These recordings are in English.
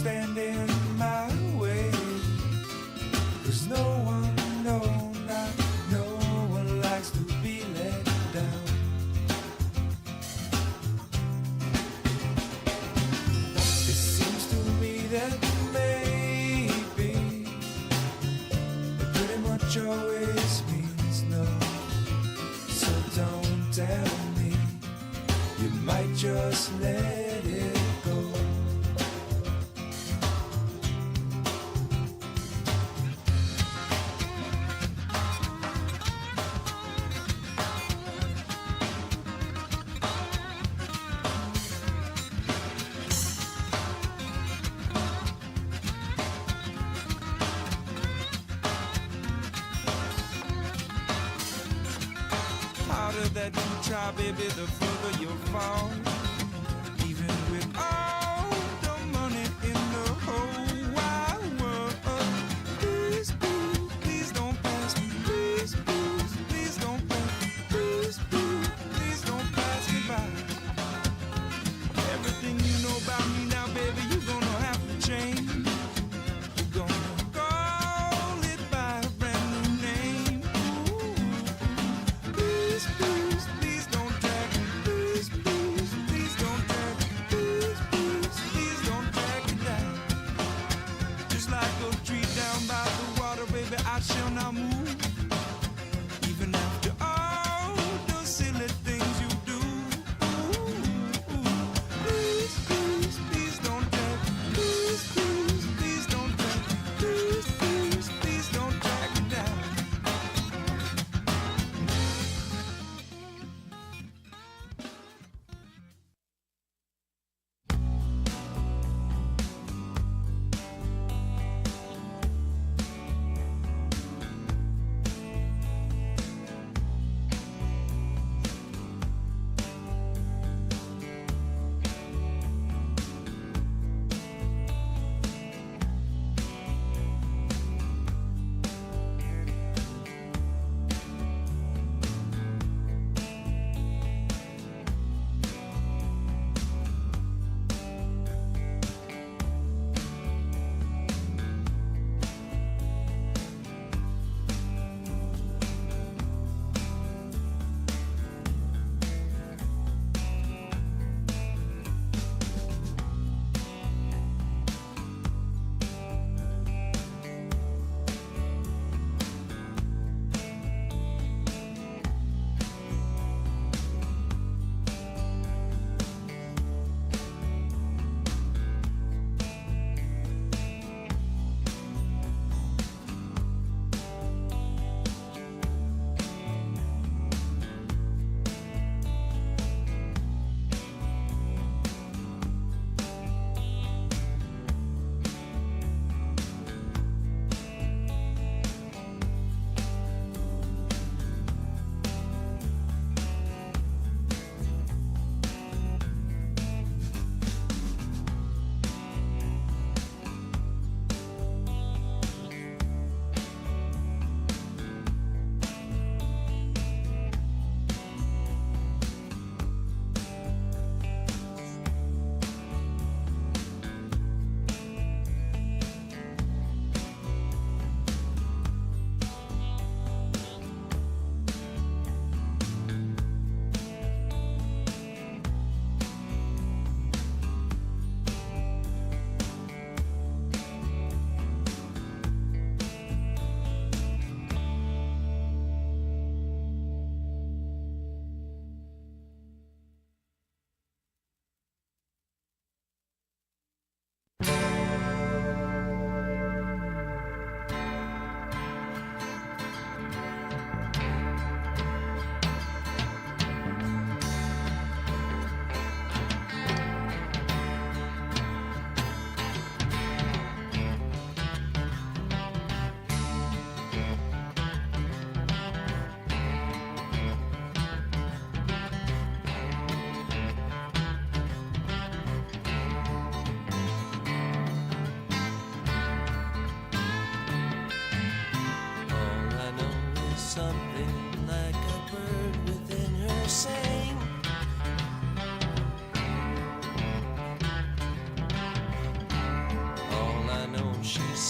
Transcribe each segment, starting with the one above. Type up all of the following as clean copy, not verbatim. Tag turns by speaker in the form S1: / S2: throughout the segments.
S1: stand in my way. 'Cause no one, no, not no one likes to be let down. It seems to me that maybe it pretty much always means no. So don't tell me you might just let it go. Harder that you try, baby, the further you'll fall. Even with all the money in the whole wide world. Please, please, please don't pass me. Please, please, please don't pass me. Please, please, please don't pass me by. Everything you know about me now, baby, you're gonna have to change. You're gonna call it by a brand new name. Ooh. Please, please, please don't drag me. Please, please,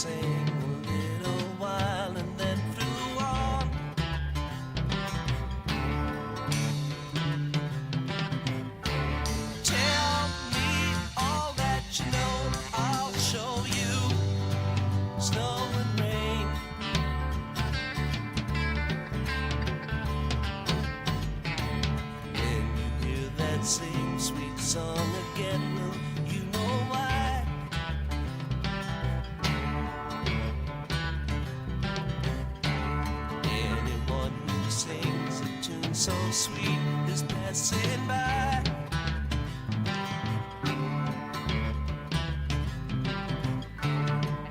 S2: sang a little while and then flew on. Tell me all that you know, I'll show you. Snow and rain. When you hear that same sweet song again, will you know why? Anyone who sings a tune so sweet is passing by.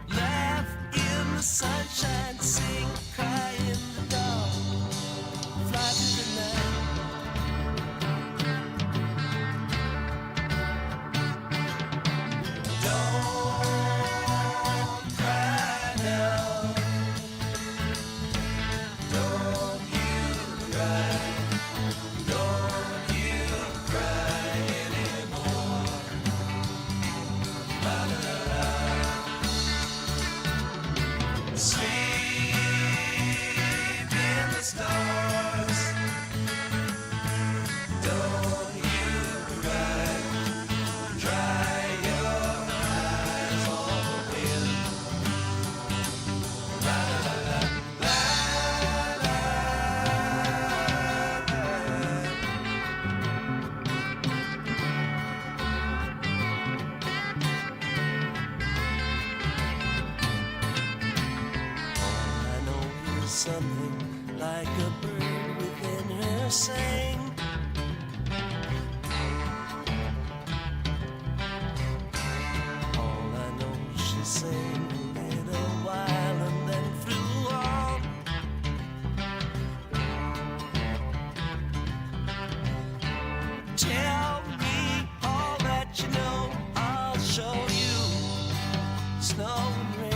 S2: Laugh in the sunshine, sing, cry in the dark, fly through the night. Don't cry now. Don't you cry. Don't you cry anymore. La la la la. Sleep in the stars. Don't you cry. Dry your eyes on the wind. La la la la la la. All I know is something like a bird within her sang. All I know, she sang a little while and then flew on. Tell me all that you know, I'll show you. Snow and rain.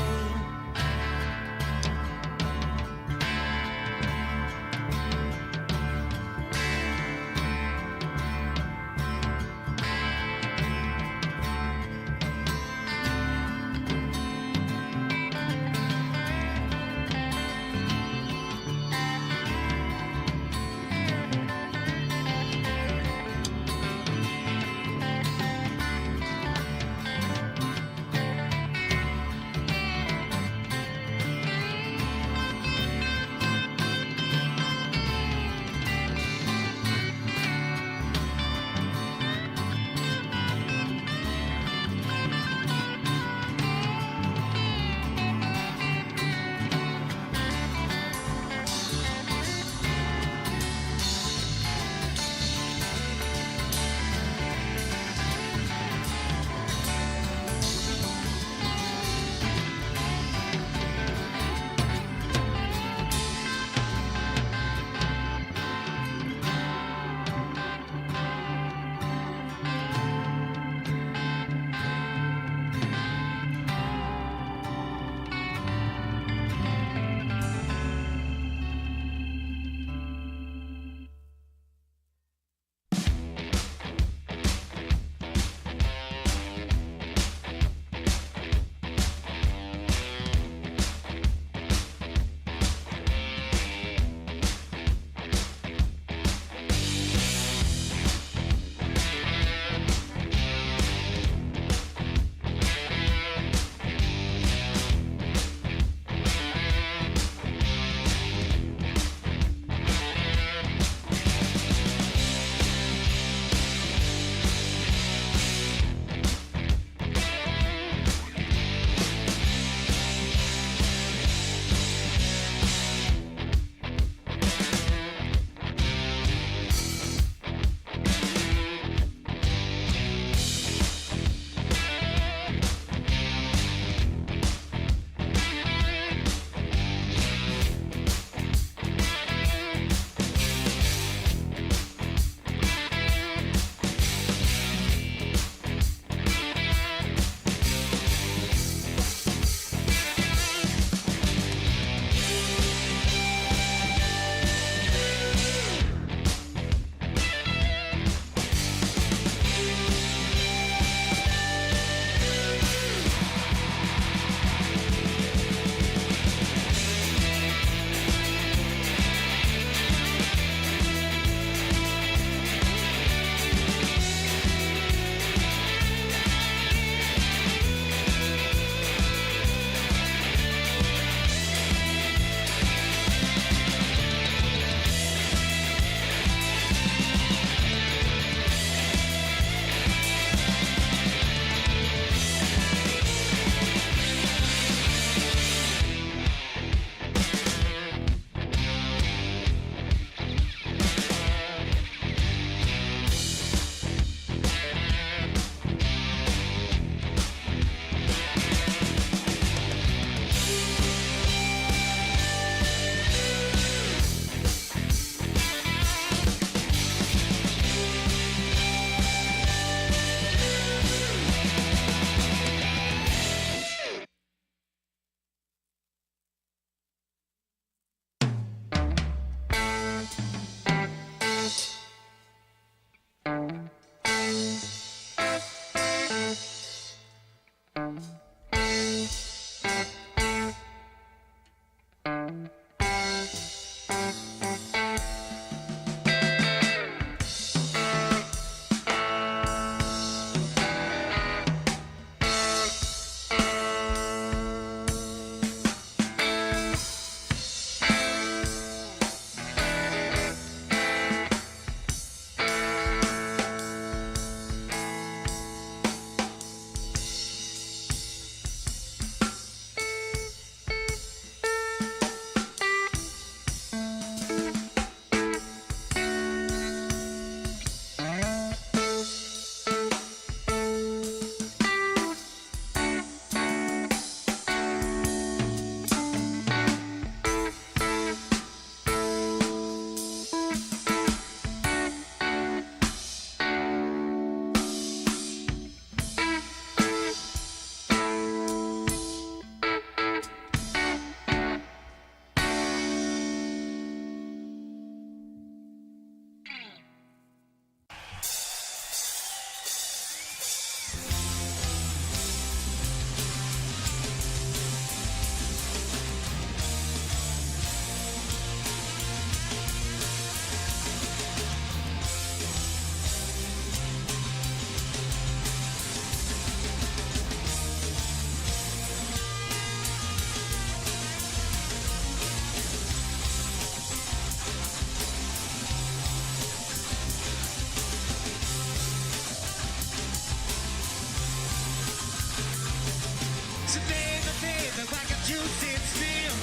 S2: So baby, baby, why can't you sit still?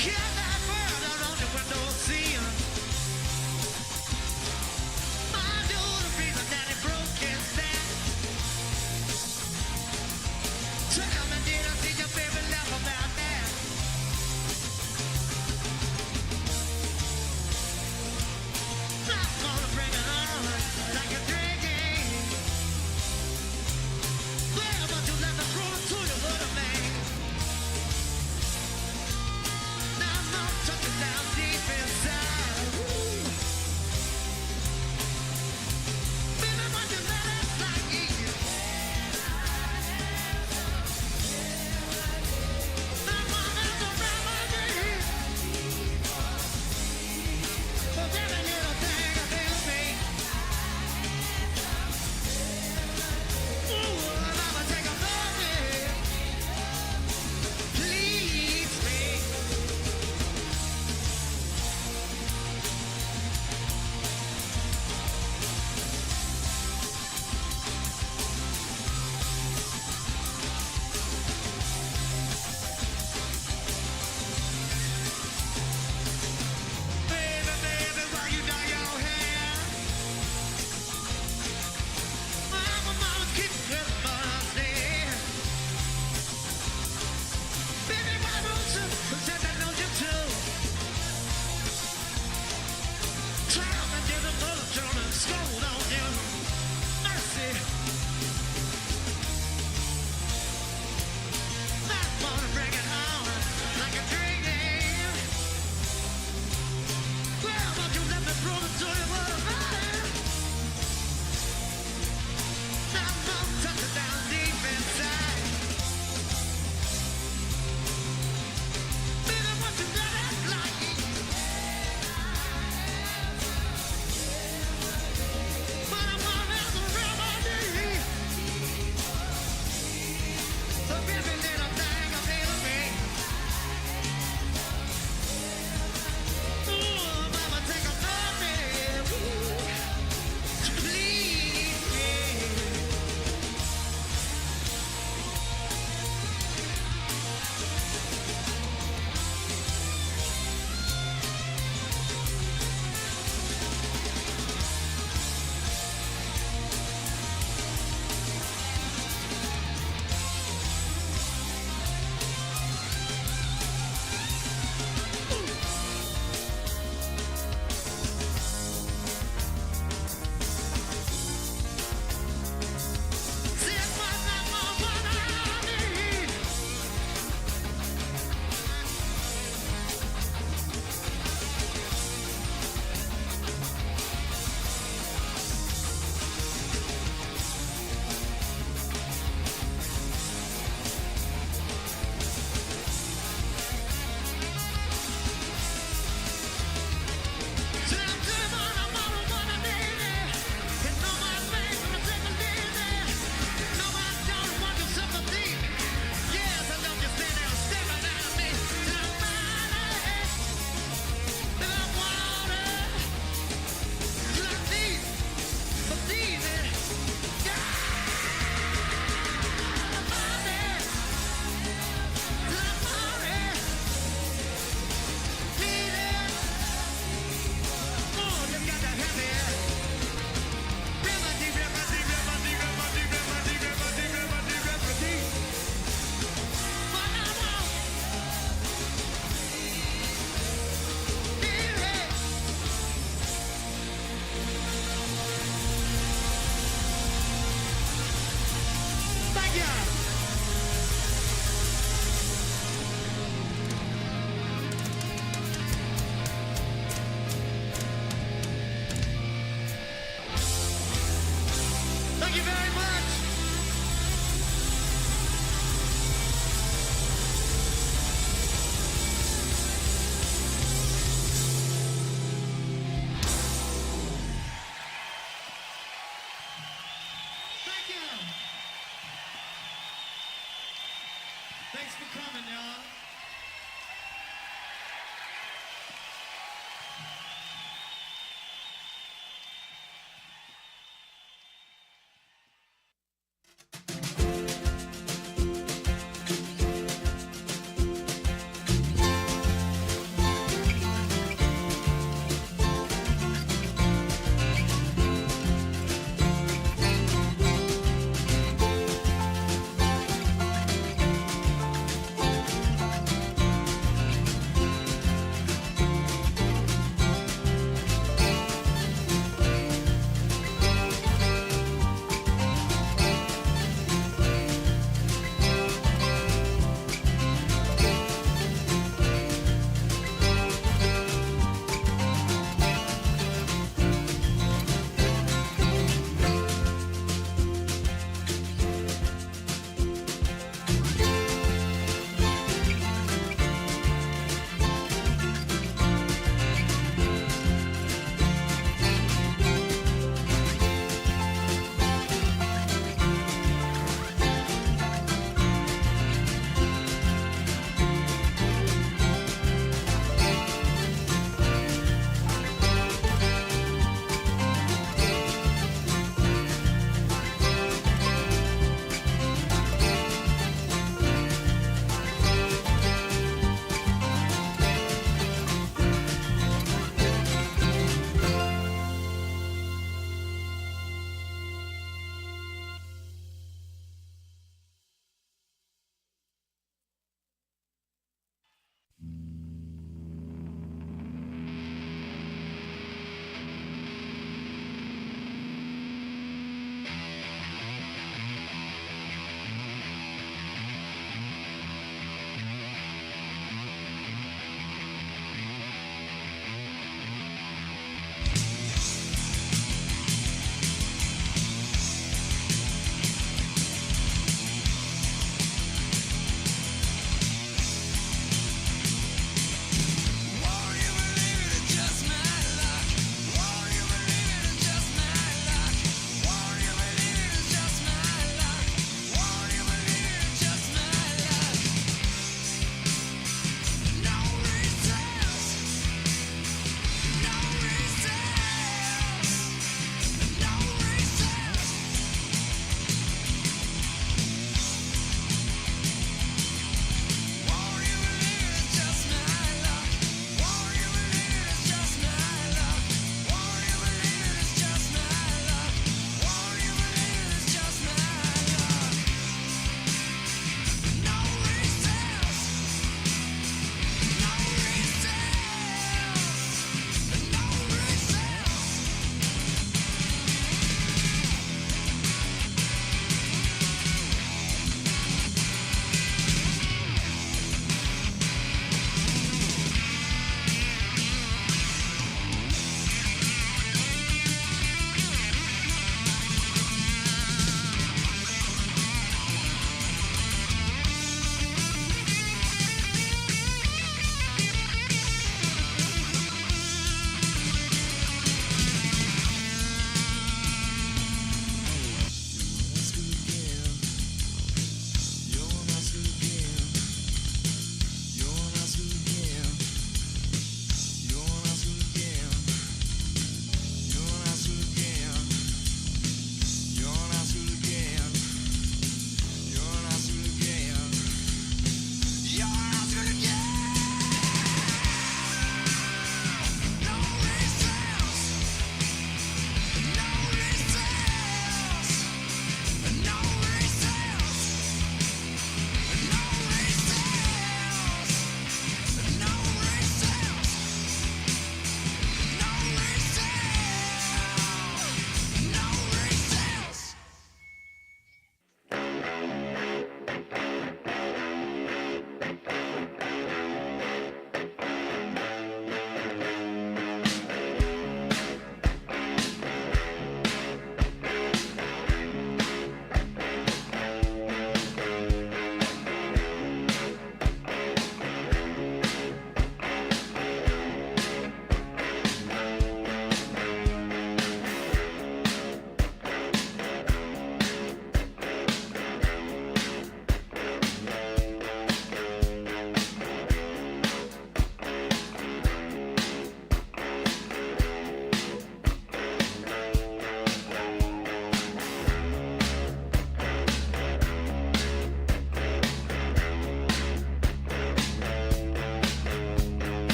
S2: Kill that bird out on the windowsill. I know the reason that it broke his neck. Tell me, did I see your baby laugh about that? I'm gonna bring it on like a Pregame. Well, but you let me throw it to you, little man. Now I'm touching down deep inside. Ooh. Baby, but you let it like easy. I'm on out around my day. But every little thing I feel me. Ooh, Mama, take a moment. Please me. Baby, baby, why you dye your hair? Mama, keep your money. Baby, why don't you pretend I know you too? Try me, did another German scold on you. Mercy. I wanna bring it on like a dream game. Well, won't you let me prove it to you what about it? Now I'm touching down deep inside. Baby, won't you let it like it? But I wanna have a remedy. So every little thing I feel me. Ooh, mama, take a moment. Ooh, to please me. See what I need. See I'm doing what I need. You know my face, I'm taking it easy. No, I don't want your sympathy. Yes, I know you stand there staring at me. Now, money, and I want it. 'Cause I need but easy. Yeah, money, and I want it. Need it. Oh, you got to have it. Remedy, remedy, remedy, remedy, remedy, remedy, remedy, remedy. What I want, need it. Thank you. Thank you very much. Thank you. Thanks for coming, y'all.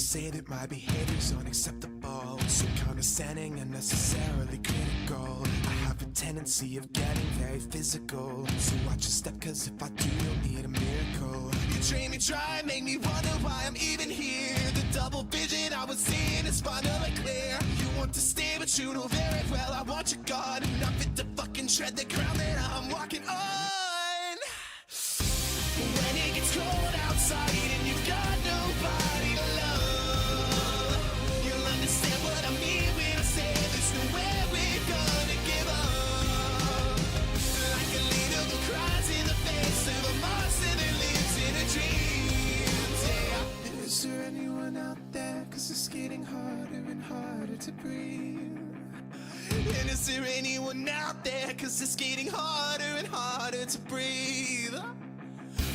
S1: say that my behavior's unacceptable, so condescending and necessarily critical. I have a tendency of getting very physical, so watch your step, cause if I do, you'll need a miracle. You train me dry, make me wonder why I'm even here. The double vision I was seeing is finally clear. You want to stay, but you know very well I want you gone. Not fit to fucking tread the ground that I'm walking on. When it gets cold outside and you've got nobody to love, you'll understand what I mean when I say there's nowhere we're gonna give up. Like a leader who cries in the face of a monster that lives in a dream. Yeah. Is there anyone out there? Cause it's getting harder and harder to breathe. And is there anyone out there? Cause it's getting harder and harder to breathe.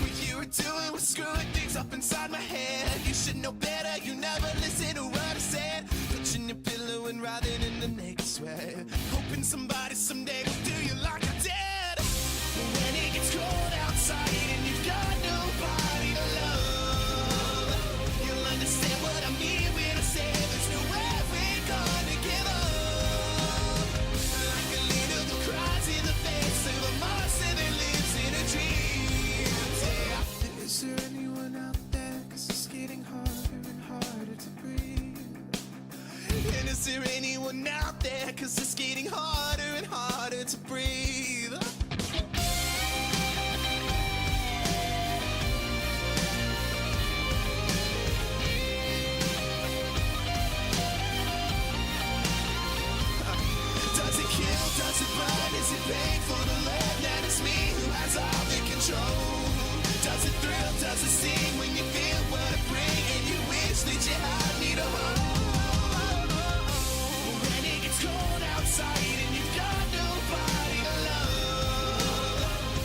S1: What you were doing was screwing things up inside my head. You should know better, you never listen to what I said. Touching your pillow and writhing in the naked sweat, hoping somebody someday will do you like I did. When it gets cold outside and you've got nobody to love, you'll understand what I mean when I say there's nowhere we're gonna give up. Like a leader who cries in the face of a monster that lives in a dream. Is there anyone out there? Cause it's getting harder and harder to breathe. And is there anyone out there? Cause it's getting harder and harder to breathe. Does it kill? Does it burn? Is it painful to learn that it's me who has all the control? Does it thrill, does it sting when you feel what I bring and you wish that you had me to hold? When it gets cold outside and you've got nobody to love,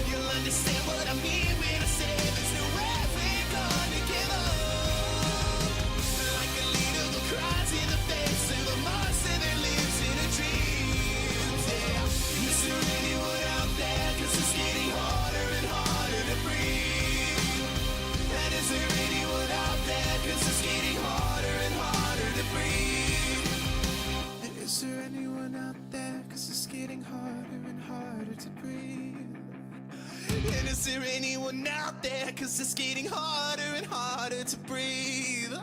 S1: you'll understand what I mean when I say there's nowhere we're gonna give up. Like a leader who cries in the face of a monster that lives in a dream. Yeah. Is there anyone out there? Cause it's getting harder and harder to breathe. Is there anyone out there? Cause it's getting harder and harder to breathe. Is there anyone out there? Cause it's getting harder and harder to breathe. And is there anyone out there? Cause it's getting harder and harder to breathe.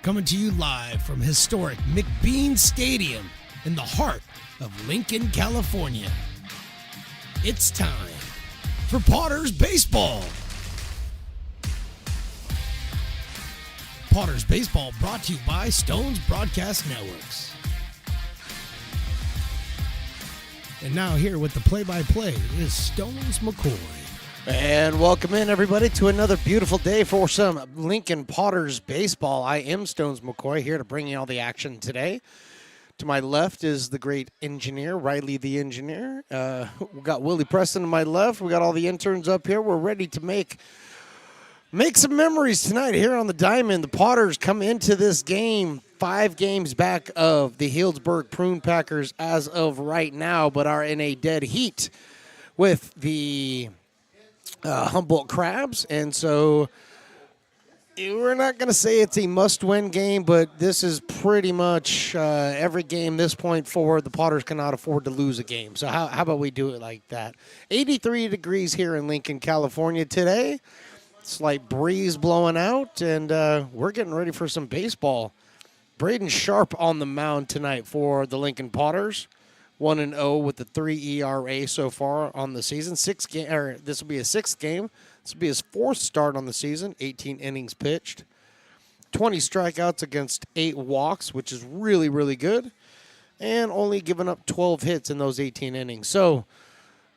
S3: Coming to you live from historic McBean Stadium in the heart of Lincoln, California. It's time for Potters Baseball. Potters Baseball brought to you by Stone's Broadcast Networks. And now here with the play-by-play is Stones McCoy.
S4: And welcome in, everybody, to another beautiful day for some Lincoln Potters baseball. I am Stones McCoy, here to bring you all the action today. To my left is the great engineer, Riley the engineer. We got Willie Preston to my left. We got all the interns up here. We're ready to make some memories tonight here on the diamond. The Potters come into this game 5 games back of the Healdsburg Prune Packers as of right now, but are in a dead heat with the Humboldt Crabs. And so we're not going to say it's a must-win game, but this is pretty much every game this point forward. The Potters cannot afford to lose a game. So how about we do it like that? 83 degrees here in Lincoln, California today. Slight breeze blowing out, and we're getting ready for some baseball. Braden Sharp on the mound tonight for the Lincoln Potters. 1-0 with the 3 ERA so far on the season. This will be his 6th game. This will be his 4th start on the season. 18 innings pitched. 20 strikeouts against 8 walks, which is really, really good. And only giving up 12 hits in those 18 innings. So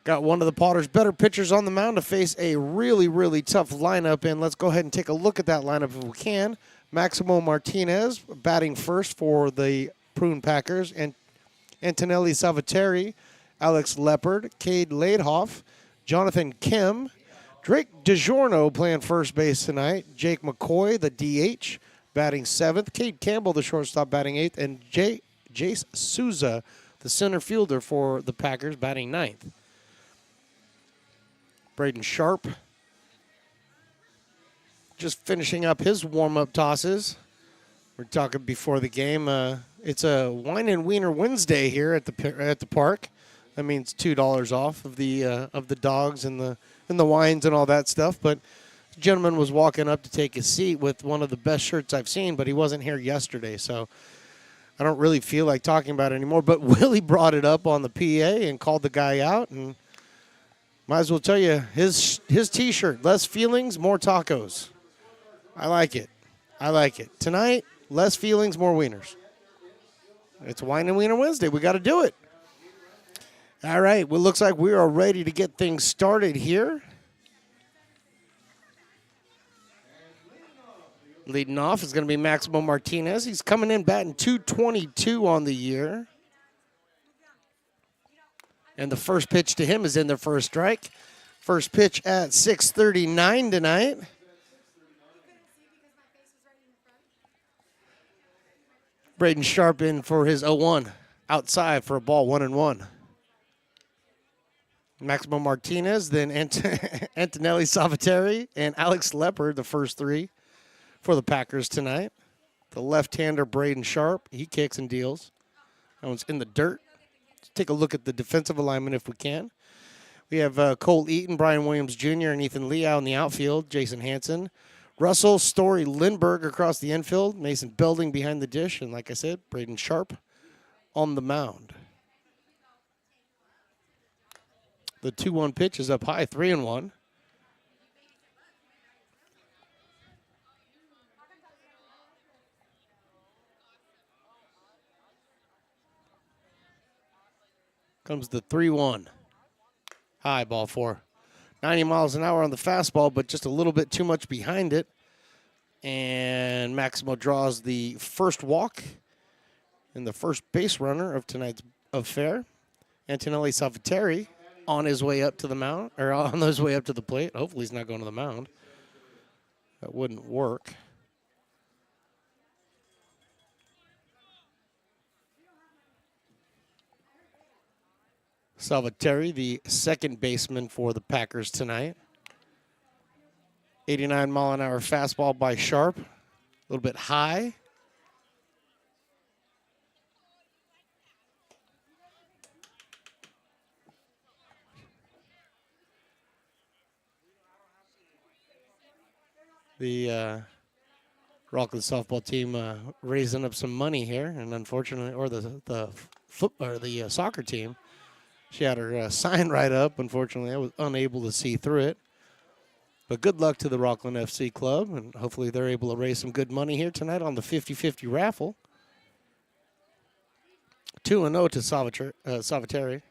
S4: got one of the Potters' better pitchers on the mound to face a really, really tough lineup. And let's go ahead and take a look at that lineup if we can. Maximo Martinez batting first for the Prune Packers. And Antonelli Salvateri, Alex Leopard, Cade Laidhoff, Jonathan Kim, Drake DiGiorno playing first base tonight. Jake McCoy, the DH, batting 7th. Cade Campbell, the shortstop, batting 8th. And Jace Souza, the center fielder for the Packers, batting 9th. Braden Sharp just finishing up his warm-up tosses. We're talking before the game. It's a Wine and Wiener Wednesday here at the park. That means $2 off of the dogs and the wines and all that stuff. But the gentleman was walking up to take his seat with one of the best shirts I've seen, but he wasn't here yesterday, so I don't really feel like talking about it anymore. But Willie brought it up on the PA and called the guy out, and might as well tell you his T-shirt: less feelings, more tacos. I like it. Tonight, less feelings, more wieners. It's Wine and Wiener Wednesday. We got to do it. All right. Well, looks like we are ready to get things started here. Leading off is going to be Maximo Martinez. He's coming in batting .222 on the year. And the first pitch to him is in there for a strike. First pitch at 6:39 tonight. Braden Sharp in for his 0-1. Outside for a ball, 1-1. Maximo Martinez, then Antonelli Salvateri, and Alex Leopard, the first 3 for the Packers tonight. The left-hander, Braden Sharp, he kicks and deals. That one's in the dirt. Let's take a look at the defensive alignment if we can. We have Cole Eaton, Brian Williams Jr., and Ethan Lee out in the outfield, Jason Hansen. Russell, Story, Lindbergh across the infield. Mason Belding behind the dish. And like I said, Braden Sharp on the mound. The 2-1 pitch is up high, 3-1. Comes the 3-1. High, ball 4. 90 miles an hour on the fastball, but just a little bit too much behind it. And Maximo draws the first walk and the first base runner of tonight's affair. Antonelli Salvateri on his way up to the mound, or on his way up to the plate. Hopefully he's not going to the mound. That wouldn't work. Salvateri, the second baseman for the Packers tonight. 89-mile-an-hour fastball by Sharp. A little bit high. The Rockland softball team raising up some money here, and unfortunately, or the soccer team. She had her sign right up. Unfortunately, I was unable to see through it. But good luck to the Rockland FC Club, and hopefully they're able to raise some good money here tonight on the 50-50 raffle. 2-0 to Salvatore.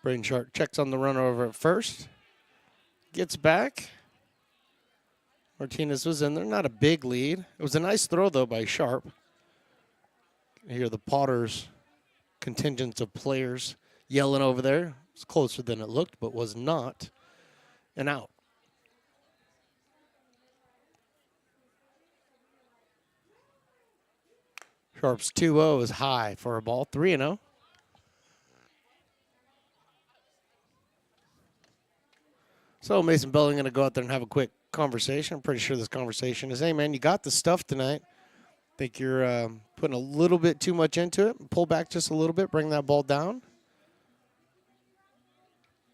S4: Braden Sharp checks on the runner over at first. Gets back. Martinez was in there. Not a big lead. It was a nice throw, though, by Sharp. Here the Potters contingents of players yelling over there. It's closer than it looked, but was not an out. Sharp's 2-0 is high for a ball. 3-0. So Mason Belling going to go out there and have a quick conversation. I'm pretty sure this conversation is, hey, man, you got the stuff tonight. Think you're putting a little bit too much into it. Pull back just a little bit. Bring that ball down.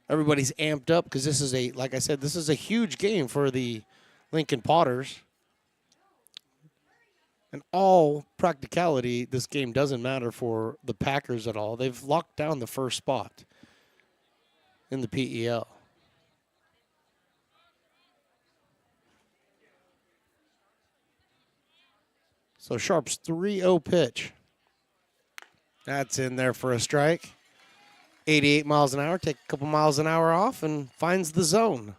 S4: Everybody's amped up because this is like I said, this is a huge game for the Lincoln Potters. In all practicality, this game doesn't matter for the Packers at all. They've locked down the first spot in the PEL. So Sharp's 3-0 pitch. That's in there for a strike. 88 miles an hour. Take a couple miles an hour off and finds the zone.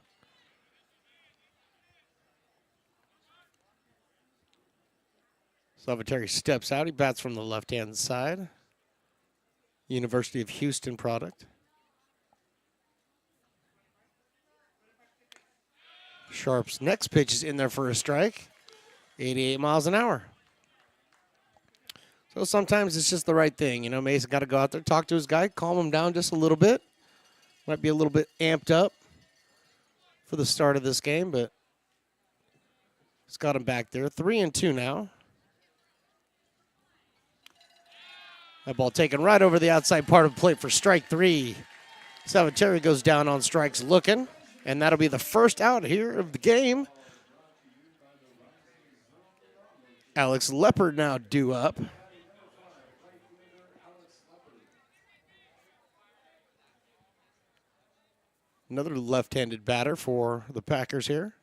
S4: Salvatore steps out. He bats from the left-hand side. University of Houston product. Sharp's next pitch is in there for a strike. 88 miles an hour. So sometimes it's just the right thing. You know, Mason got to go out there, talk to his guy, calm him down just a little bit. Might be a little bit amped up for the start of this game, but it's got him back there. 3-2 now. That ball taken right over the outside part of the plate for strike 3. Salvatore goes down on strikes looking, and that'll be the first out here of the game. Alex Leopard now due up. Another left-handed batter for the Packers here.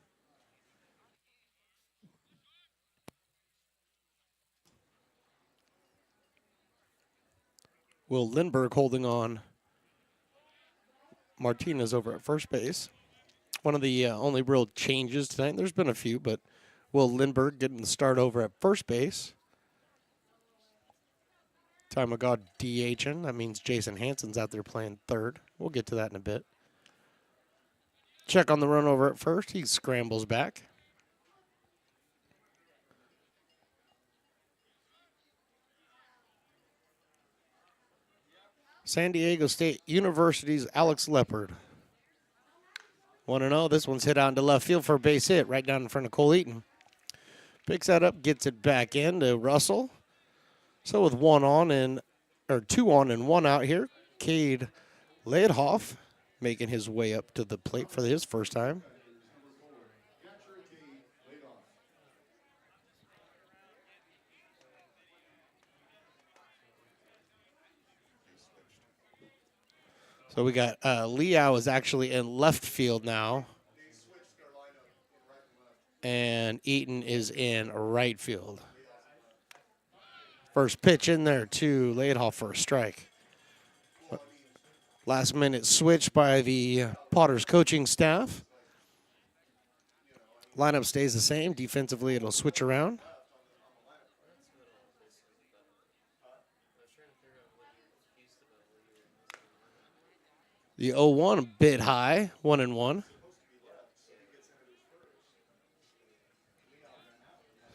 S4: Will Lindbergh holding on Martinez over at first base. One of the only real changes tonight. There's been a few, but Will Lindbergh getting the start over at first base. Time of God DHing. That means Jason Hansen's out there playing third. We'll get to that in a bit. Check on the run over at first. He scrambles back. San Diego State University's Alex Leopard. 1-0. This one's hit out into left field for a base hit right down in front of Cole Eaton. Picks that up, gets it back in to Russell. So with 2 on and 1 out here, Cade Leidhoff making his way up to the plate for his first time. So we got Liao is actually in left field now. And Eaton is in right field. First pitch in there to Leidhoff for a strike. Last minute switch by the Potters coaching staff. Lineup stays the same. Defensively, it'll switch around. The 0-1 a bit high, 1-1.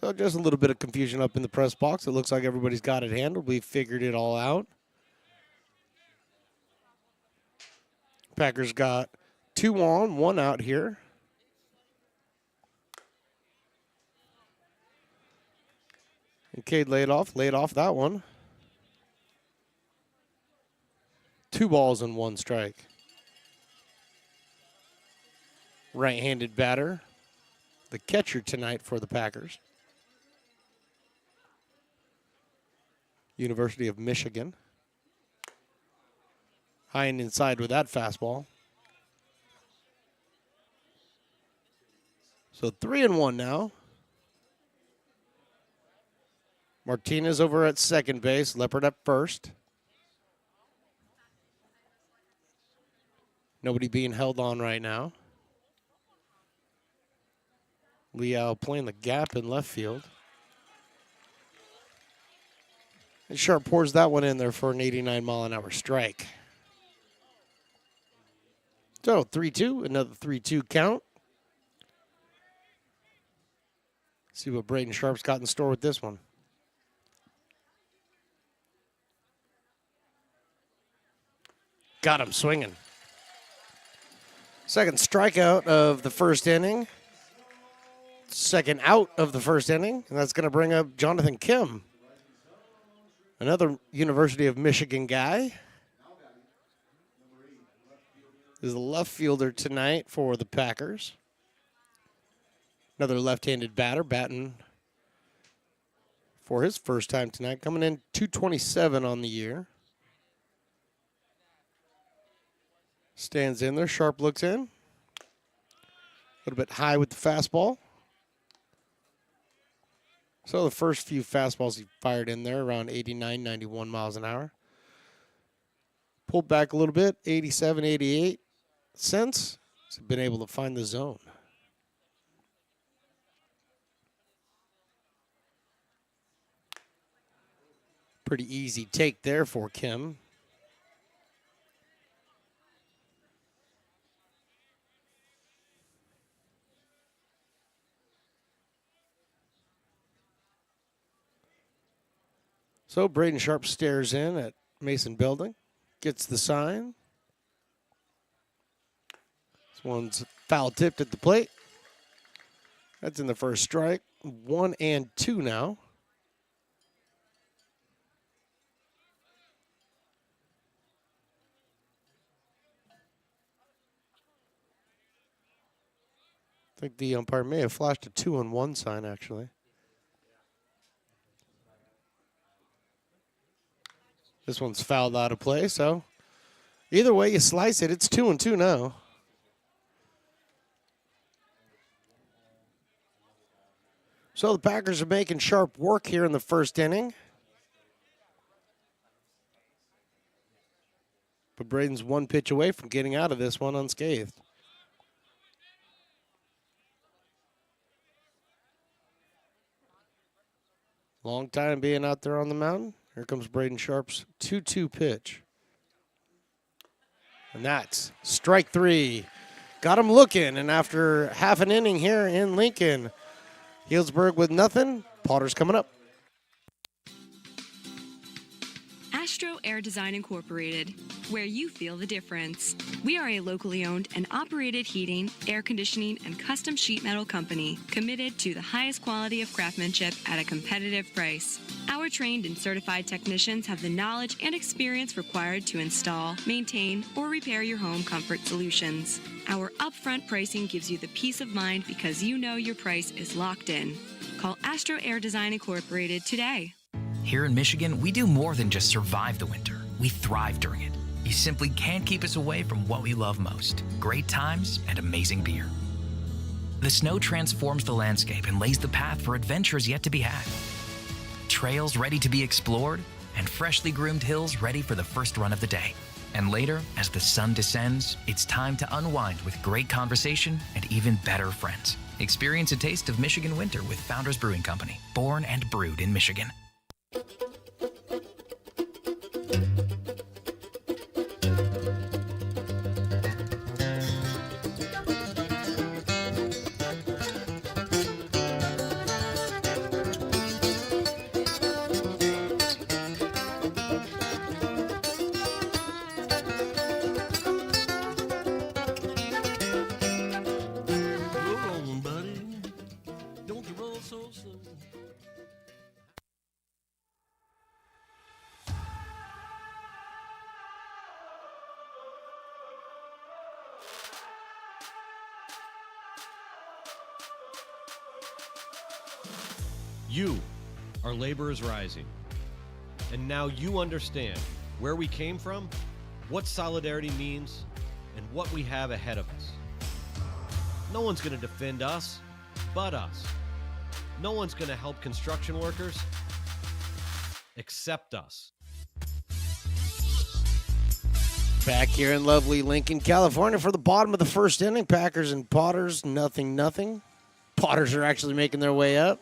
S4: So just a little bit of confusion up in the press box. It looks like everybody's got it handled. We figured it all out. Packers got 2 on, 1 out here. And Cade laid off that one. 2 balls and 1 strike. Right-handed batter, the catcher tonight for the Packers. University of Michigan. High and inside with that fastball. So 3-1 now. Martinez over at second base. Leopard at first. Nobody being held on right now. Liao playing the gap in left field. And Sharp pours that one in there for an 89-mile-an-hour strike. So 3-2, another 3-2 count. See what Braden Sharp's got in store with this one. Got him swinging. Second strikeout of the first inning. Second out of the first inning. And that's going to bring up Jonathan Kim. Another University of Michigan guy. Is the left fielder tonight for the Packers. Another left-handed batter batting for his first time tonight. Coming in 227 on the year. Stands in there. Sharp looks in. A little bit high with the fastball. So the first few fastballs he fired in there around 89, 91 miles an hour. Pulled back a little bit, 87, 88. Since he's been able to find the zone. Pretty easy take there for Kim. So Braden Sharp stares in at Mason Building, gets the sign. This one's foul tipped at the plate. That's in the first strike. 1-2 now. I think the umpire may have flashed a 2-1 sign, actually. This one's fouled out of play, so either way you slice it, it's 2-2 now. So the Packers are making Sharp work here in the first inning. But Braden's one pitch away from getting out of this one unscathed. Long time being out there on the mound. Here comes Braden Sharp's 2-2 pitch. And that's strike three. Got him looking, and after half an inning here in Lincoln, Healdsburg with nothing. Potter's coming up.
S5: Astro Air Design Incorporated, where you feel the difference. We are a locally owned and operated heating, air conditioning, and custom sheet metal company committed to the highest quality of craftsmanship at a competitive price. Our trained and certified technicians have the knowledge and experience required to install, maintain, or repair your home comfort solutions. Our upfront pricing gives you the peace of mind because you know your price is locked in. Call Astro Air Design Incorporated today.
S6: Here in Michigan, we do more than just survive the winter. We thrive during it. You simply can't keep us away from what we love most: great times and amazing beer. The snow transforms the landscape and lays the path for adventures yet to be had. Trails ready to be explored, and freshly groomed hills ready for the first run of the day. And later, as the sun descends, it's time to unwind with great conversation and even better friends. Experience a taste of Michigan winter with Founders Brewing Company, born and brewed in Michigan.
S7: You, our labor is rising. And now you understand where we came from, what solidarity means, and what we have ahead of us. No one's going to defend us but us. No one's going to help construction workers except us.
S4: Back here in lovely Lincoln, California for the bottom of the first inning. Packers and Potters, 0-0. Potters are actually making their way up.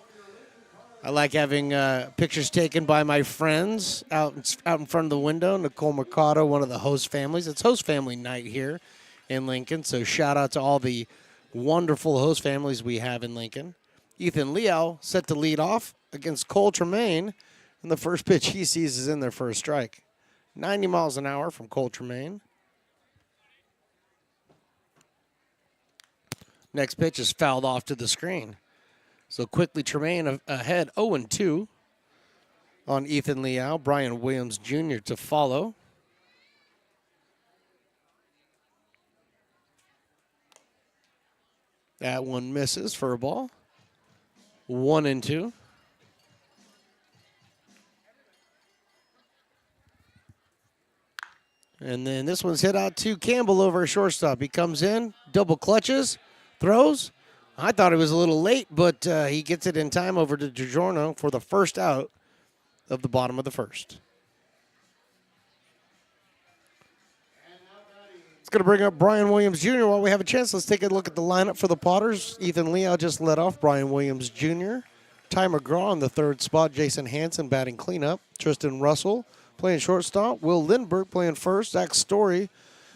S4: I like having pictures taken by my friends out in front of the window. Nicole Mercado, one of the host families. It's host family night here in Lincoln, so shout out to all the wonderful host families we have in Lincoln. Ethan Liao set to lead off against Cole Tremaine, and the first pitch he sees is in there for a strike. 90 miles an hour from Cole Tremaine. Next pitch is fouled off to the screen. So quickly Tremaine ahead 0-2 on Ethan Liao. Brian Williams Jr. to follow. That one misses for a ball. 1-2. And then this one's hit out to Campbell over a shortstop. He comes in, double clutches, throws. I thought it was a little late, but he gets it in time over to DiGiorno for the first out of the bottom of the first. It's going to bring up Brian Williams Jr. While we have a chance, let's take a look at the lineup for the Potters. Ethan Liao just led off. Brian Williams Jr. Ty McGraw in the third spot. Jason Hansen batting cleanup. Tristan Russell playing shortstop. Will Lindbergh playing first. Zach Story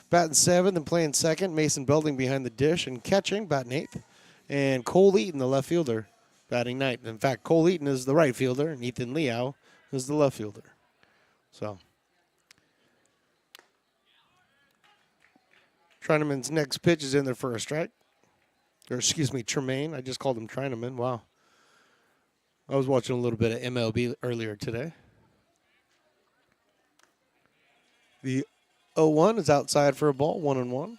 S4: batting seventh and playing second. Mason Belding behind the dish and catching, batting eighth. And Cole Eaton, the left fielder, batting ninth. In fact, Cole Eaton is the right fielder, and Ethan Liao is the left fielder. So, Trineman's next pitch is in there for a strike. Or, excuse me, Tremaine. I just called him Trineman. Wow. I was watching a little bit of MLB earlier today. The 0-1 is outside for a ball, 1-1.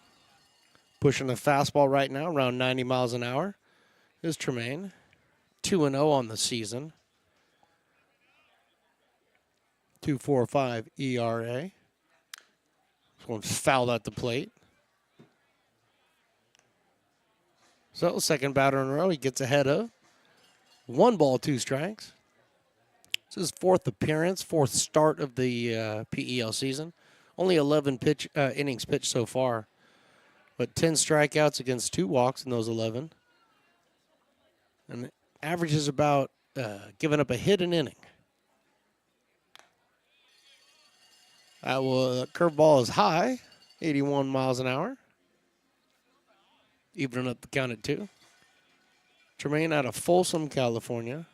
S4: Pushing a fastball right now, around 90 miles an hour, is Tremaine. 2-0 on the season. 2.45 ERA. This one's fouled at the plate. So, second batter in a row, he gets ahead of. 1 ball, 2 strikes. This is his fourth appearance, fourth start of the PEL season. Only 11 innings pitched so far, but 10 strikeouts against 2 walks in those 11. And averages about giving up a hit an inning. That curveball is high, 81 miles an hour. Evening up the count at 2. Tremaine out of Folsom, California.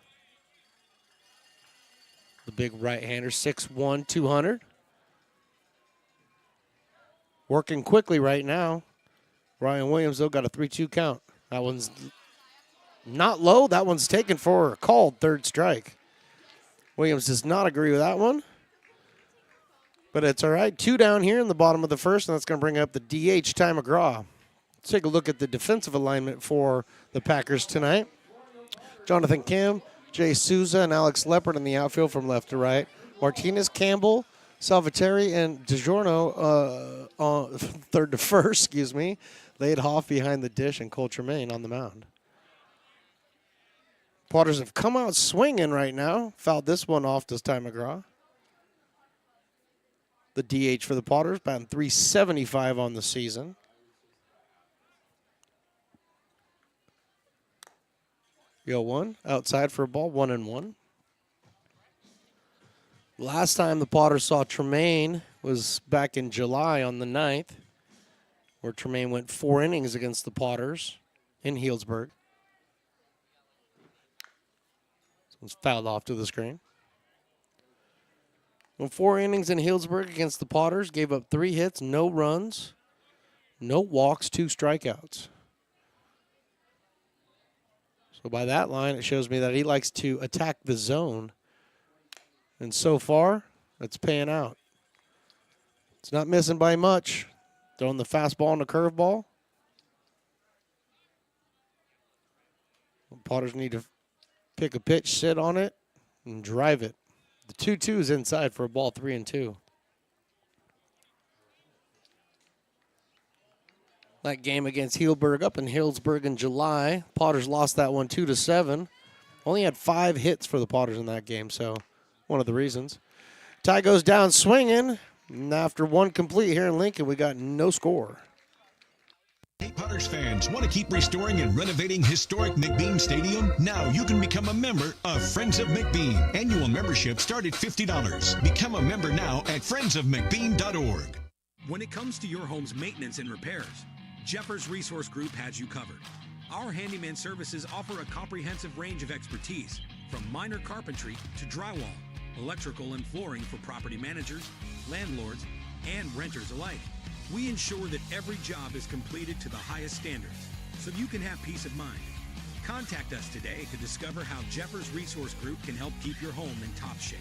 S4: The big right-hander, 6'1", 200. Working quickly right now. Ryan Williams, though, got a 3-2 count. That one's not low. That one's taken for a called third strike. Williams does not agree with that one. But it's all right. 2 down here in the bottom of the first, and that's going to bring up the DH, Ty McGraw. Let's take a look at the defensive alignment for the Packers tonight. Jonathan Kim, Jay Souza, and Alex Leopard in the outfield from left to right. Martinez, Campbell, Salvatore, and DiGiorno on third to first, excuse me. Laidhoff behind the dish, and Cole Tremaine on the mound. Potters have come out swinging right now. Fouled this one off to Ty McGraw. The DH for the Potters, batting .375 on the season. Go 1, outside for a ball, 1-1. Last time the Potters saw Tremaine was back in July on the 9th, where Tremaine went 4 innings against the Potters in Healdsburg. This one's fouled off to the screen. Went 4 innings in Healdsburg against the Potters, gave up 3 hits, no runs, no walks, 2 strikeouts. So by that line, it shows me that he likes to attack the zone. And so far, it's paying out. It's not missing by much. Throwing the fastball and the curveball. Potters need to pick a pitch, sit on it, and drive it. The 2-2 is inside for a ball, 3-2. That game against Healdsburg up in Healdsburg in July. Potters lost that one 2-7. Only had 5 hits for the Potters in that game, so one of the reasons. Ty goes down swinging. And after one complete here in Lincoln, we got no score.
S8: Hey, Potters fans, want to keep restoring and renovating historic McBean Stadium? Now you can become a member of Friends of McBean. Annual membership start at $50. Become a member now at friendsofmcbean.org.
S9: When it comes to your home's maintenance and repairs, Jeffers Resource Group has you covered. Our handyman services offer a comprehensive range of expertise, from minor carpentry to drywall, electrical and flooring for property managers, landlords, and renters alike. We ensure that every job is completed to the highest standards, so you can have peace of mind. Contact us today to discover how Jeffers Resource Group can help keep your home in top shape.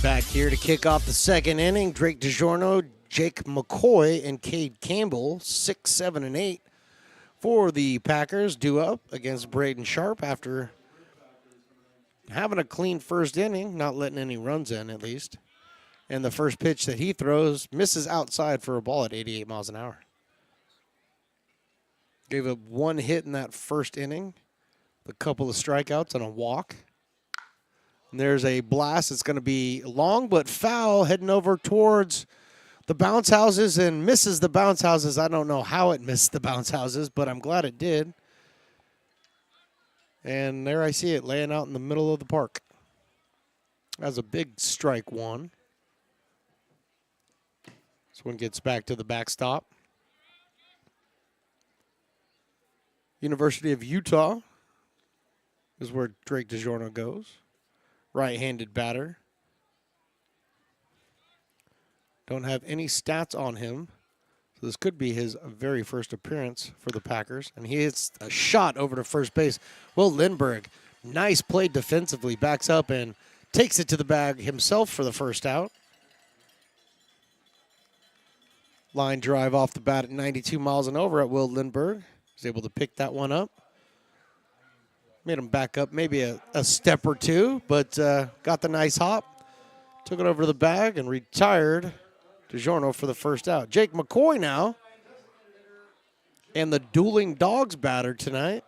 S4: Back here to kick off the second inning, Drake DiGiorno, Jake McCoy, and Cade Campbell, 6, 7, and 8 for the Packers, due up against Braden Sharp after having a clean first inning, not letting any runs in at least. And the first pitch that he throws misses outside for a ball at 88 miles an hour. Gave up 1 hit in that first inning, a couple of strikeouts and a walk. And there's a blast. It's going to be long but foul, heading over towards the bounce houses and misses the bounce houses. I don't know how it missed the bounce houses, but I'm glad it did. And there I see it laying out in the middle of the park. That's a big strike one. This one gets back to the backstop. University of Utah is where Drake DiGiorno goes. Right-handed batter. Don't have any stats on him. So this could be his very first appearance for the Packers. And he hits a shot over to first base. Will Lindbergh, nice play defensively, backs up and takes it to the bag himself for the first out. Line drive off the bat at 92 miles an hour at Will Lindbergh. He's able to pick that one up. Made him back up maybe a step or two, but got the nice hop. Took it over to the bag and retired DiGiorno for the first out. Jake McCoy now. And the dueling dogs batter tonight.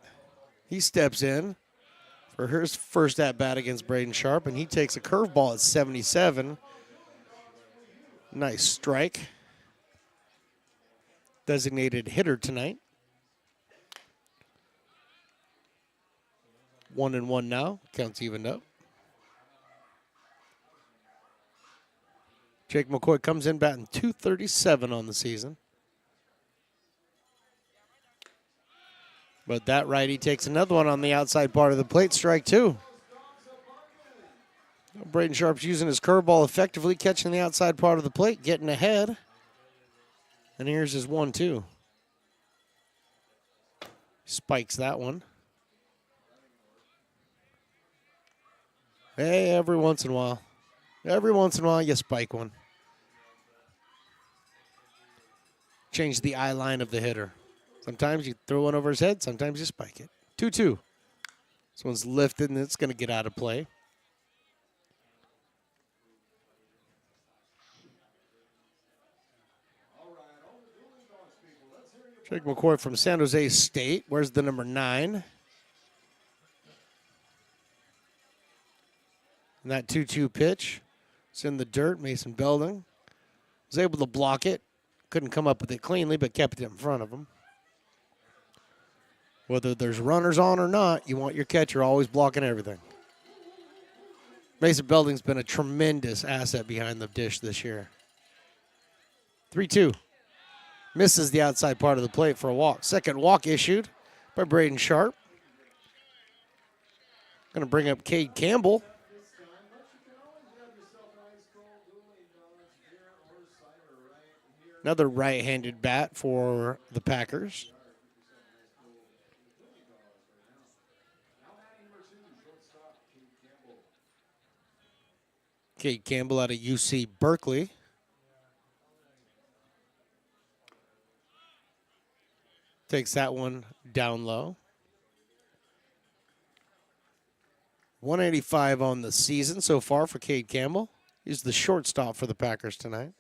S4: He steps in for his first at-bat against Braden Sharp, and he takes a curveball at 77. Nice strike. Designated hitter tonight. 1-1 now. Counts evened up. Jake McCoy comes in batting .237 on the season. But that righty takes another one on the outside part of the plate. Strike 2. Braden Sharp's using his curveball effectively, catching the outside part of the plate, getting ahead. And here's his 1-2. Spikes that one. Hey, every once in a while you spike one. Change the eye line of the hitter. Sometimes you throw one over his head, sometimes you spike it. 2-2. This one's lifted and it's going to get out of play. Jake McCoy from San Jose State. Where's the number 9? And that 2-2 pitch, it's in the dirt. Mason Belding was able to block it. Couldn't come up with it cleanly, but kept it in front of him. Whether there's runners on or not, you want your catcher always blocking everything. Mason Belding's been a tremendous asset behind the dish this year. 3-2. Misses the outside part of the plate for a walk. Second walk issued by Braden Sharp. Going to bring up Cade Campbell. Another right-handed bat for the Packers. Cade Campbell out of UC Berkeley. Takes that one down low. 185 on the season so far for Cade Campbell. He's the shortstop for the Packers tonight.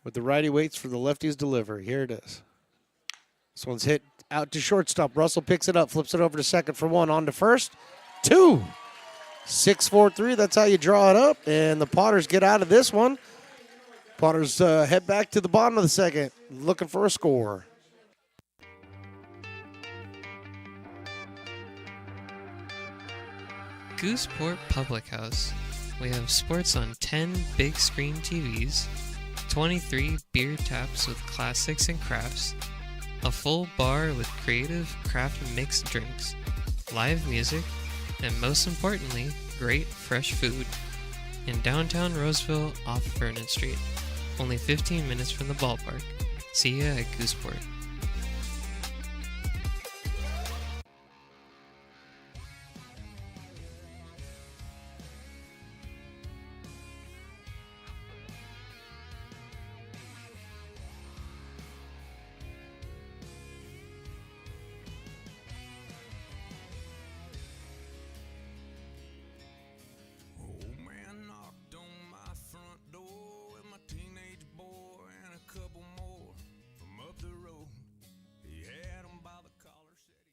S4: With the righty waits for the lefty's delivery. Here it is. This one's hit out to shortstop. Russell picks it up, flips it over to second for one. On to first. 2. 6-4-3. That's how you draw it up. And the Potters get out of this one. Potters head back to the bottom of the second, looking for a score.
S10: Gooseport Public House. We have sports on 10 big screen TVs, 23 beer taps with classics and crafts, a full bar with creative craft mixed drinks, live music, and most importantly, great fresh food. In downtown Roseville off Vernon Street. Only 15 minutes from the ballpark. See ya at Gooseport.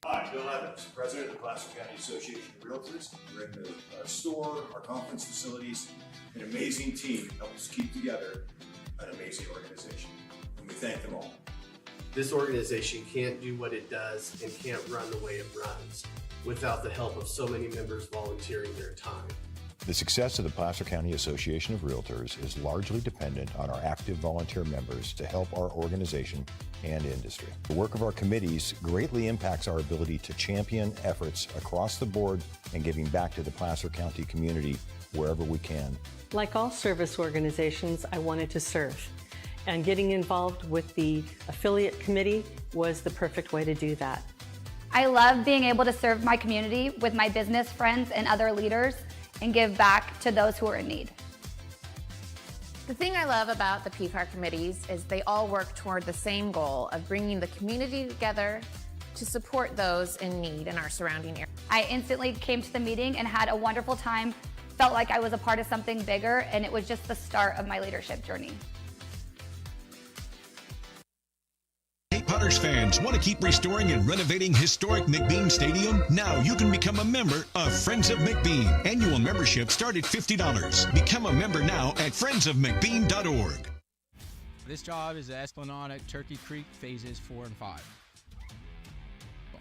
S11: Hi, Bill Evans, President of the Placer County Association of Realtors. We're in the store, our conference facilities, an amazing team helps keep together an amazing organization, and we thank them all.
S12: This organization can't do what it does and can't run the way it runs without the help of so many members volunteering their time.
S13: The success of the Placer County Association of Realtors is largely dependent on our active volunteer members to help our organization and industry. The work of our committees greatly impacts our ability to champion efforts across the board and giving back to the Placer County community wherever we can.
S14: Like all service organizations, I wanted to serve. And getting involved with the affiliate committee was the perfect way to do that.
S15: I love being able to serve my community with my business friends and other leaders and give back to those who are in need.
S16: The thing I love about the PCAR committees is they all work toward the same goal of bringing the community together to support those in need in our surrounding area.
S15: I instantly came to the meeting and had a wonderful time, felt like I was a part of something bigger, and it was just the start of my leadership journey.
S8: Hey, Potters fans, want to keep restoring and renovating historic McBean Stadium? Now you can become a member of Friends of McBean. Annual membership start at $50. Become a member now at friendsofmcbean.org.
S17: This job is the Esplanade at Turkey Creek phases 4 and 5.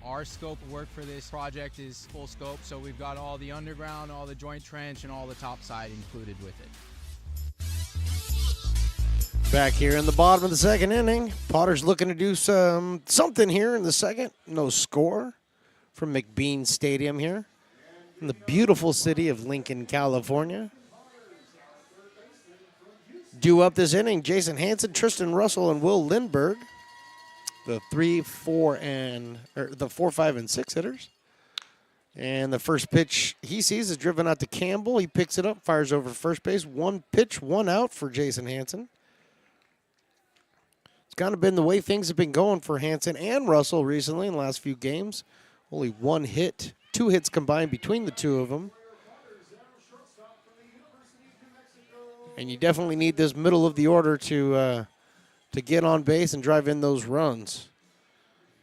S17: Our scope of work for this project is full scope, so we've got all the underground, all the joint trench, and all the top side included with it.
S4: Back here in the bottom of the second inning, Potters looking to do something here in the second. No score from McBean Stadium here in the beautiful city of Lincoln, California. Due up this inning, Jason Hansen, Tristan Russell, and Will Lindberg, the 3, 4, and the 4, 5, and 6 hitters. And the first pitch he sees is driven out to Campbell. He picks it up, fires over first base. One pitch, one out for Jason Hansen. It's kind of been the way things have been going for Hansen and Russell recently in the last few games. Only one hit, 2 hits combined between the two of them. And you definitely need this middle of the order to get on base and drive in those runs.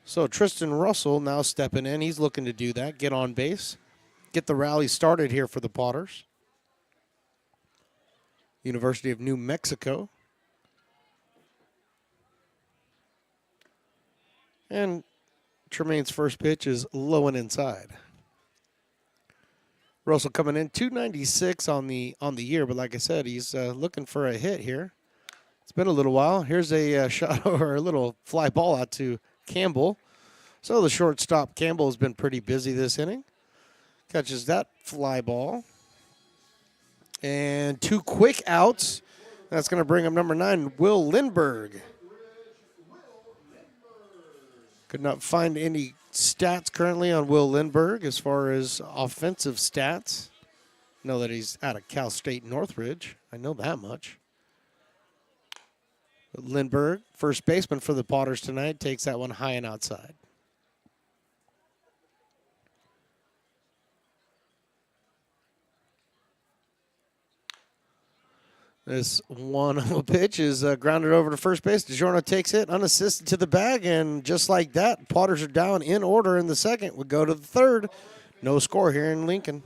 S4: So Tristan Russell now stepping in. He's looking to do that, get on base, get the rally started here for the Potters. University of New Mexico. And Tremaine's first pitch is low and inside. Russell coming in 296 on the year, but like I said, he's looking for a hit here. It's been a little while. Here's a shot or a little fly ball out to Campbell. So the shortstop Campbell has been pretty busy this inning. Catches that fly ball. And 2 quick outs. That's going to bring up number 9, Will Lindbergh. Could not find any stats currently on Will Lindbergh as far as offensive stats. Know that he's out of Cal State Northridge. I know that much. But Lindbergh, first baseman for the Potters tonight, takes that one high and outside. This 1-0 pitch is grounded over to first base. DiGiorno takes it unassisted to the bag, and just like that, Potters are down in order in the second. We go to the third. No score here in Lincoln.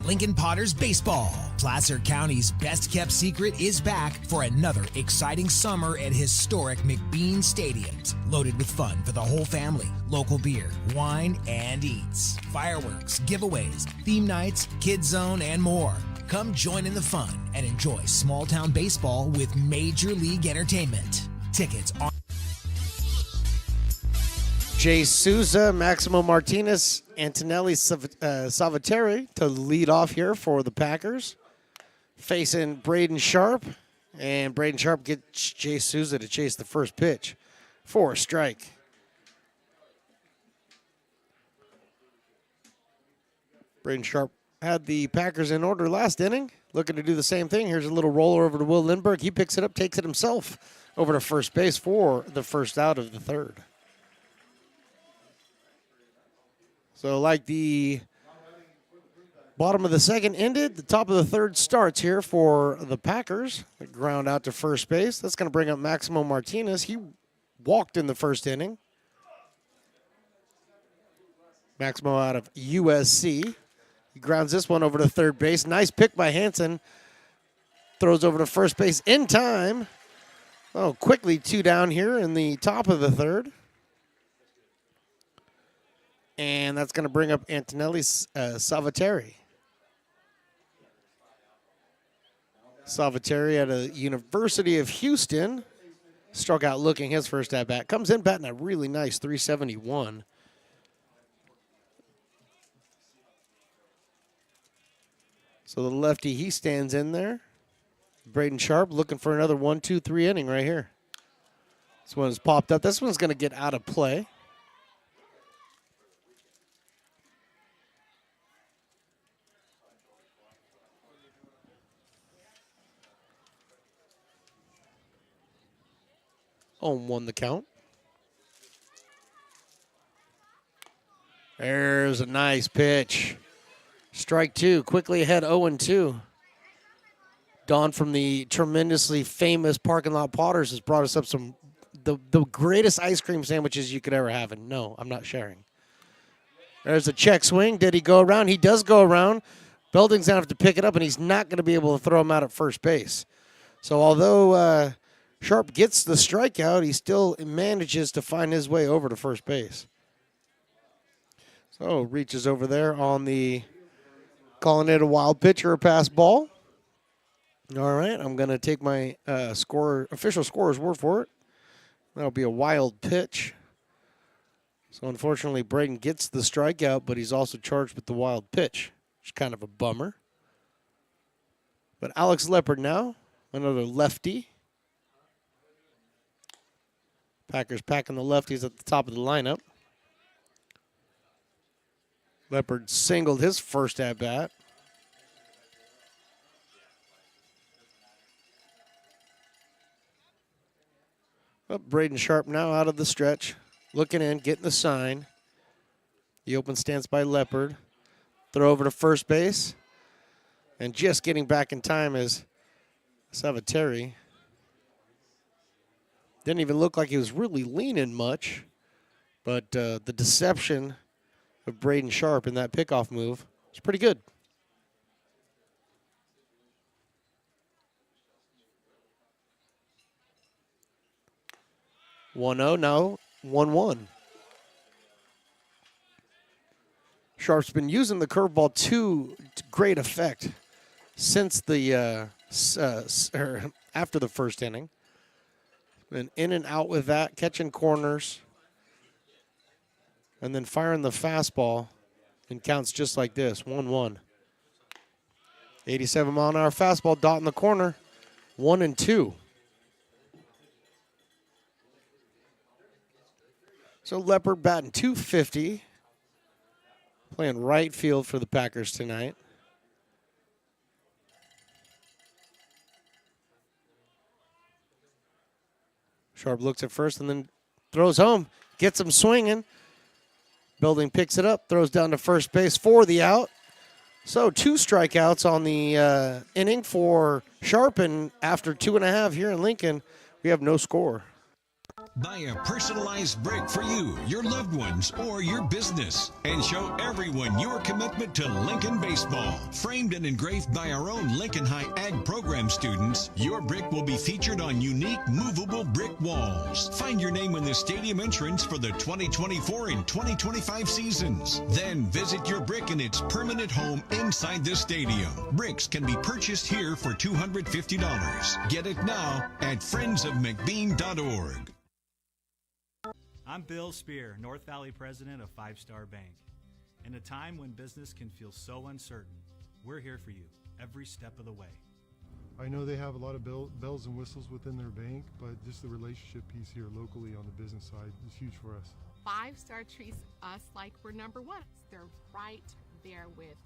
S18: Lincoln Potters Baseball. Placer County's best-kept secret is back for another exciting summer at historic McBean Stadiums. Loaded with fun for the whole family. Local beer, wine, and eats. Fireworks, giveaways, theme nights, kids zone, and more. Come join in the fun and enjoy small-town baseball with Major League Entertainment. Tickets are...
S4: Jay Souza, Maximo Martinez, Antonelli Salvatore to lead off here for the Packers. Facing Braden Sharp. And Braden Sharp gets Jay Souza to chase the first pitch for a strike. Braden Sharp had the Packers in order last inning. Looking to do the same thing. Here's a little roller over to Will Lindbergh. He picks it up, takes it himself over to first base for the first out of the third. So like the bottom of the second ended, the top of the third starts here for the Packers. The ground out to first base. That's going to bring up Maximo Martinez. He walked in the first inning. Maximo out of USC. He grounds this one over to third base. Nice pick by Hansen. Throws over to first base in time. Oh, quickly 2 down here in the top of the third. And that's going to bring up Antonelli Salvatore. Salvatore at the University of Houston. Struck out looking his first at bat. Comes in batting a really nice 371. So the lefty, he stands in there. Braden Sharp looking for another 1-2-3 inning right here. This one's popped up. This one's going to get out of play. Won the count. There's a nice pitch. Strike 2, quickly ahead 0-2. Don from the tremendously famous Parking Lot Potters has brought us up some the greatest ice cream sandwiches you could ever have. And no, I'm not sharing. There's a check swing. Did he go around? He does go around. Belding's going to have to pick it up, and he's not going to be able to throw him out at first base. So although Sharp gets the strikeout, he still manages to find his way over to first base. So reaches over there on the, calling it a wild pitch or a pass ball. All right, I'm going to take my official scorer's word for it. That'll be a wild pitch. So unfortunately, Braden gets the strikeout, but he's also charged with the wild pitch, which is kind of a bummer. But Alex Leopard now, another lefty. Packers packing the lefties at the top of the lineup. Leopard singled his first at-bat. Oh, Braden Sharp now out of the stretch. Looking in, getting the sign. The open stance by Leopard. Throw over to first base. And just getting back in time is Salvatore. Didn't even look like he was really leaning much. But the deception of Braden Sharp in that pickoff move was pretty good. 1-0, now 1-1. Sharp's been using the curveball to great effect since the after the first inning. Been in and out with that, catching corners, and then firing the fastball in counts just like this, 1-1. 87-mile-an-hour fastball, dot in the corner, 1-2. So Leopard batting .250, playing right field for the Packers tonight. Sharp looks at first and then throws home, gets him swinging. Belding picks it up, throws down to first base for the out. So 2 strikeouts on the inning for Sharp, and after 2.5 here in Lincoln, we have no score.
S8: Buy a personalized brick for you, your loved ones, or your business, and show everyone your commitment to Lincoln baseball. Framed and engraved by our own Lincoln High Ag program students, your brick will be featured on unique movable brick walls. Find your name in the stadium entrance for the 2024 and 2025 seasons. Then visit your brick in its permanent home inside the stadium. Bricks can be purchased here for $250. Get it now at friendsofmcbean.org.
S19: I'm Bill Spear, North Valley president of Five Star Bank. In a time when business can feel so uncertain, we're here for you every step of the way.
S20: I know they have a lot of bells and whistles within their bank, but just the relationship piece here locally on the business side is huge for us.
S21: Five Star treats us like we're number one. They're right there with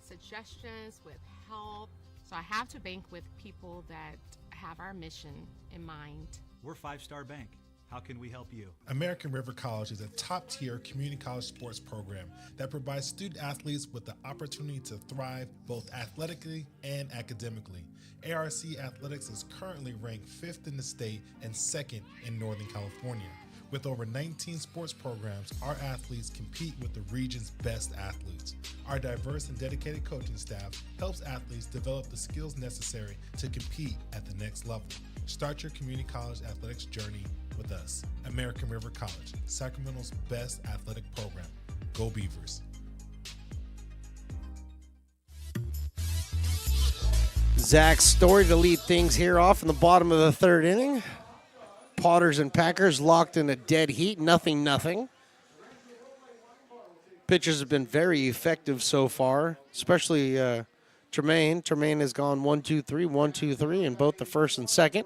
S21: suggestions, with help. So I have to bank with people that have our mission in mind.
S19: We're Five Star Bank. How can we help you?
S22: American River College is a top-tier community college sports program that provides student athletes with the opportunity to thrive both athletically and academically. ARC Athletics is currently ranked 5th in the state and 2nd in Northern California. With over 19 sports programs, our athletes compete with the region's best athletes. Our diverse and dedicated coaching staff helps athletes develop the skills necessary to compete at the next level. Start your community college athletics journey with us. American River College, Sacramento's best athletic program. Go Beavers.
S4: Zach Story to lead things here off in the bottom of the 3rd inning. Potters and Packers locked in a dead heat, 0-0. Pitchers have been very effective so far, especially Tremaine. Tremaine has gone 1-2-3, 1-2-3 in both the first and second.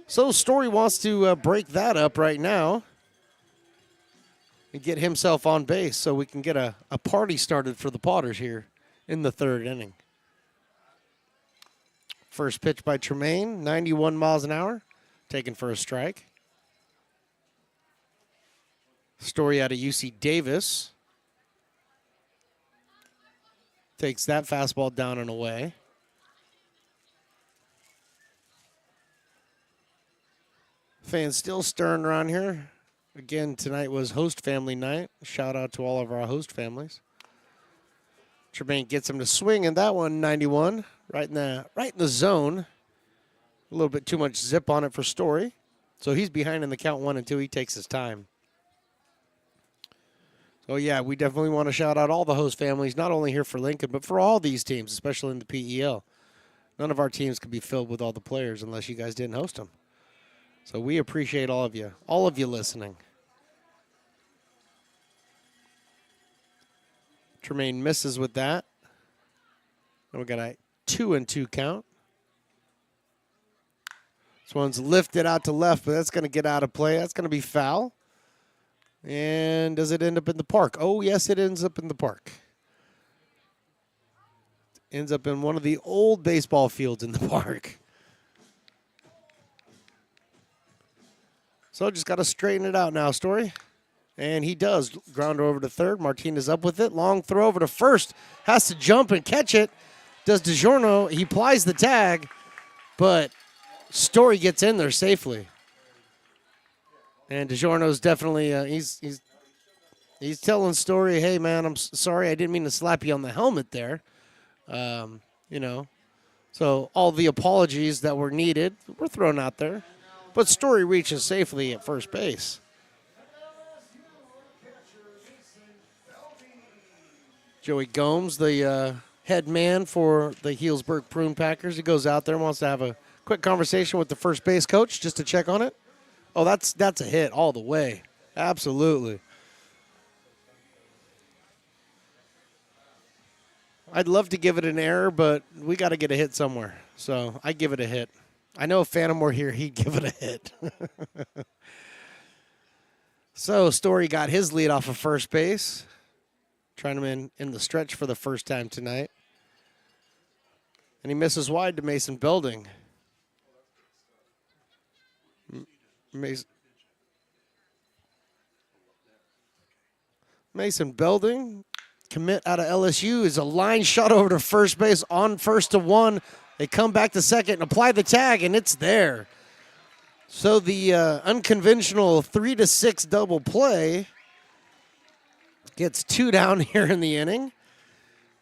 S4: So Story wants to break that up right now and get himself on base so we can get a party started for the Potters here in the 3rd inning. First pitch by Tremaine, 91 miles an hour, taken for a strike. Story out of UC Davis. Takes that fastball down and away. Fans still stirring around here. Again, tonight was host family night. Shout out to all of our host families. Tremaine gets him to swing in that one, 91, right in the zone. A little bit too much zip on it for Story. So he's behind in the count 1-2. He takes his time. So, yeah, we definitely want to shout out all the host families, not only here for Lincoln, but for all these teams, especially in the PEL. None of our teams could be filled with all the players unless you guys didn't host them. So we appreciate all of you listening. Tremaine misses with that. And we got a 2-2 count. This one's lifted out to left, but that's going to get out of play. That's going to be foul. And does it end up in the park? Oh, yes, it ends up in the park. Ends up in one of the old baseball fields in the park. So just got to straighten it out now, Story. And he does. Grounder over to third. Martinez up with it. Long throw over to first. Has to jump and catch it. Does DiGiorno. He plies the tag, but Story gets in there safely. And DiGiorno's definitely, he's telling Story, hey, man, I'm sorry. I didn't mean to slap you on the helmet there. So all the apologies that were needed were thrown out there. But Story reaches safely at first base. Joey Gomes, the head man for the Healdsburg Prune Packers, he goes out there and wants to have a quick conversation with the first base coach just to check on it. Oh, that's a hit all the way. Absolutely. I'd love to give it an error, but we got to get a hit somewhere. So I give it a hit. I know if Phantom were here, he'd give it a hit. So Story got his lead off of first base. Trying him in the stretch for the first time tonight. And he misses wide to Mason Belding. Mason Belding, commit out of LSU, is a line shot over to first base on 1-1. They come back to second and apply the tag, and it's there. So the unconventional 3-6 double play gets 2 down here in the inning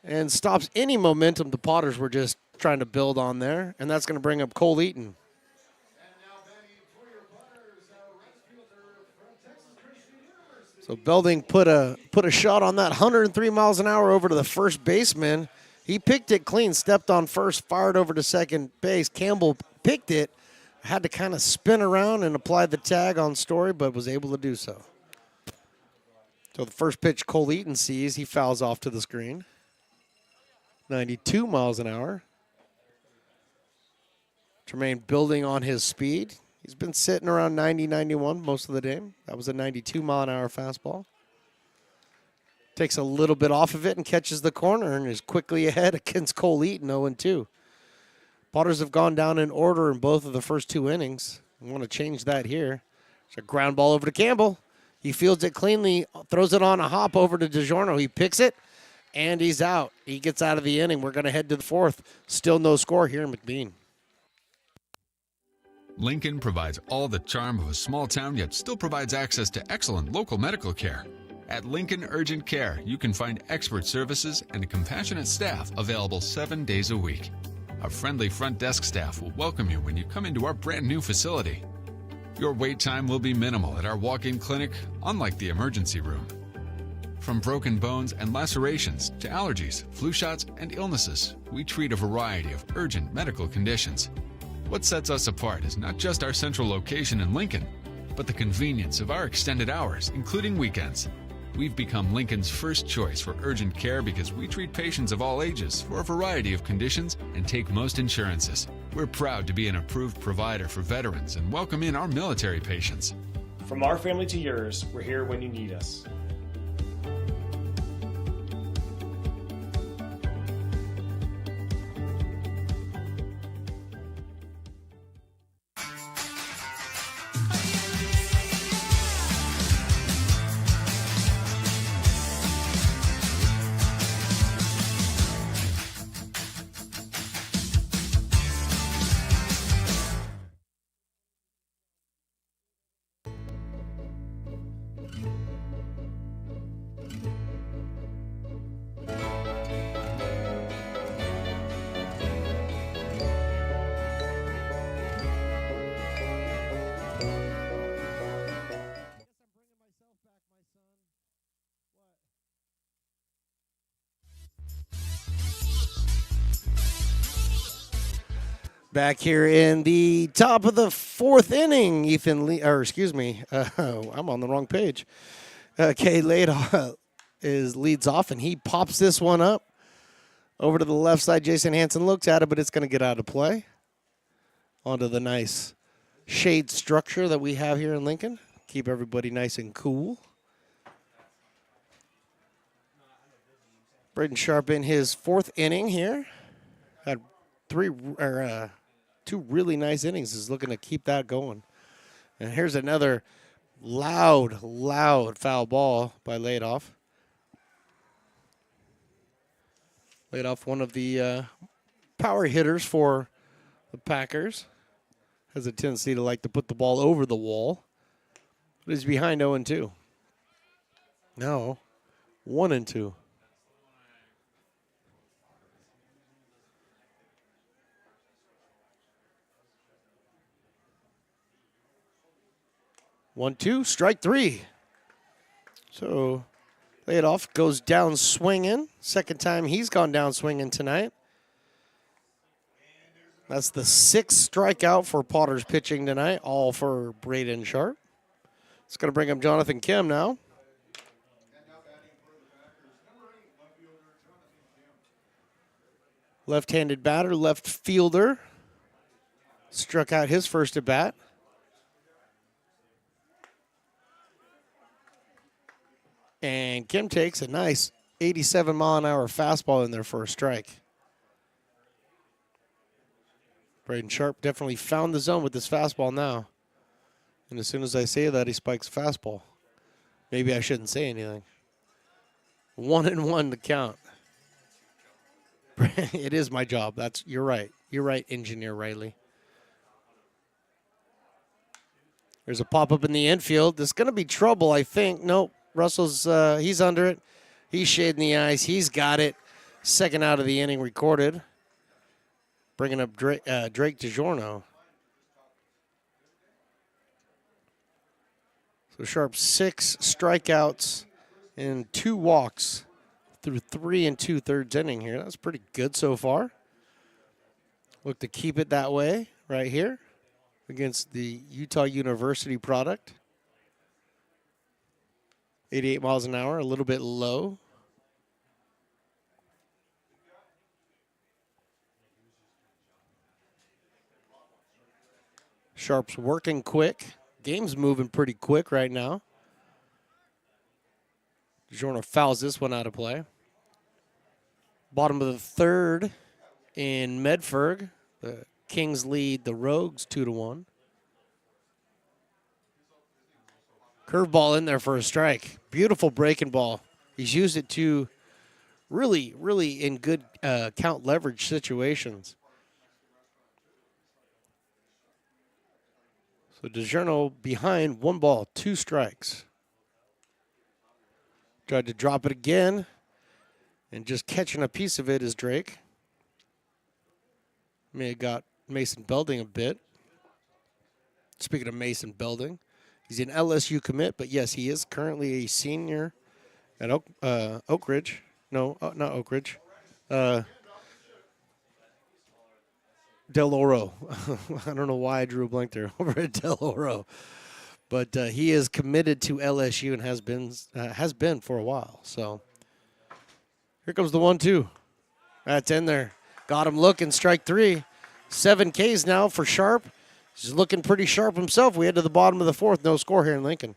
S4: and stops any momentum the Potters were just trying to build on there, and that's going to bring up Cole Eaton. So Belding put a shot on that 103 miles an hour over to the first baseman. He picked it clean, stepped on first, fired over to second base. Campbell picked it, had to kind of spin around and apply the tag on Story, but was able to do so. So the first pitch Cole Eaton sees, he fouls off to the screen. 92 miles an hour. Tremaine building on his speed. He's been sitting around 90, 91 most of the day. That was a 92 mile an hour fastball. Takes a little bit off of it and catches the corner and is quickly ahead against Cole Eaton, 0-2. Potters have gone down in order in both of the first 2 innings. I want to change that here. It's a ground ball over to Campbell. He fields it cleanly, throws it on a hop over to DiGiorno. He picks it, and he's out. He gets out of the inning. We're going to head to the 4th. Still no score here in McBean.
S1: Lincoln provides all the charm of a small town, yet still provides access to excellent local medical care. At Lincoln Urgent Care, you can find expert services and a compassionate staff available 7 days a week. Our friendly front desk staff will welcome you when you come into our brand new facility. Your wait time will be minimal at our walk-in clinic, unlike the emergency room. From broken bones and lacerations to allergies, flu shots, and illnesses, we treat a variety of urgent medical conditions. What sets us apart is not just our central location in Lincoln, but the convenience of our extended hours, including weekends. We've become Lincoln's first choice for urgent care because we treat patients of all ages for a variety of conditions and take most insurances. We're proud to be an approved provider for veterans and welcome in our military patients.
S2: From our family to yours, we're here when you need us.
S4: Back here in the top of the fourth inning, I'm on the wrong page. Kay leads off, and he pops this one up. Over to the left side, Jason Hansen looks at it, but it's going to get out of play. Onto the nice shade structure that we have here in Lincoln. Keep everybody nice and cool. Braden Sharp in his fourth inning here. Had two really nice innings. Is looking to keep that going. And here's another loud foul ball by Ladoff. Ladoff, one of the power hitters for the Packers. Has a tendency to like to put the ball over the wall. But he's behind 0-2. No, 1-2. One, two, strike three. So Ladoff goes down swinging. Second time he's gone down swinging tonight. That's the sixth strikeout for Potter's pitching tonight, all for Braden Sharp. It's going to bring up Jonathan Kim now. Left-handed batter, left fielder. Struck out his first at bat. And Kim takes a nice 87-mile-an-hour fastball in there for a strike. Braden Sharp definitely found the zone with this fastball now. And as soon as I say that, he spikes a fastball. Maybe I shouldn't say anything. 1-1 to count. It is my job. You're right. You're right, Engineer Riley. There's a pop-up in the infield. There's going to be trouble, I think. Nope. Russell's, he's under it. He's shading the eyes. He's got it. Second out of the inning recorded. Bringing up Drake DiGiorno. So Sharp 6 strikeouts and 2 walks through 3 2/3 inning here. That's pretty good so far. Look to keep it that way right here against the Utah University product. 88 miles an hour, a little bit low. Sharp's working quick. Game's moving pretty quick right now. DiGiorno fouls this one out of play. Bottom of the third in Medford. The Kings lead the Rogues 2-1. Curveball in there for a strike. Beautiful breaking ball. He's used it to really in good count leverage situations. So DiGiorno behind 1 ball, 2 strikes. Tried to drop it again. And just catching a piece of it is Drake. May have got Mason Belding a bit. Speaking of Mason Belding, he's an LSU commit, but yes, he is currently a senior at Oak Ridge. No, not Oak Ridge. Del Oro. I don't know why I drew a blank there over at Del Oro. But he is committed to LSU and has been for a while. So here comes the 1-2. That's in there. Got him looking, strike 3. 7 Ks now for Sharp. He's looking pretty sharp himself. We head to the bottom of the fourth. No score here in Lincoln.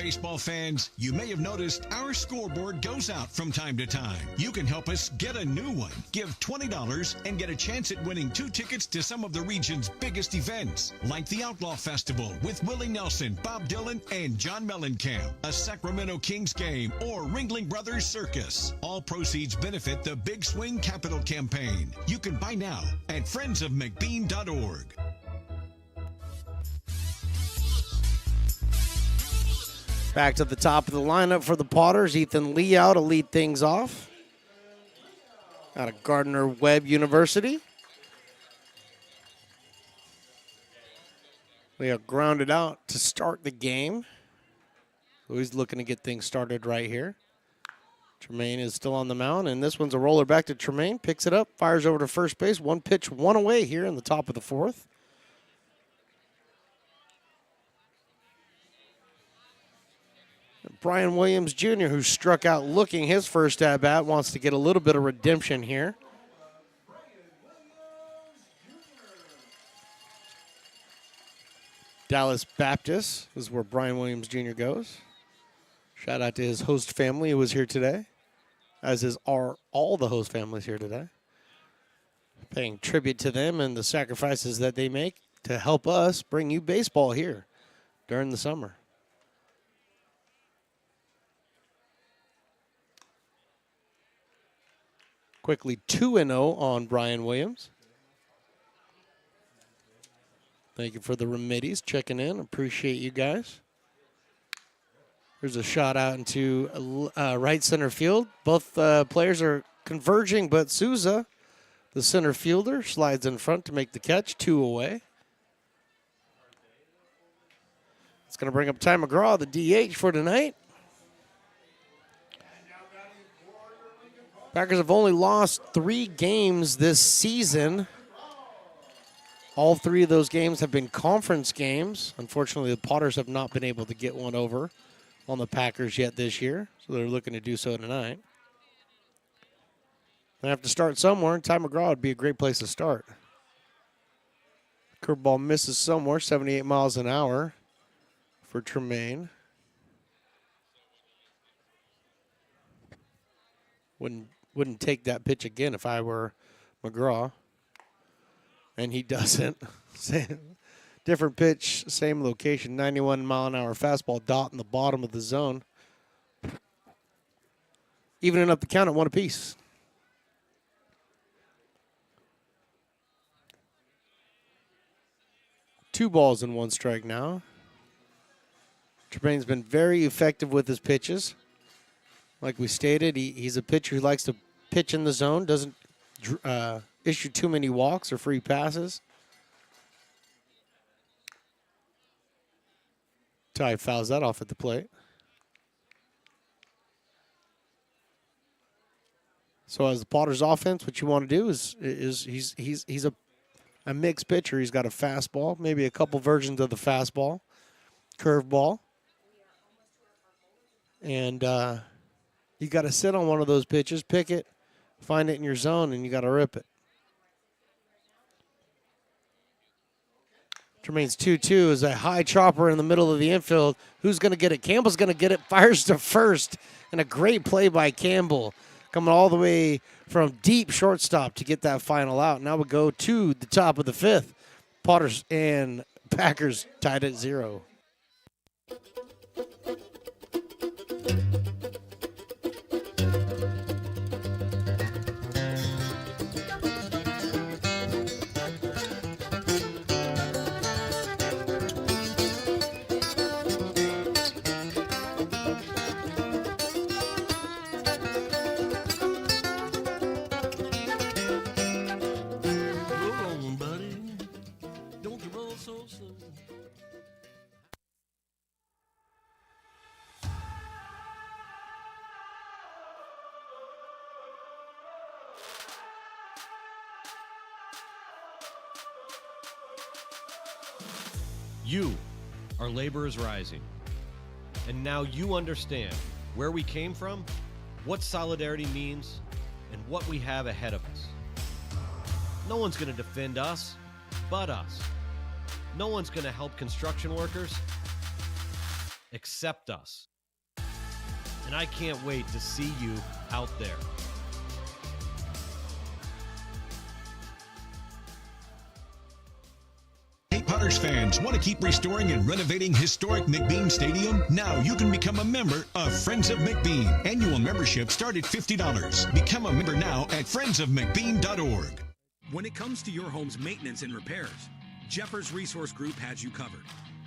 S8: baseball fans, you may have noticed our scoreboard goes out from time to time. You can help us get a new one. Give $20 and get a chance at winning 2 tickets to some of the region's biggest events, like the Outlaw Festival with Willie Nelson, Bob Dylan, and John Mellencamp, a Sacramento Kings game, or Ringling Brothers Circus. All proceeds benefit the Big Swing Capital Campaign. You can buy now at friendsofmcbean.org.
S4: Back to the top of the lineup for the Potters. Ethan Lee out to lead things off out of Gardner-Webb University. We are grounded out to start the game. So he's looking to get things started right here. Tremaine is still on the mound, and this one's a roller back to Tremaine. Picks it up, fires over to first base. 1 pitch, 1 away here in the top of the 4th. Brian Williams Jr., who struck out looking his first at-bat, wants to get a little bit of redemption here. Dallas Baptist is where Brian Williams Jr. goes. Shout out to his host family who was here today, as are all the host families here today. Paying tribute to them and the sacrifices that they make to help us bring you baseball here during the summer. Quickly 2-0 on Brian Williams. Thank you for the remedies checking in. Appreciate you guys. There's a shot out into right center field. Both players are converging, but Souza, the center fielder, slides in front to make the catch. 2 away. It's going to bring up Ty McGraw, the DH for tonight. Packers have only lost 3 games this season. All 3 of those games have been conference games. Unfortunately, the Potters have not been able to get one over on the Packers yet this year, so they're looking to do so tonight. They have to start somewhere, and Ty McGraw would be a great place to start. Curveball misses somewhere, 78 miles an hour for Tremaine. Wouldn't take that pitch again if I were McGraw. And he doesn't. Different pitch, same location, 91 mile an hour fastball, dot in the bottom of the zone. Evening up the count at 1 apiece. Two balls and 1 strike now. Tremaine's been very effective with his pitches. Like we stated, he's a pitcher who likes to pitch in the zone, doesn't issue too many walks or free passes. Ty fouls that off at the plate. So as the Potters offense, what you want to do is he's a mixed pitcher. He's got a fastball, maybe a couple versions of the fastball, curveball. And you got to sit on one of those pitches, pick it, find it in your zone, and you got to rip it. Tremaine's 2-2 is a high chopper in the middle of the infield. Who's going to get it? Campbell's going to get it, fires to first, and a great play by Campbell. Coming all the way from deep shortstop to get that final out. Now we go to the top of the 5th. Potters and Packers tied at 0.
S7: You, our labor is rising. And now you understand where we came from, what solidarity means, and what we have ahead of us. No one's going to defend us but us. No one's going to help construction workers accept us. And I can't wait to see you out there.
S8: Hey, Potters fans, want to keep restoring and renovating historic McBean Stadium? Now you can become a member of Friends of McBean. Annual membership start at $50. Become a member now at friendsofmcbean.org.
S9: When it comes to your home's maintenance and repairs, Jeffers Resource Group has you covered.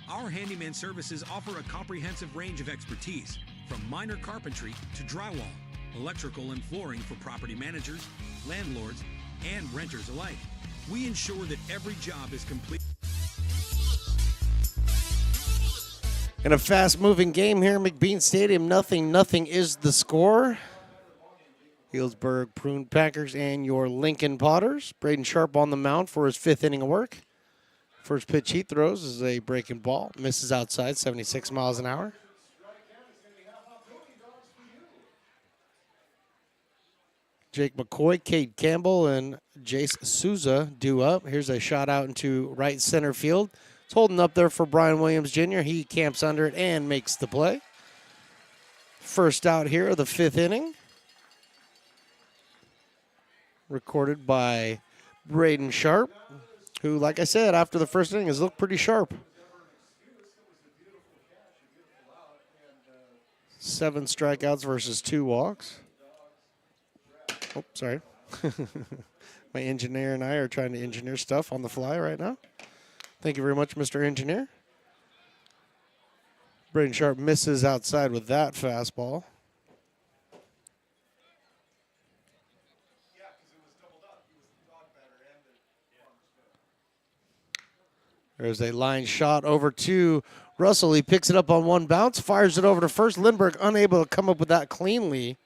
S9: Our handyman services offer a comprehensive range of expertise, from minor carpentry to drywall, electrical and flooring for property managers, landlords, and renters alike. We ensure that every job is complete.
S4: In a fast-moving game here in McBean Stadium, 0-0 is the score. Healdsburg Prune Packers and your Lincoln Potters. Braden Sharp on the mound for his 5th inning of work. First pitch he throws is a breaking ball. Misses outside, 76 miles an hour. Jake McCoy, Cade Campbell, and Jace Souza due up. Here's a shot out into right center field. It's holding up there for Brian Williams Jr. He camps under it and makes the play. First out here of the 5th inning. Recorded by Braden Sharp, who, like I said, after the first inning has looked pretty sharp. 7 strikeouts versus 2 walks. Oh, sorry. My engineer and I are trying to engineer stuff on the fly right now. Thank you very much, Mr. Engineer. Braden Sharp misses outside with that fastball. There's a line shot over to Russell. He picks it up on one bounce, fires it over to first. Lindbergh unable to come up with that cleanly.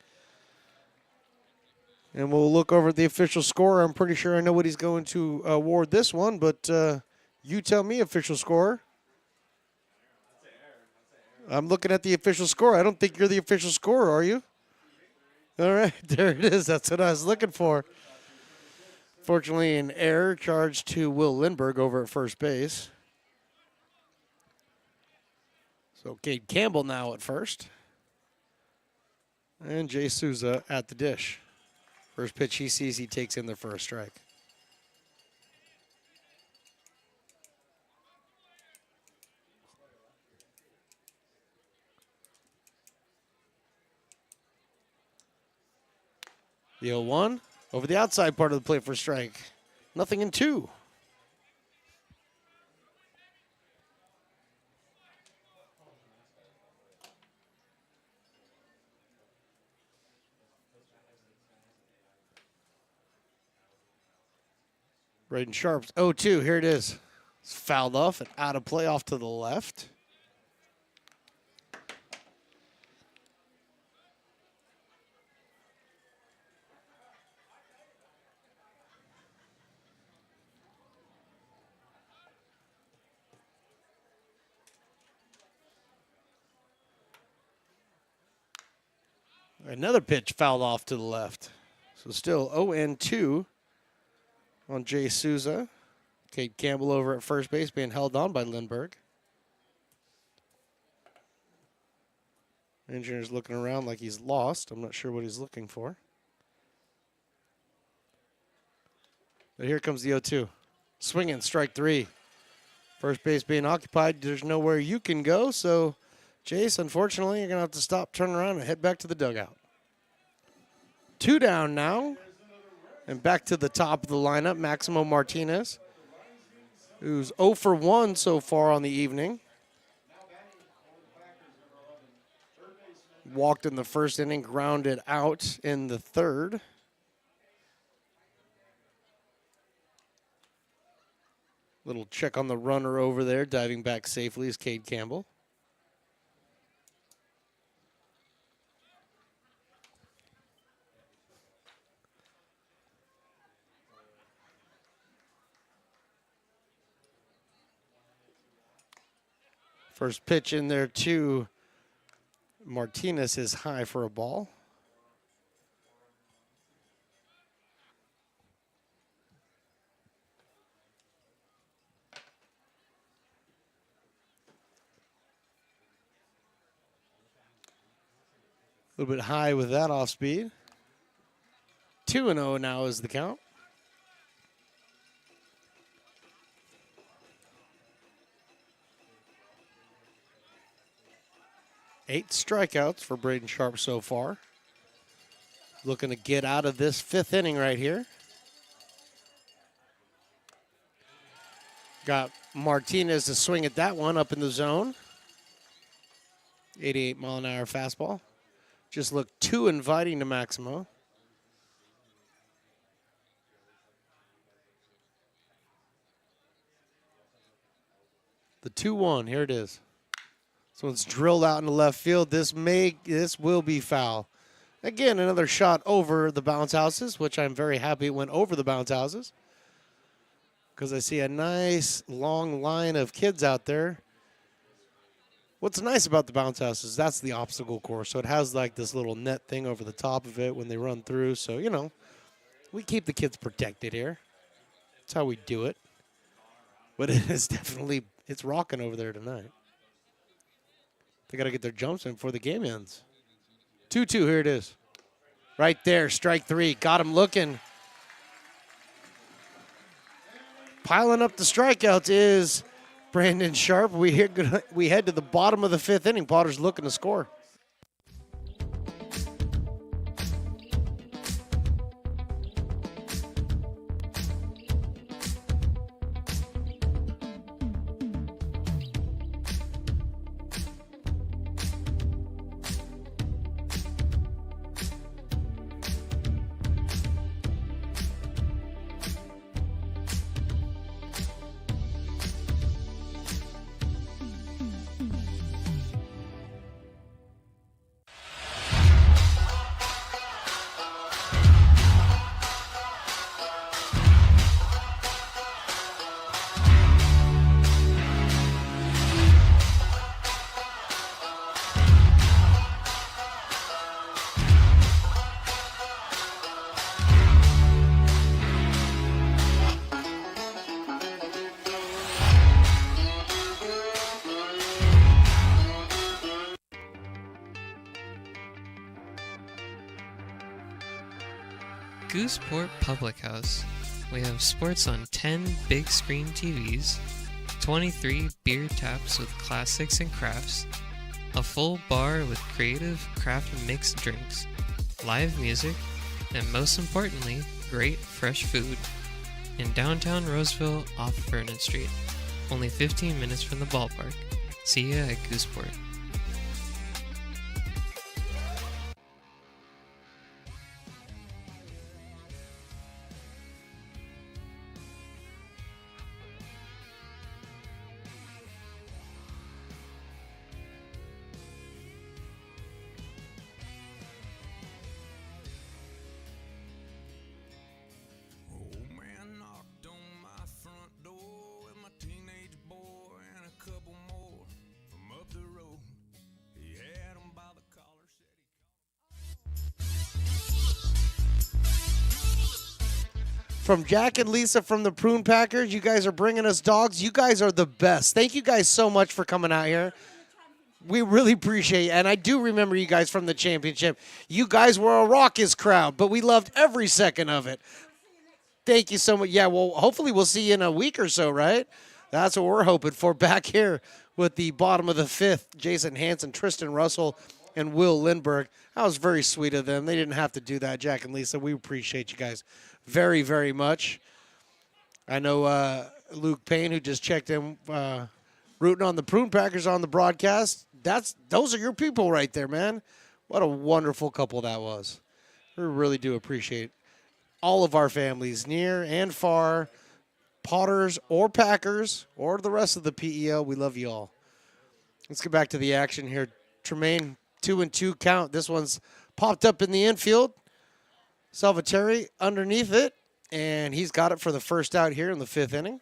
S4: And we'll look over at the official score. I'm pretty sure I know what he's going to award this one, but you tell me, official score. I'm looking at the official score. I don't think you're the official scorer, are you? All right, there it is. That's what I was looking for. Fortunately, an error charged to Will Lindbergh over at first base. So Cade Campbell now at first. And Jay Souza at the dish. First pitch he sees, he takes in there for a strike. The 0-1 over the outside part of the plate for a strike. 0-2. Braden Sharp's 0-2. Here it is. It's fouled off and out of play off to the left. Another pitch fouled off to the left. So still 0-2 on Jay Souza. Cade Campbell over at first base being held on by Lindbergh. Engineer's looking around like he's lost. I'm not sure what he's looking for. But here comes the 0-2. Swinging, strike 3. First base being occupied. There's nowhere you can go, so Jace, unfortunately, you're going to have to stop, turn around, and head back to the dugout. 2 down now. And back to the top of the lineup, Maximo Martinez, who's 0 for 1 so far on the evening. Walked in the first inning, grounded out in the third. Little check on the runner over there, diving back safely is Cade Campbell. First pitch in there to Martinez is high for a ball. little bit high with that off speed. 2-0 now is the count. 8 strikeouts for Braden Sharp so far. Looking to get out of this 5th inning right here. Got Martinez to swing at that one up in the zone. 88-mile-an-hour fastball. Just looked too inviting to Maximo. The 2-1, here it is. So it's drilled out into left field. This will be foul. Again, another shot over the bounce houses, which I'm very happy it went over the bounce houses, because I see a nice long line of kids out there. What's nice about the bounce houses, that's the obstacle course. So it has like this little net thing over the top of it when they run through. So, you know, we keep the kids protected here. That's how we do it. But it is definitely, it's rocking over there tonight. They got to get their jumps in before the game ends. 2-2, here it is. Right there, strike 3. Got him looking. Piling up the strikeouts is Brandon Sharp. We head to the bottom of the 5th inning. Potter's looking to score.
S10: Gooseport Public House. We have sports on 10 big screen TVs, 23 beer taps with classics and crafts, a full bar with creative craft mixed drinks, live music, and most importantly, great fresh food. In downtown Roseville off Vernon Street. Only 15 minutes from the ballpark. See ya at Gooseport.
S4: From Jack and Lisa from the Prune Packers, you guys are bringing us dogs. You guys are the best. Thank you guys so much for coming out here. We really appreciate it. And I do remember you guys from the championship. You guys were a raucous crowd, but we loved every second of it. Thank you so much. Yeah, well, hopefully we'll see you in a week or so, right? That's what we're hoping for back here with the bottom of the 5th. Jason Hansen, Tristan Russell, and Will Lindbergh. That was very sweet of them. They didn't have to do that, Jack and Lisa. We appreciate you guys very, very much. I know Luke Payne, who just checked in, rooting on the Prune Packers on the broadcast. Those are your people right there, man. What a wonderful couple that was. We really do appreciate all of our families, near and far, Potters or Packers or the rest of the PEL. We love you all. Let's get back to the action here. Tremaine, 2-2 count. This one's popped up in the infield. Salvatore underneath it, and he's got it for the first out here in the 5th inning.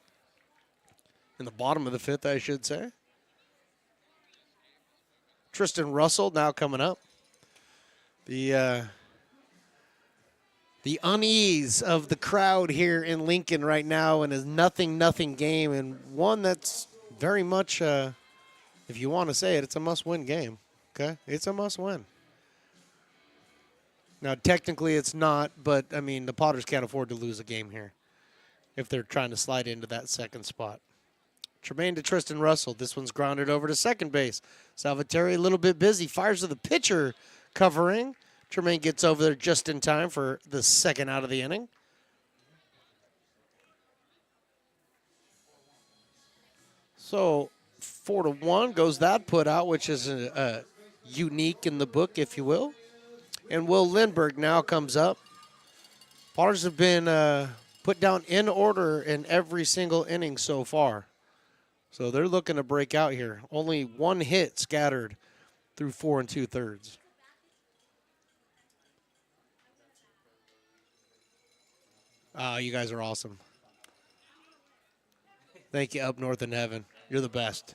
S4: In the bottom of the 5th, I should say. Tristan Russell now coming up. The unease of the crowd here in Lincoln right now in a 0-0 game, and one that's very much, if you want to say it, it's a must-win game. Okay? It's a must-win. Now, technically it's not, but, I mean, the Potters can't afford to lose a game here if they're trying to slide into that second spot. Tremaine to Tristan Russell. This one's grounded over to second base. Salvatore a little bit busy. Fires to the pitcher covering. Tremaine gets over there just in time for the second out of the inning. So 4-1 goes that put out, which is unique in the book, if you will. And Will Lindbergh now comes up. Potters have been put down in order in every single inning so far. So they're looking to break out here. Only one hit scattered through 4 2/3. You guys are awesome. Thank you, up north in heaven. You're the best.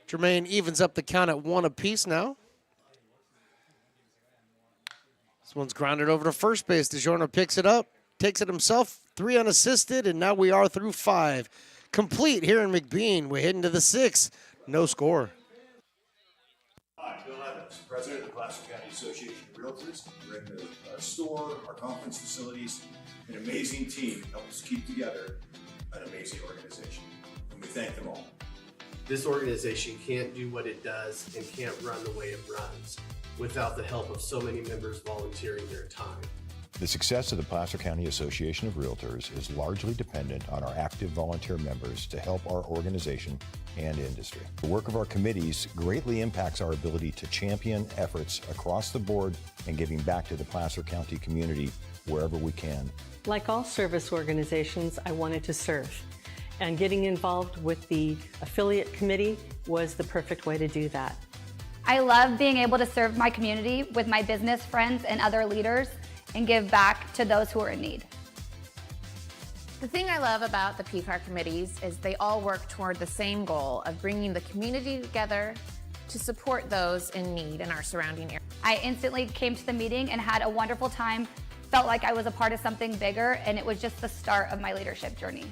S4: Tremaine evens up the count at 1 apiece now. This one's grounded over to first base. DeJourno picks it up, takes it himself, 3 unassisted, and now we are through 5. Complete here in McBean. We're heading to the 6th. No score.
S11: Hi, Bill Evans, President of the Placer County Association of Realtors. We're in the store, our conference facilities, an amazing team helps keep together an amazing organization. And we thank them all.
S12: This organization can't do what it does and can't run the way it runs without the help of so many members volunteering their time.
S13: The success of the Placer County Association of Realtors is largely dependent on our active volunteer members to help our organization and industry. The work of our committees greatly impacts our ability to champion efforts across the board and giving back to the Placer County community wherever we can.
S14: Like all service organizations, I wanted to serve. And getting involved with the affiliate committee was the perfect way to do that.
S15: I love being able to serve my community with my business friends and other leaders and give back to those who are in need.
S16: The thing I love about the PCAR committees is they all work toward the same goal of bringing the community together to support those in need in our surrounding area.
S15: I instantly came to the meeting and had a wonderful time, felt like I was a part of something bigger, and it was just the start of my leadership journey.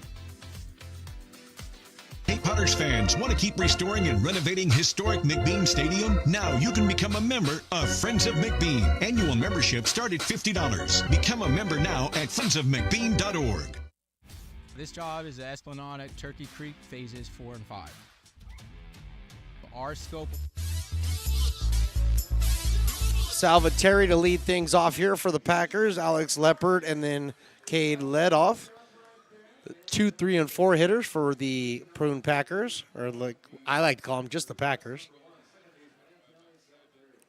S8: Hey, Potters fans, want to keep restoring and renovating historic McBean Stadium? Now you can become a member of Friends of McBean. Annual membership start at $50. Become a member now at friendsofmcbean.org.
S17: This job is the Esplanade at Turkey Creek phases 4 and 5. Our scope.
S4: Salvatore to lead things off here for the Packers. Alex Leopard and then Cade led off. 2, 3, and 4 hitters for the Prune Packers, or like I like to call them just the Packers.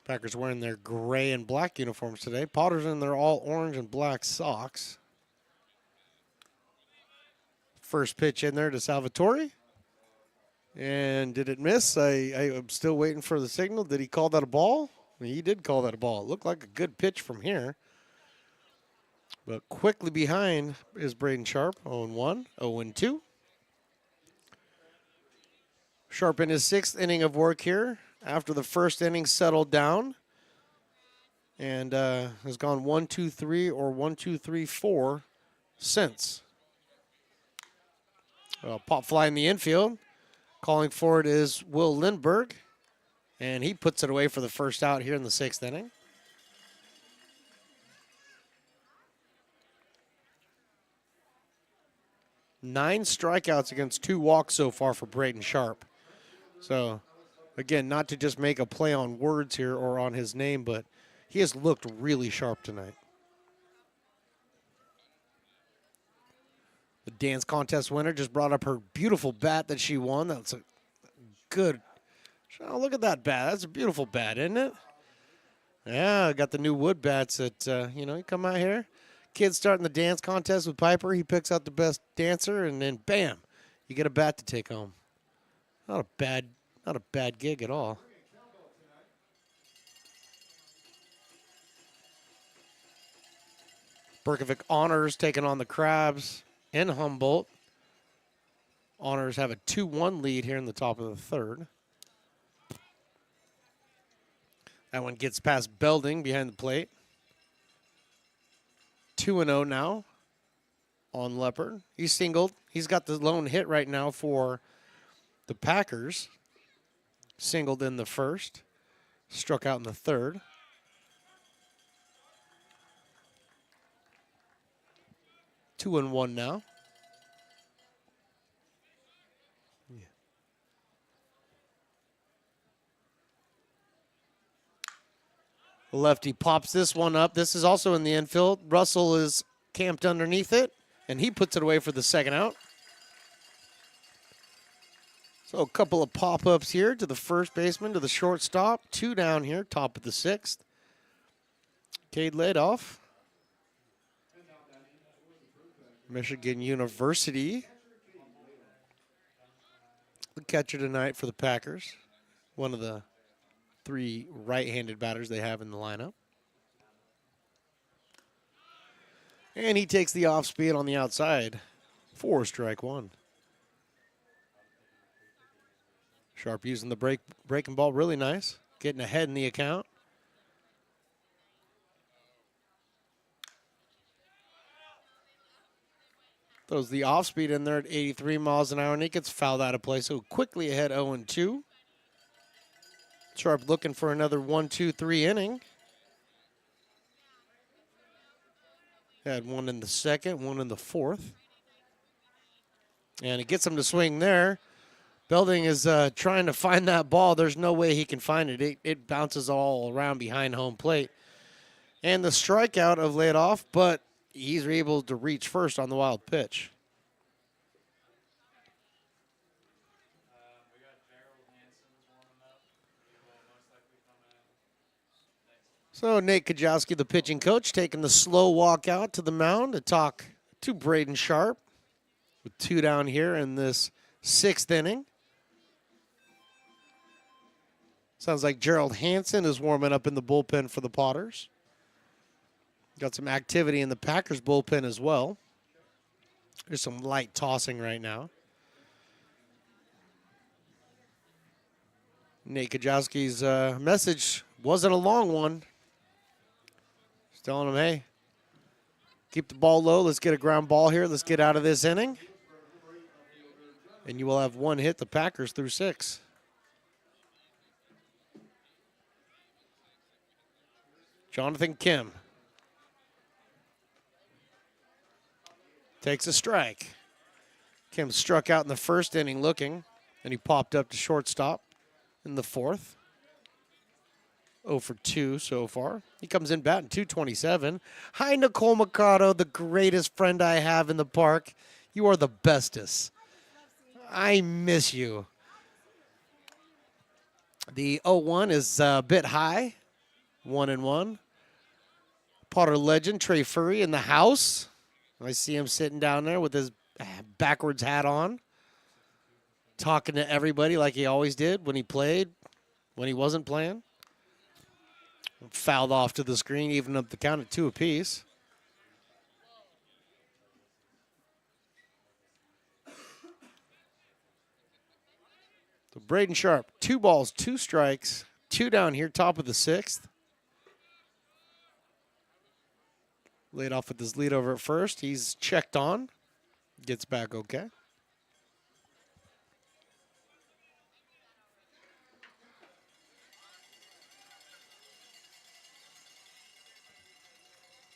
S4: Packers wearing their gray and black uniforms today. Potters in their all orange and black socks. First pitch in there to Salvatore. And did it miss? I'm still waiting for the signal. Did he call that a ball? He did call that a ball. It looked like a good pitch from here. But quickly behind is Braden Sharp, 0-1, 0-2. Sharp in his 6th inning of work here after the first inning settled down. And has gone 1-2-3 or 1-2-3-4 since. Pop fly in the infield. Calling for it is Will Lindbergh. And he puts it away for the first out here in the 6th inning. 9 strikeouts against 2 walks so far for Braden Sharp. So, again, not to just make a play on words here or on his name, but he has looked really sharp tonight. The dance contest winner just brought up her beautiful bat that she won. That's a good. Oh, look at that bat. That's a beautiful bat, isn't it? Yeah, got the new wood bats that, you come out here. Kid's starting the dance contest with Piper. He picks out the best dancer, and then, bam, you get a bat to take home. Not a bad gig at all. Berkovic Honors taking on the Crabs in Humboldt. Honors have a 2-1 lead here in the top of the 3rd. That one gets past Belding behind the plate. 2-0 now on Leopard. He's singled. He's got the lone hit right now for the Packers. Singled in the 1st. Struck out in the 3rd. 2-1 now. Lefty pops this one up. This is also in the infield. Russell is camped underneath it, and he puts it away for the second out. So a couple of pop-ups here to the first baseman, to the shortstop. 2 down here, top of the 6th. Cade laid off. Michigan University. The catcher tonight for the Packers. One of the 3 right-handed batters they have in the lineup. And he takes the off speed on the outside for strike 1. Sharp using the breaking ball really nice. Getting ahead in the account. Throws the off speed in there at 83 miles an hour, and he gets fouled out of play. So quickly ahead 0-2. Sharp looking for another 1-2-3 inning. Had one in the second, one in the fourth. And it gets him to swing there. Belding is trying to find that ball. There's no way he can find it. It bounces all around behind home plate. And the strikeout of laid off, but he's able to reach first on the wild pitch. So Nate Kajowski, the pitching coach, taking the slow walk out to the mound to talk to Braden Sharp with 2 down here in this 6th inning. Sounds like Gerald Hansen is warming up in the bullpen for the Potters. Got some activity in the Packers bullpen as well. There's some light tossing right now. Nate Kajowski's message wasn't a long one. Just telling him, hey, keep the ball low. Let's get a ground ball here. Let's get out of this inning. And you will have 1 hit, the Packers through 6. Jonathan Kim takes a strike. Kim struck out in the first inning looking, and he popped up to shortstop in the 4th. 0 for 2 so far. He comes in batting .227. Hi, Nicole Mikado, the greatest friend I have in the park. You are the bestest. I miss you. The 0-1 is a bit high. 1-1. Potter legend Trey Furry in the house. I see him sitting down there with his backwards hat on, talking to everybody like he always did when he played, when he wasn't playing. Fouled off to the screen, even up the count at 2 apiece. So Braden Sharp, 2 balls, 2 strikes, 2 down here, top of the 6th. Laid off with his lead over at first. He's checked on. Gets back okay.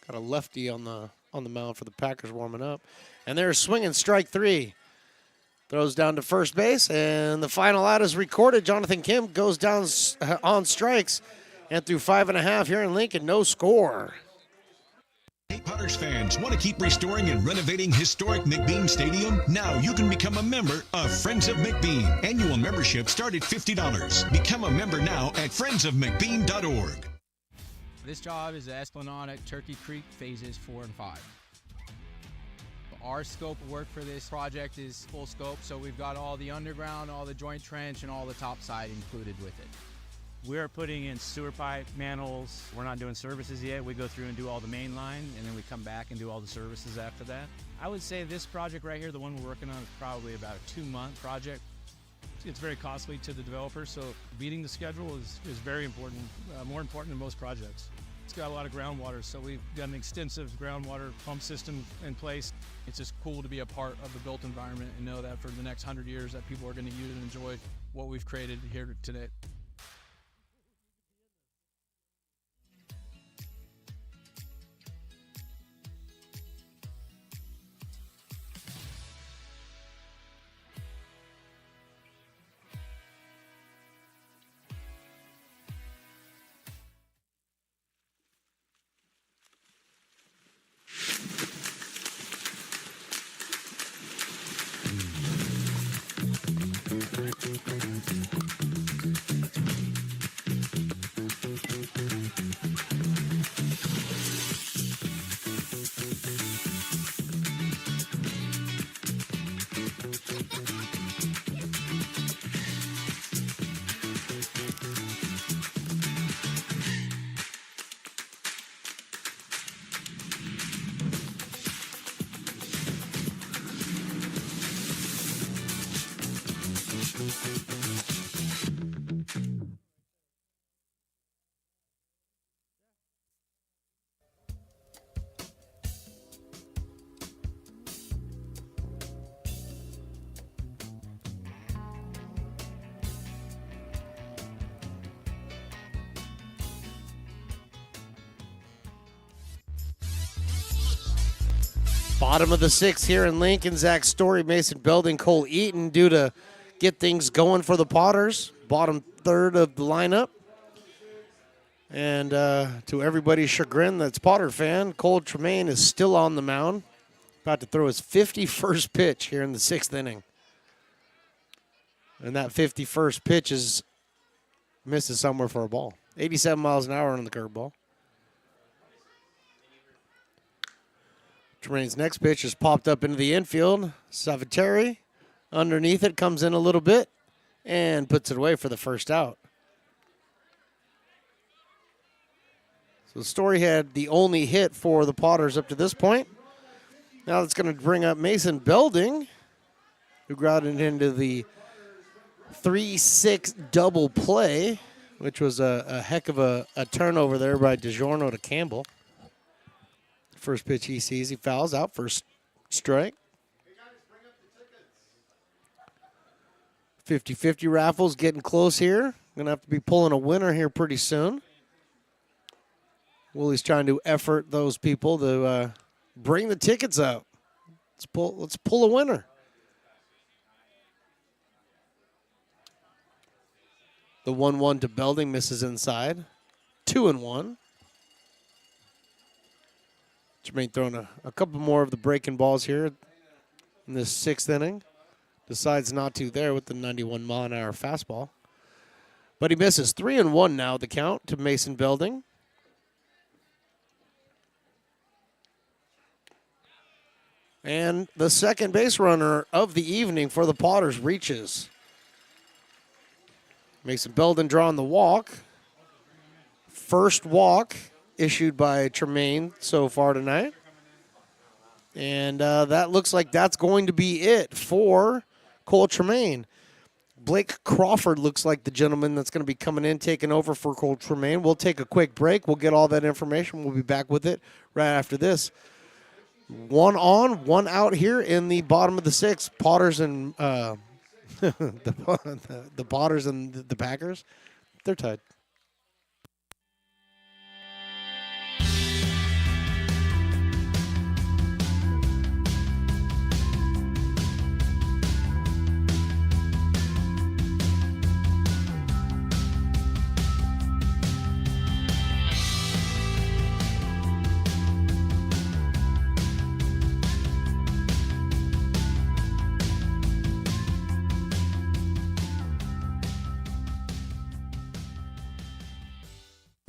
S4: Got a lefty on the mound for the Packers warming up. And they're swinging strike 3. Throws down to first base, and the final out is recorded. Jonathan Kim goes down on strikes. And through 5.5 here in Lincoln, no score.
S8: Hey, Potters fans, want to keep restoring and renovating historic McBean Stadium? Now you can become a member of Friends of McBean. Annual membership start at $50. Become a member now at friendsofmcbean.org.
S17: This job is the Esplanade at Turkey Creek phases 4 and 5. Our scope of work for this project is full scope, so we've got all the underground, all the joint trench, and all the top side included with it.
S3: We're putting in sewer pipe, manholes. We're not doing services yet. We go through and do all the main line, and then we come back and do all the services after that. I would say this project right here, the one we're working on, is probably about a 2-month project. It's very costly to the developer, so beating the schedule is very important, more important than most projects. It's got a lot of groundwater, so we've got an extensive groundwater pump system in place. It's just cool to be a part of the built environment and know that for the next 100 years that people are going to use and enjoy what we've created here today.
S4: Bottom of the sixth here in Lincoln. Zach Story, Mason Belding, Cole Eaton due to get things going for the Potters. Bottom third of the lineup. And to everybody's chagrin that's Potter fan, Cole Tremaine is still on the mound. About to throw his 51st pitch here in the sixth inning. And that 51st pitch misses somewhere for a ball. 87 miles an hour on the curveball. Tremaine's next pitch is popped up into the infield. Saviteri underneath it, comes in a little bit and puts it away for the first out. So Story had the only hit for the Potters up to this point. Now it's going to bring up Mason Belding, who grounded into the 3-6 double play, which was a heck of a turnover there by DiGiorno to Campbell. First pitch he sees, he fouls out for strike. 50-50 raffles getting close here. Going to have to be pulling a winner here pretty soon. Willie's trying to effort those people to bring the tickets out. Let's pull a winner. The 1-1 to Belding misses inside. 2-1. Jermaine throwing a couple more of the breaking balls here in this sixth inning. Decides not to there with the 91-mile-an-hour fastball. But he misses. 3-1 now, the count to Mason Belding. And the second base runner of the evening for the Potters reaches. Mason Belding drawing the walk. First walk issued by Tremaine so far tonight. And that looks like that's going to be it for Cole Tremaine. Blake Crawford looks like the gentleman that's going to be coming in, taking over for Cole Tremaine. We'll take a quick break. We'll get all that information. We'll be back with it right after this. 1 on, 1 out here in the bottom of the sixth. Potters and the Potters and the Packers, they're tied.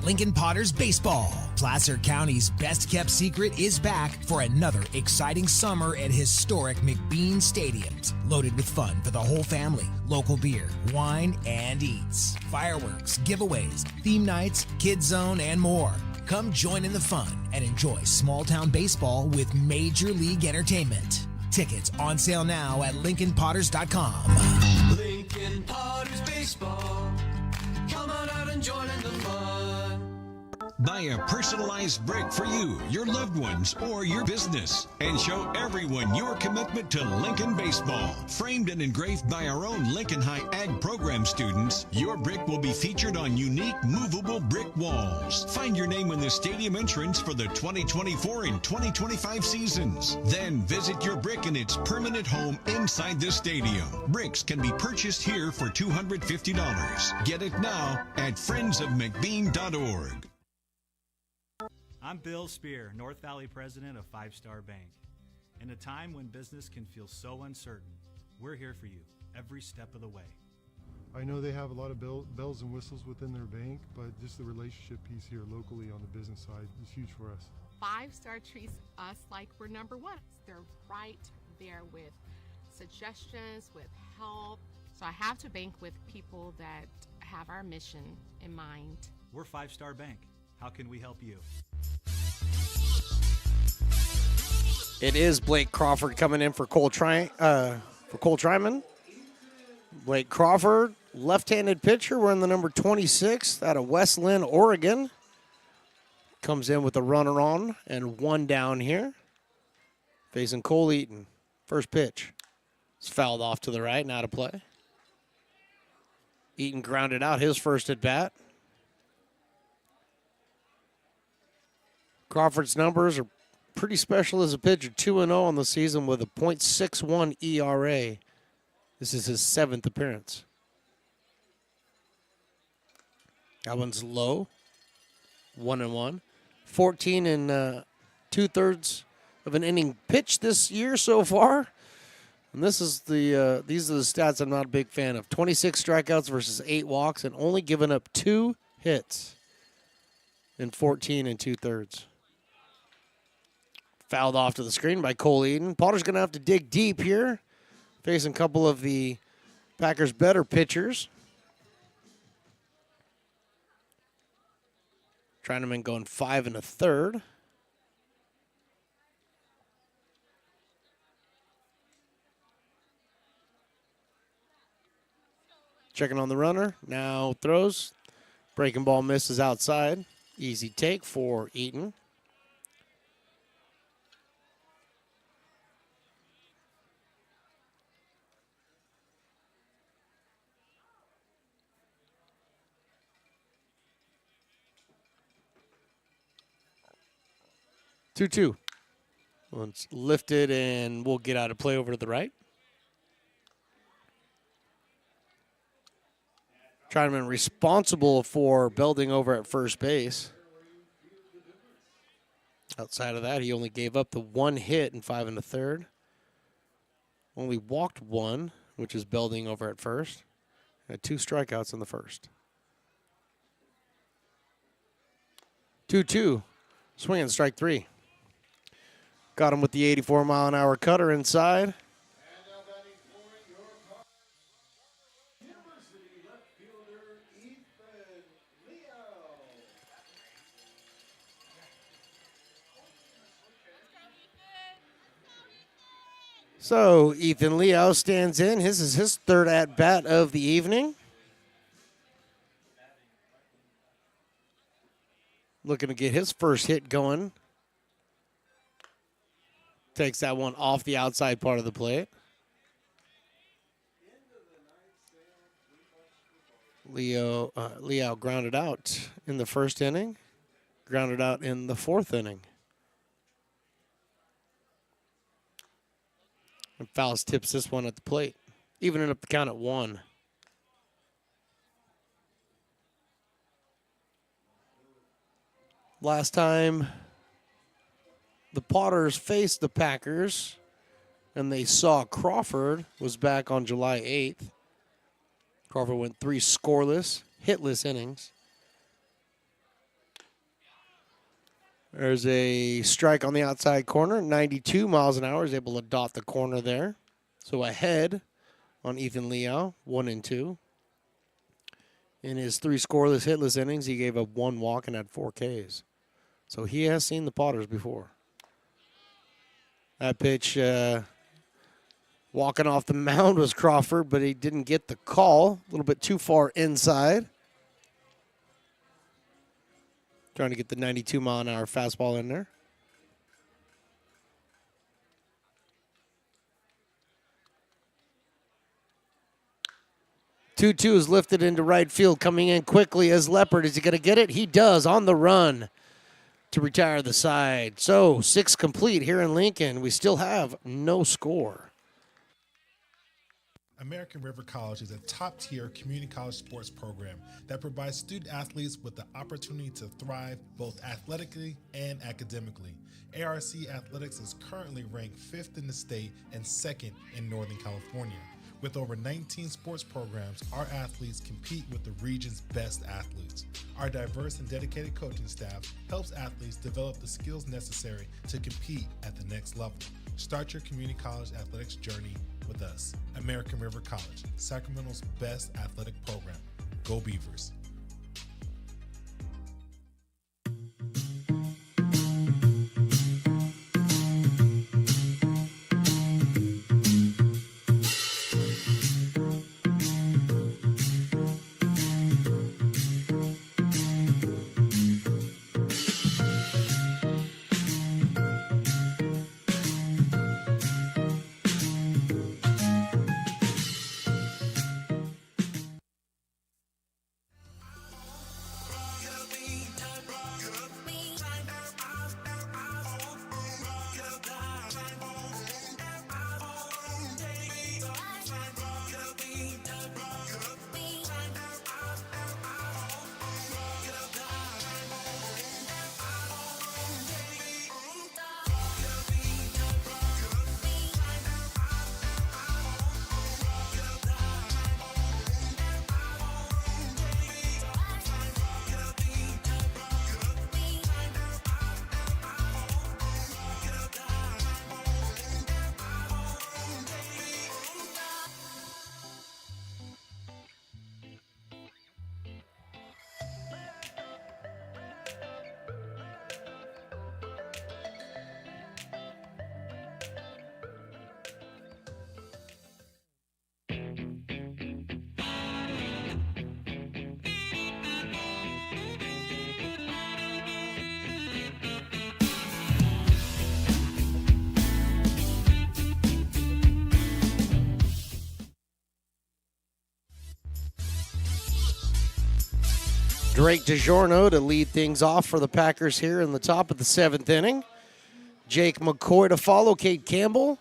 S18: Lincoln Potters Baseball. Placer County's best-kept secret is back for another exciting summer at historic McBean Stadiums. Loaded with fun for the whole family, local beer, wine, and eats. Fireworks, giveaways, theme nights, kids zone, and more. Come join in the fun and enjoy small-town baseball with Major League Entertainment. Tickets on sale now at LincolnPotters.com.
S5: Lincoln Potters Baseball. Come on out and join in the fun.
S8: Buy a personalized brick for you, your loved ones, or your business, and show everyone your commitment to Lincoln baseball. Framed and engraved by our own Lincoln High Ag program students, your brick will be featured on unique movable brick walls. Find your name in the stadium entrance for the 2024 and 2025 seasons. Then visit your brick in its permanent home inside the stadium. Bricks can be purchased here for $250. Get it now at friendsofmcbean.org.
S19: I'm Bill Spear, North Valley president of 5 Star Bank. In a time when business can feel so uncertain, we're here for you every step of the way.
S6: I know they have a lot of bells and whistles within their bank, but just the relationship piece here locally on the business side is huge for us.
S21: 5-Star treats us like we're number one. They're right there with suggestions, with help. So I have to bank with people that have our mission in mind.
S19: We're 5-Star Bank. How can we help you?
S4: It is Blake Crawford coming in for Cole Tryman. Blake Crawford, left-handed pitcher, wearing the number 26 out of West Lynn, Oregon. Comes in with a runner on and one down here. Facing Cole Eaton. First pitch. It's fouled off to the right and out of play. Eaton grounded out his first at bat. Crawford's numbers are pretty special as a pitcher. 2-0 on the season with a .61 ERA. This is his 7th appearance. That one's low. 1-1. 14 and 2/3 of an inning pitched this year so far. And this is these are the stats I'm not a big fan of. 26 strikeouts versus 8 walks and only given up 2 hits in 14 and 2/3. Fouled off to the screen by Cole Eaton. Potter's going to have to dig deep here, facing a couple of the Packers' better pitchers. Chinaman going 5 1/3. Checking on the runner. Now throws. Breaking ball misses outside. Easy take for Eaton. Two. Once lifted and we'll get out of play over to the right. Chinaman responsible for Belding over at first base. Outside of that, he only gave up the 1 hit in 5 1/3. Only walked 1, which is Belding over at first. Had 2 strikeouts in the first. 2-2. Swinging strike 3. Got him with the 84-mile-an-hour cutter inside. So Ethan Leo stands in. This is his 3rd at-bat of the evening. Looking to get his first hit going. Takes that one off the outside part of the plate. Leo grounded out in the first inning. Grounded out in the 4th inning. And Fowles tips this one at the plate, evening up the count at 1. Last time the Potters faced the Packers and they saw Crawford was back on July 8th. Crawford went 3 scoreless, hitless innings. There's a strike on the outside corner. 92 miles an hour is able to dot the corner there. So ahead on Ethan Leo, 1-2. In his 3 scoreless, hitless innings, he gave up 1 walk and had 4 Ks. So he has seen the Potters before. That pitch walking off the mound was Crawford, but he didn't get the call. A little bit too far inside. Trying to get the 92-mile-an-hour fastball in there. Two is lifted into right field, coming in quickly as Leopard. Is he going to get it? He does, on the run to retire the side. So 6 complete here in Lincoln. We still have no score.
S22: American River College is a top-tier community college sports program that provides student-athletes with the opportunity to thrive both athletically and academically. ARC Athletics is currently ranked 5th in the state and 2nd in Northern California. With over 19 sports programs, our athletes compete with the region's best athletes. Our diverse and dedicated coaching staff helps athletes develop the skills necessary to compete at the next level. Start your community college athletics journey with us. American River College, Sacramento's best athletic program. Go Beavers.
S4: Drake DiGiorno to lead things off for the Packers here in the top of the 7th inning. Jake McCoy to follow. Cade Campbell,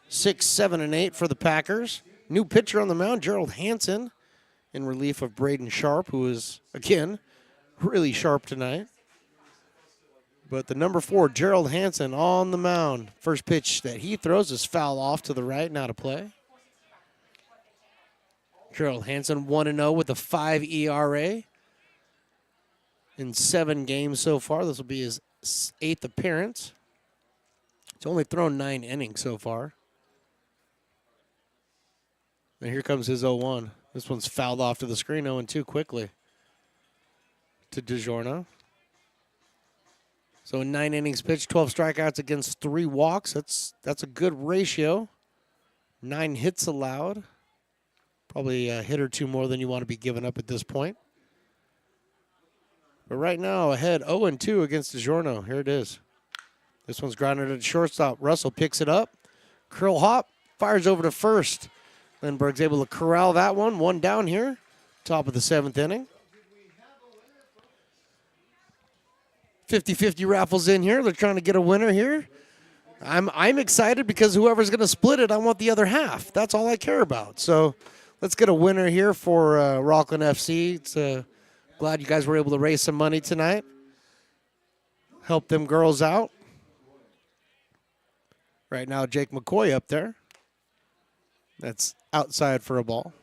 S4: 6, 7, and 8 for the Packers. New pitcher on the mound, Gerald Hansen, in relief of Braden Sharp, who is, again, really sharp tonight. But the number 4, Gerald Hansen, on the mound. First pitch that he throws is foul off to the right, not a play. Gerald Hansen 1-0 with a 5 ERA. In 7 games so far. This will be his 8th appearance. He's only thrown 9 innings so far. And here comes his 0-1. This one's fouled off to the screen, 0-2 quickly to DiGiorno. So in 9 innings pitched, 12 strikeouts against 3 walks. That's a good ratio. 9 hits allowed. Probably a hit or 2 more than you want to be giving up at this point. But right now, ahead 0-2 against DiGiorno. Here it is. This one's grounded at shortstop. Russell picks it up. Curl hop, fires over to first. Lindbergh's able to corral that one. 1 down here. Top of the 7th inning. 50-50 raffles in here. They're trying to get a winner here. I'm excited because whoever's going to split it, I want the other half. That's all I care about. So let's get a winner here for Rockland FC. It's glad you guys were able to raise some money tonight. Help them girls out. Right now, Jake McCoy up there. That's outside for a ball.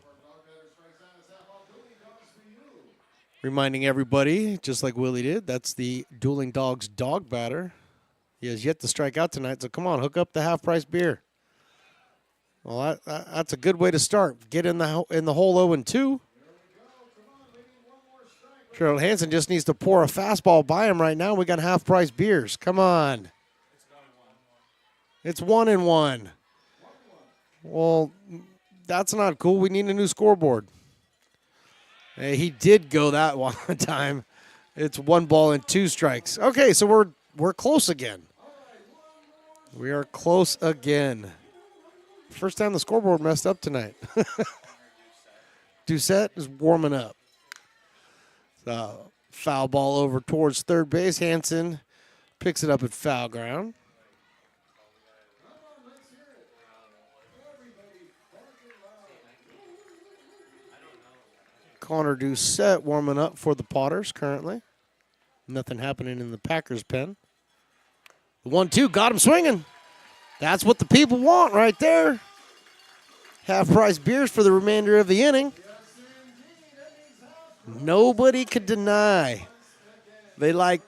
S4: Reminding everybody, just like Willie did, that's the Dueling Dogs dog batter. He has yet to strike out tonight, so come on, hook up the half-price beer. Well, that's a good way to start. Get in the hole 0-2. Gerald Hansen just needs to pour a fastball by him right now. We got half-price beers. Come on. It's 1-1. Well, that's not cool. We need a new scoreboard. Hey, he did go that one time. It's 1 ball and 2 strikes. Okay, so we're close again. We are close again. First time the scoreboard messed up tonight. Doucette is warming up. Foul ball over towards third base. Hansen picks it up at foul ground. Connor Doucette warming up for the Potters currently. Nothing happening in the Packers pen. The 1-2 got him swinging. That's what the people want right there. half-price beers for the remainder of the inning. Nobody could deny they like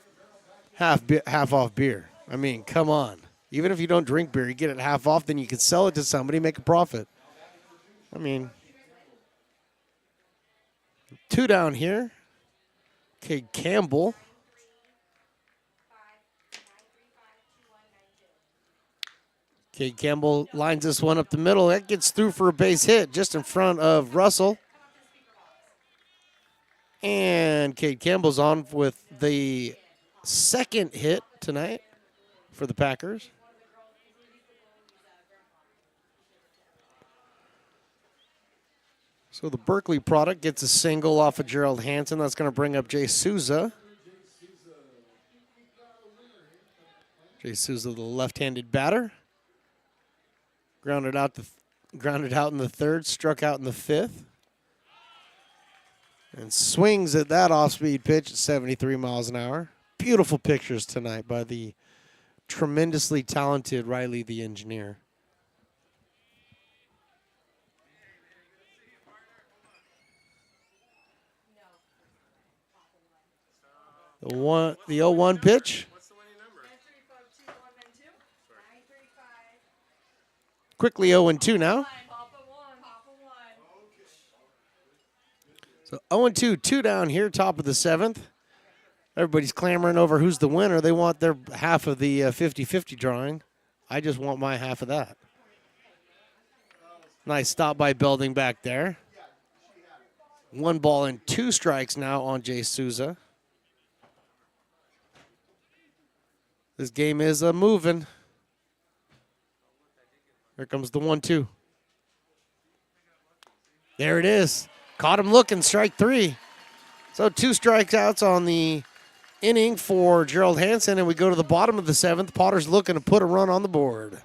S4: half off beer. I mean, come on. Even if you don't drink beer, you get it half off, then you can sell it to somebody, make a profit. I mean, 2 down here. Cade Campbell. Cade Campbell lines this one up the middle. That gets through for a base hit just in front of Russell. And Cade Campbell's on with the second hit tonight for the Packers. So the Berkeley product gets a single off of Gerald Hansen. That's going to bring up Jay Souza. Jay Souza, the left-handed batter. Grounded out in the third, struck out in the fifth. And swings at that off-speed pitch at 73 miles an hour. Beautiful pictures tonight by the tremendously talented Riley the engineer. The 0-1 pitch. Quickly 0-2 now. So 0-2, 2 down here, top of the 7th. Everybody's clamoring over who's the winner. They want their half of the 50-50 drawing. I just want my half of that. Nice stop by Belding back there. 1 ball and 2 strikes now on Jay Souza. This game is moving. Here comes the 1-2. There it is. Caught him looking, strike 3. So 2 strikeouts on the inning for Gerald Hansen, and we go to the bottom of the 7th. Potter's looking to put a run on the board.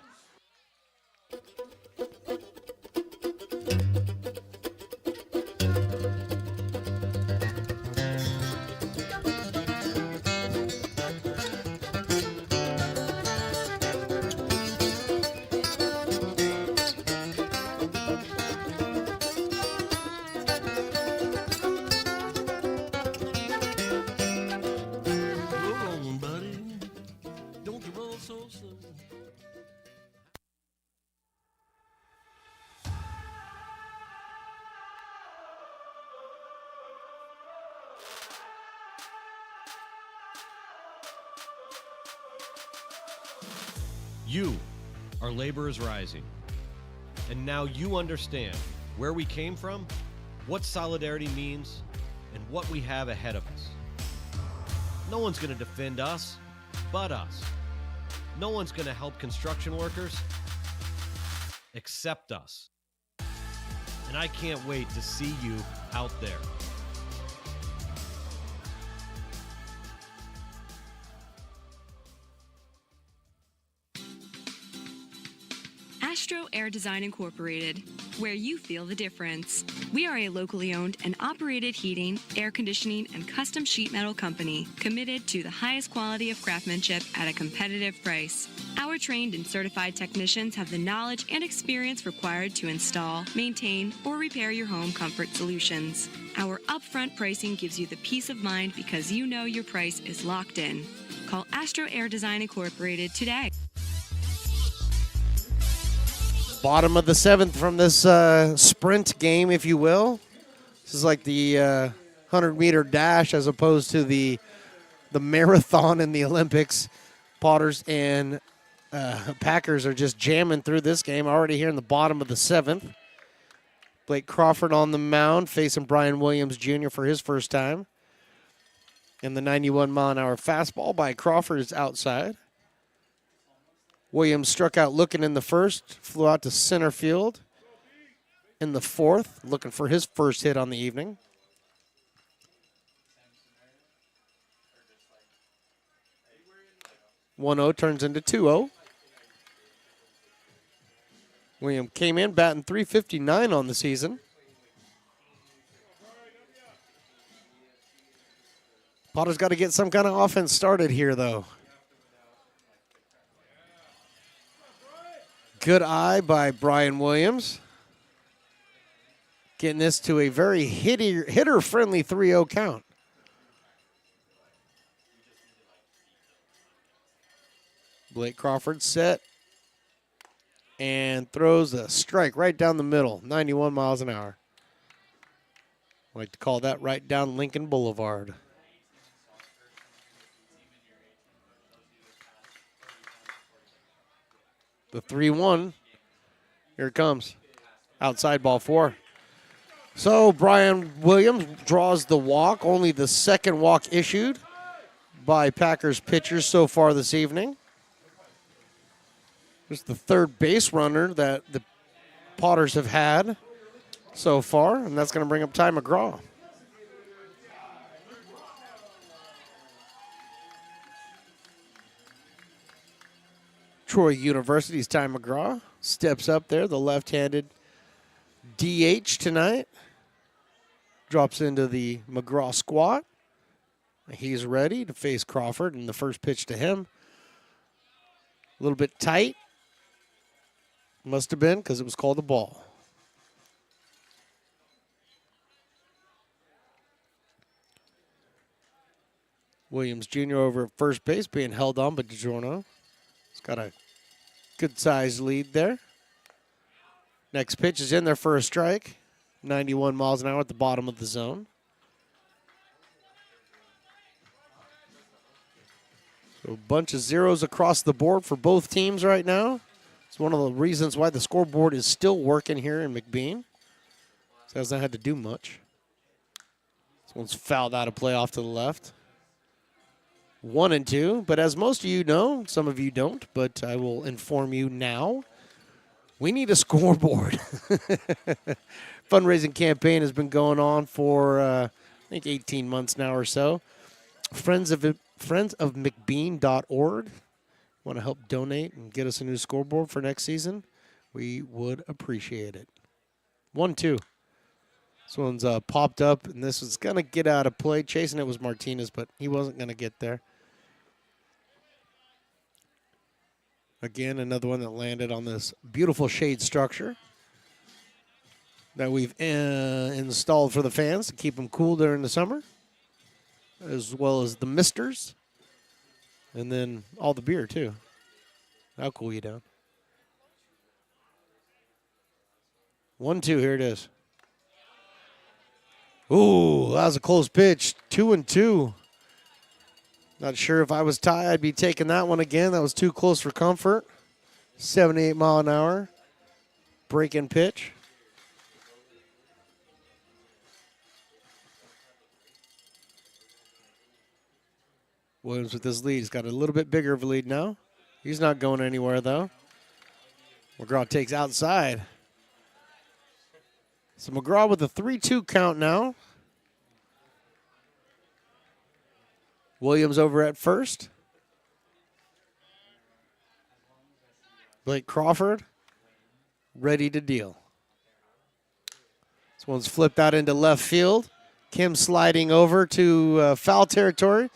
S7: You, our labor is rising. And now you understand where we came from, what solidarity means, and what we have ahead of us. No one's going to defend us but us. No one's going to help construction workers except us. And I can't wait to see you out there.
S1: Astro Air Design Incorporated, where you feel the difference. We are a locally owned and operated heating, air conditioning, and custom sheet metal company committed to the highest quality of craftsmanship at a competitive price. Our trained and certified technicians have the knowledge and experience required to install, maintain, or repair your home comfort solutions. Our upfront pricing gives you the peace of mind because you know your price is locked in. Call Astro Air Design Incorporated today.
S4: Bottom of the 7th from this sprint game, if you will. This is like the 100-meter dash as opposed to the marathon in the Olympics. Potters and Packers are just jamming through this game already here in the bottom of the 7th. Blake Crawford on the mound facing Brian Williams Jr. for his first time. And the 91-mile-an-hour fastball by Crawford is outside. Williams struck out looking in the first, flew out to center field in the 4th, looking for his first hit on the evening. "1-0 turns into 2-0. Williams came in batting .359 on the season. Potter's got to get some kind of offense started here, though. Good eye by Brian Williams. getting this to a very hitter-friendly 3-0 count. Blake Crawford set and throws a strike right down the middle, 91 miles an hour. I like to call that right down Lincoln Boulevard. The 3-1. Here it comes. Outside ball 4. So Brian Williams draws the walk, only the second walk issued by Packers pitchers so far this evening. There's the third base runner that the Potters have had so far, and that's going to bring up Ty McGraw. Troy University's Ty McGraw steps up there, the left-handed DH tonight. Drops into the McGraw squat. He's ready to face Crawford, and the first pitch to him. A little bit tight. Must have been because it was called a ball. Williams Jr. over at first base being held on by DiGiorno. He's got a good-sized lead there. Next pitch is in there for a strike. 91 miles an hour at the bottom of the zone. So a bunch of zeros across the board for both teams right now. It's one of the reasons why the scoreboard is still working here in McBean. It hasn't had to do much. This one's fouled out of play off to the left. 1-2, but as most of you know, some of you don't, but I will inform you now, we need a scoreboard. Fundraising campaign has been going on for, I think, 18 months now or so. Friendsofmcbean.org. Want to help donate and get us a new scoreboard for next season? We would appreciate it. 1-2. This one's popped up, and this was going to get out of play. Chasing it was Martinez, but he wasn't going to get there. Again, another one that landed on this beautiful shade structure that we've installed for the fans to keep them cool during the summer, as well as the misters, and then all the beer, too. That'll cool you down. 1-2, here it is. Ooh, that was a close pitch. 2-2. Not sure if I was Ty, I'd be taking that one again. That was too close for comfort. 78 mile an hour. Break-in pitch. Williams with his lead. He's got a little bit bigger of a lead now. He's not going anywhere, though. McGraw takes outside. So McGraw with a 3-2 count now. Williams over at first. Blake Crawford ready to deal. This one's flipped out into left field. Kim sliding over to foul territory,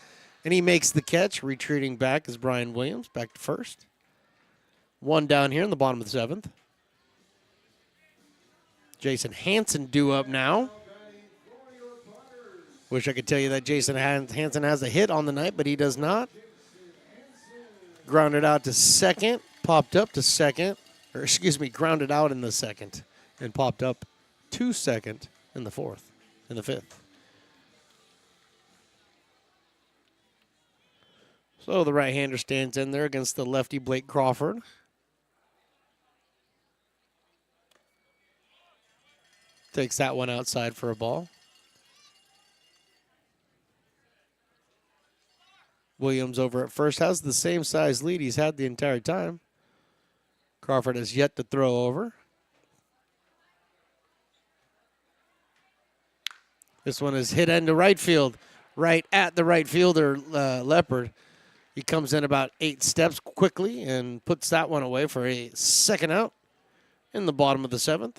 S4: and he makes the catch. Retreating back is Brian Williams, back to first. One down here in the bottom of the 7th. Jason Hansen due up now. Wish I could tell you that Jason Hansen has a hit on the night, but he does not. Grounded out to second, popped up to second, or excuse me, grounded out in the second, and popped up to second in the fifth. So the right-hander stands in there against the lefty Blake Crawford. Takes that one outside for a ball. Williams over at first has the same size lead he's had the entire time. Crawford has yet to throw over. This one is hit into right field, right at the right fielder, Leopard. He comes in about 8 steps quickly and puts that one away for a second out in the bottom of the 7th.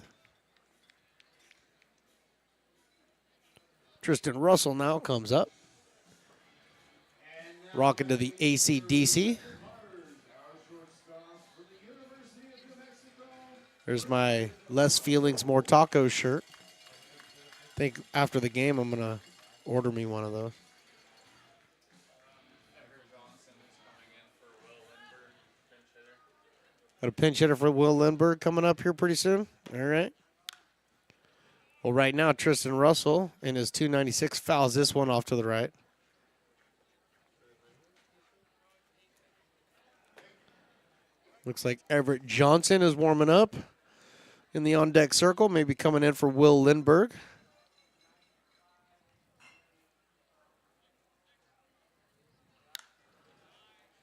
S4: Tristan Russell now comes up. Rocking to the AC/DC. There's my Less Feelings, More Tacos shirt. think after the game I'm going to order me one of those. Got a pinch hitter for Will Lindbergh coming up here pretty soon. All right. Well, right now, Tristan Russell in his 296 fouls this one off to the right. Looks like Everett Johnson is warming up in the on-deck circle, maybe coming in for Will Lindbergh.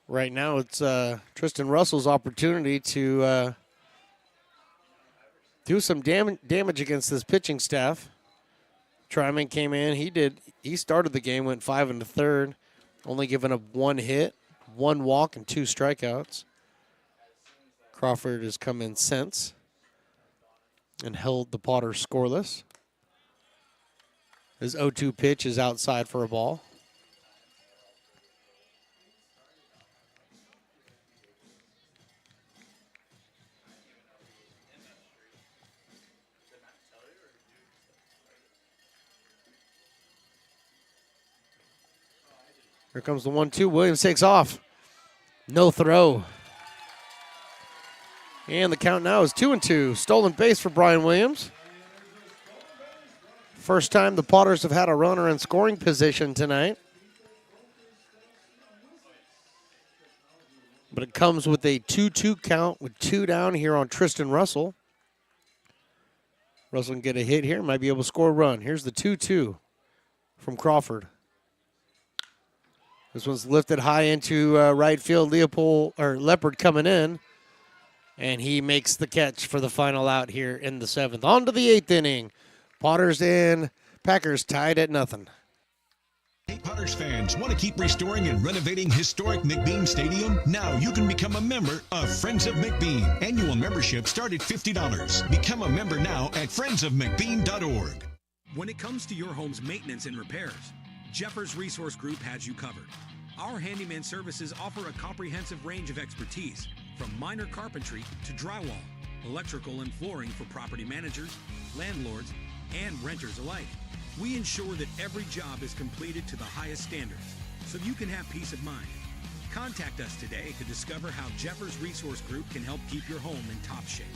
S4: Right now, it's Tristan Russell's opportunity to do some damage against this pitching staff. Tryman came in. He started the game, went 5 1/3, only giving up 1 hit, 1 walk, and 2 strikeouts. Crawford has come in since and held the Potters scoreless. His 0-2 pitch is outside for a ball. Here comes the 1-2. Williams takes off. No throw. And the count now is 2-2. Stolen base for Brian Williams. First time the Potters have had a runner in scoring position tonight. But it comes with a 2-2 count with 2 down here on Tristan Russell. Russell can get a hit here. Might be able to score a run. Here's the 2-2 from Crawford. This one's lifted high into right field. Leopard coming in. And he makes the catch for the final out here in the 7th. On to the 8th inning. Potters and Packers tied at 0.
S8: Hey, Potters fans, want to keep restoring and renovating historic McBean Stadium? Now you can become a member of Friends of McBean. Annual membership start at $50. Become a member now at friendsofmcbean.org.
S9: When it comes to your home's maintenance and repairs, Jeffers Resource Group has you covered. Our handyman services offer a comprehensive range of expertise, from minor carpentry to drywall, electrical and flooring for property managers, landlords, and renters alike. We ensure that every job is completed to the highest standards, so you can have peace of mind. Contact us today to discover how Jeffers Resource Group can help keep your home in top shape.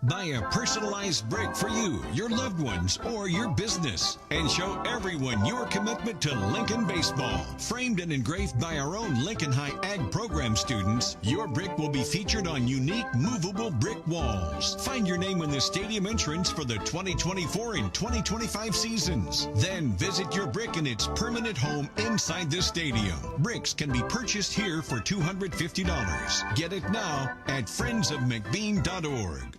S8: Buy a personalized brick for you, your loved ones, or your business, and show everyone your commitment to Lincoln baseball. Framed and engraved by our own Lincoln High Ag program students, your brick will be featured on unique movable brick walls. Find your name in the stadium entrance for the 2024 and 2025 seasons. Then visit your brick in its permanent home inside the stadium. Bricks can be purchased here for $250. Get it now at friendsofmcbean.org.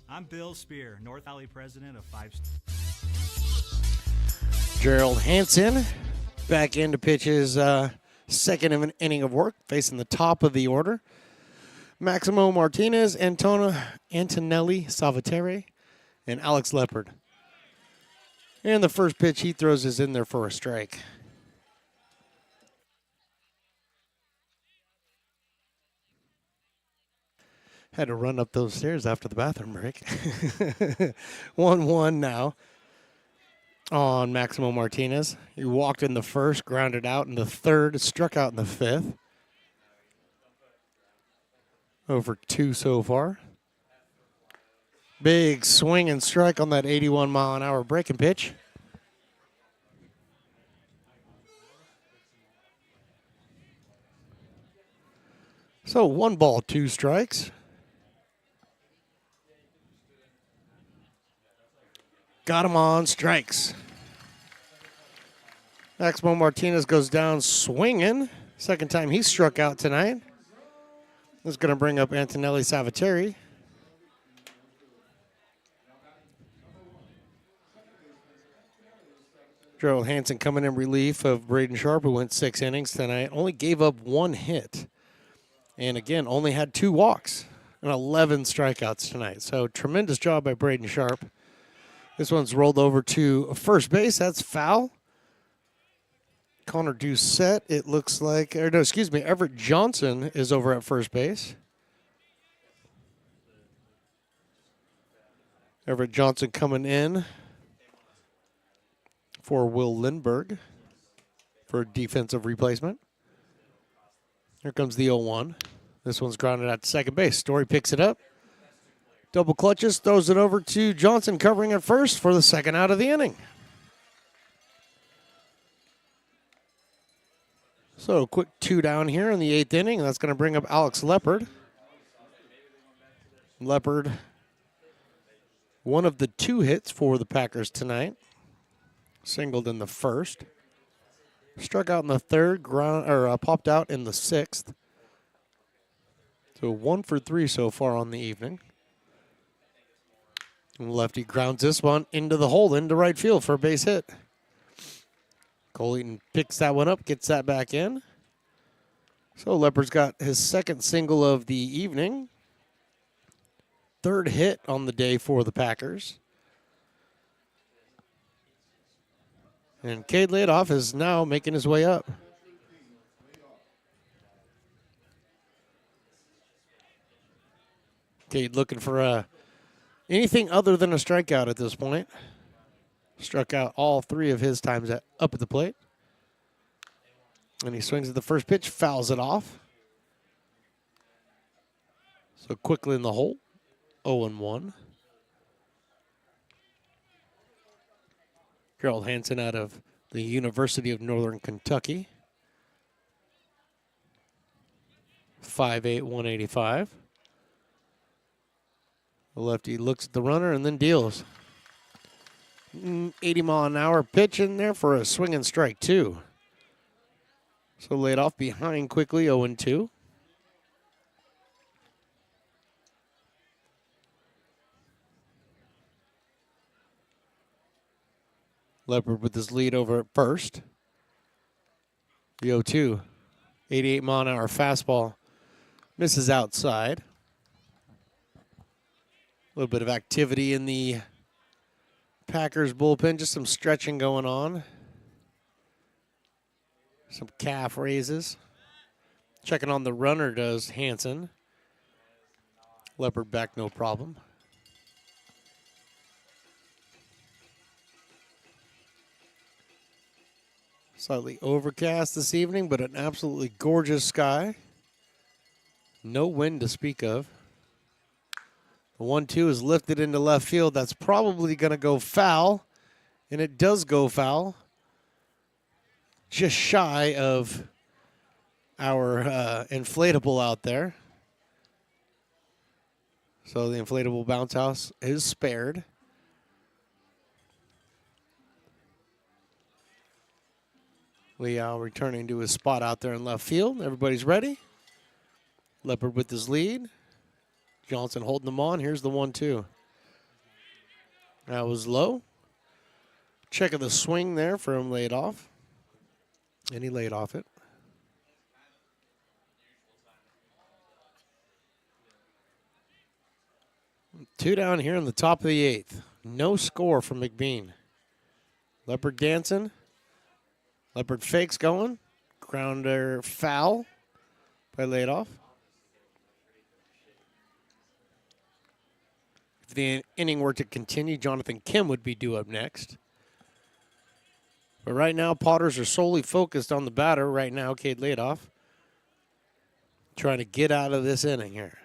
S19: I'm Bill Spear, North Valley president of 5
S4: Gerald Hansen back in to pitch his second inning of work, facing the top of the order. Maximo Martinez, Antonelli Salvatore, and Alex Leopard. And the first pitch he throws is in there for a strike. Had to run up those stairs after the bathroom break. 1-1 now on Maximo Martinez. He walked in the first, grounded out in the third, struck out in the 5th. Over 2 so far. Big swing and strike on that 81-mile-an-hour breaking pitch. So 1 ball, 2 strikes. Got him on strikes. Maximo Martinez goes down swinging. Second time he struck out tonight. This is going to bring up Antonelli Savateri. Gerald Hansen coming in relief of Braden Sharp, who went 6 innings tonight. Only gave up 1 hit. And again, only had 2 walks and 11 strikeouts tonight. So tremendous job by Braden Sharp. This one's rolled over to first base. That's foul. Connor Doucette, it looks like, or no, excuse me, Everett Johnson is over at first base. Everett Johnson coming in for Will Lindbergh for a defensive replacement. Here comes the 0-1. This one's grounded out to second base. Story picks it up. Double clutches, throws it over to Johnson covering at first for the second out of the inning. So a quick 2 down here in the 8th inning. That's going to bring up Alex Leopard. Leopard, one of the 2 hits for the Packers tonight. Singled in the first. Struck out in the 3rd, popped out in the 6th. So 1 for 3 so far on the evening. And lefty grounds this one into the hole, into right field for a base hit. Cole Eaton picks that one up, gets that back in. So Leopard's got his 2nd single of the evening. 3rd hit on the day for the Packers. And Cade Ladoff is now making his way up. Cade looking for anything other than a strikeout at this point. Struck out all 3 of his times up at the plate. And he swings at the first pitch, fouls it off. So quickly in the hole, 0-1. Gerald Hansen out of the University of Northern Kentucky. 5'8", 185. The lefty looks at the runner and then deals. 80-mile-an-hour pitch in there for a swing and strike, too. So laid off behind quickly, 0-2. Leopard with his lead over at first. The 0-2. 88-mile-an-hour fastball. Misses outside. A little bit of activity in the Packers bullpen. Just some stretching going on. Some calf raises. Checking on the runner does Hansen. Leopard back, no problem. Slightly overcast this evening, but an absolutely gorgeous sky. No wind to speak of. The 1-2 is lifted into left field. That's probably going to go foul, and it does go foul. Just shy of our inflatable out there. So the inflatable bounce house is spared. Liao returning to his spot out there in left field. Everybody's ready. Leopard with his lead. Johnson holding them on. Here's the 1-2. That was low. Check of the swing there for him laid off. And he laid off it. Two down here in the top of the 8th. No score from McBean. Leopard dancing. Leopard fakes going. Grounder foul by Ladoff. If the inning were to continue, Jonathan Kim would be due up next. But right now, Potters are solely focused on the batter right now, Cade Ladoff. Trying to get out of this inning here.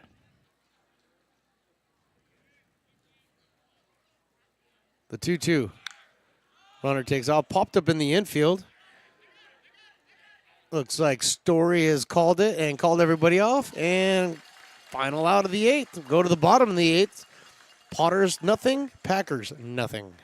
S4: The 2-2. Runner takes off, popped up in the infield. Looks like Story has called it and called everybody off. And final out of the 8th. Go to the bottom of the 8th. Potters, nothing. Packers, nothing.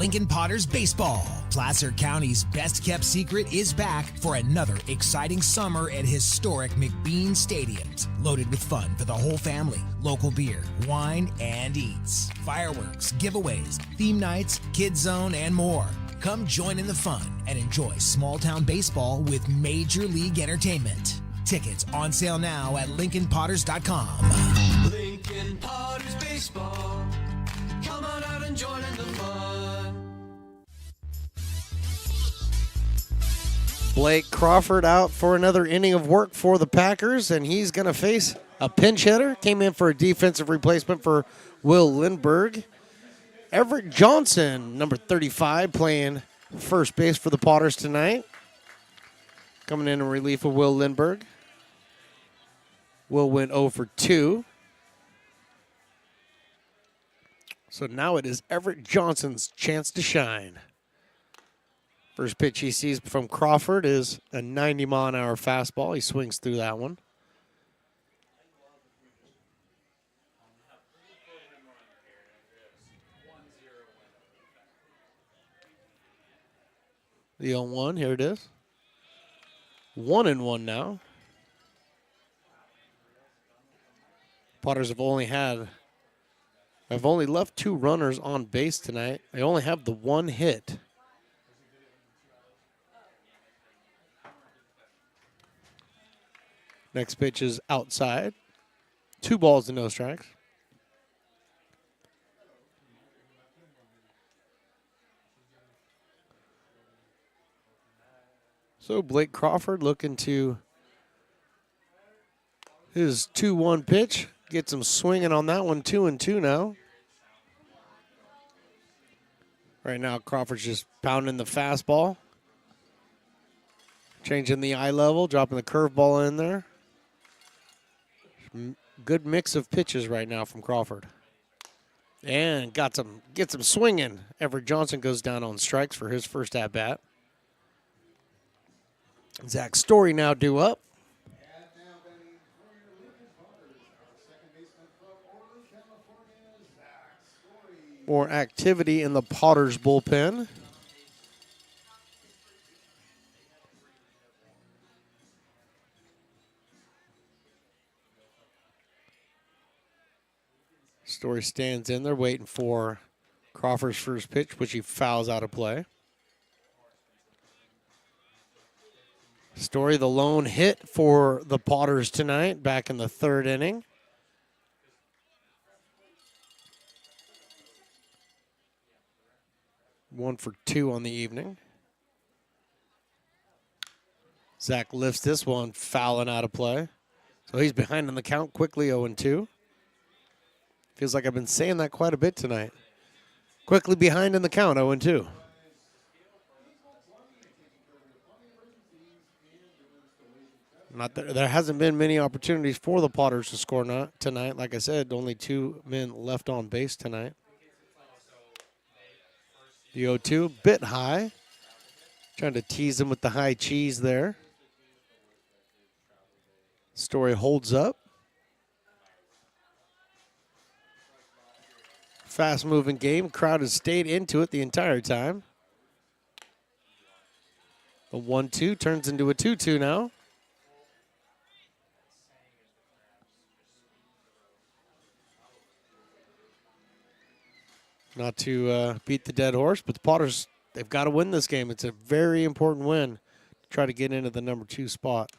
S18: Lincoln Potters Baseball. Placer County's best-kept secret is back for another exciting summer at historic McBean Stadiums. Loaded with fun for the whole family, local beer, wine, and eats. Fireworks, giveaways, theme nights, kids zone, and more. Come join in the fun and enjoy small-town baseball with Major League Entertainment. Tickets on sale now at LincolnPotters.com.
S5: Lincoln Potters Baseball. Come on out and join in the fun.
S4: Blake Crawford out for another inning of work for the Packers, and he's going to face a pinch hitter. Came in for a defensive replacement for Will Lindbergh. Everett Johnson, number 35, playing first base for the Potters tonight. Coming in relief of Will Lindbergh. Will went 0 for 2. So now it is Everett Johnson's chance to shine. First pitch he sees from Crawford is a 90-mile-an-hour fastball. He swings through that one. The 0-1, here it is. 1-1 now. Potters have only left 2 runners on base tonight. They only have the 1 hit. Next pitch is outside. 2 balls and no strikes. So Blake Crawford looking to his 2-1 pitch. Gets him swinging on that one, 2-2 now. Right now, Crawford's just pounding the fastball. Changing the eye level, dropping the curveball in there. Good mix of pitches right now from Crawford. And gets him swinging. Everett Johnson goes down on strikes for his first at-bat. Zach Story now due up. More activity in the Potters bullpen. Story stands in there waiting for Crawford's first pitch, which he fouls out of play. Story, the lone hit for the Potters tonight, back in the 3rd inning. One for 2 on the evening. Zach lifts this one, fouling out of play. So he's behind on the count, quickly 0-2. Feels like I've been saying that quite a bit tonight. Quickly behind in the count, 0-2. There hasn't been many opportunities for the Potters to score tonight. Like I said, only 2 men left on base tonight. The 0-2, bit high. Trying to tease him with the high cheese there. Story holds up. Fast-moving game. Crowd has stayed into it the entire time. The 1-2 turns into a 2-2 now. Not to beat the dead horse, but the Potters, they've got to win this game. It's a very important win to try to get into the number 2 spot.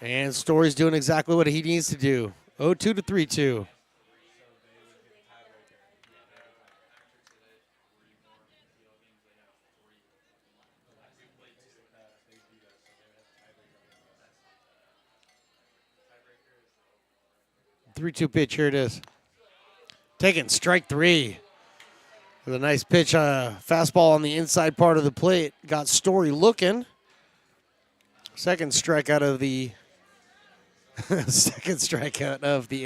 S4: And Story's doing exactly what he needs to do. 0-2 to 3-2. Three-two pitch, here it is. Taking strike 3. With a nice pitch, fastball on the inside part of the plate. Got Story looking. Second strikeout of the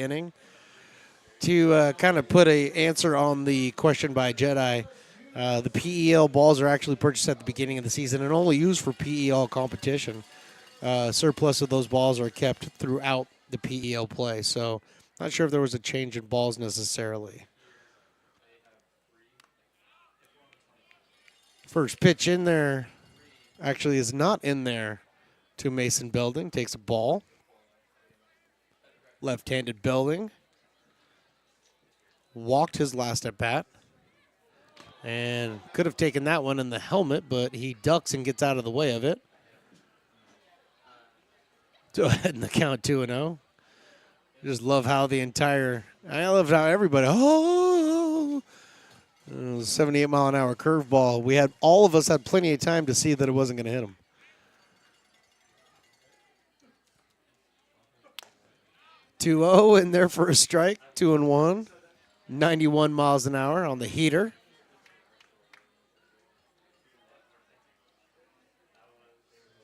S4: inning. To kind of put an answer on the question by Jedi, the PEL balls are actually purchased at the beginning of the season and only used for PEL competition. Surplus of those balls are kept throughout the PEL play. So not sure if there was a change in balls necessarily. First pitch in there actually is not in there to Mason Belding. Takes a ball. Left-handed Belding. Walked his last at bat. And could have taken that one in the helmet, but he ducks and gets out of the way of it. Go ahead in the count 2-0. Just love how I love how everybody, 78-mile-an-hour curveball. All of us had plenty of time to see that it wasn't going to hit him. 2-0 in there for a strike, 2-1. 91 miles an hour on the heater.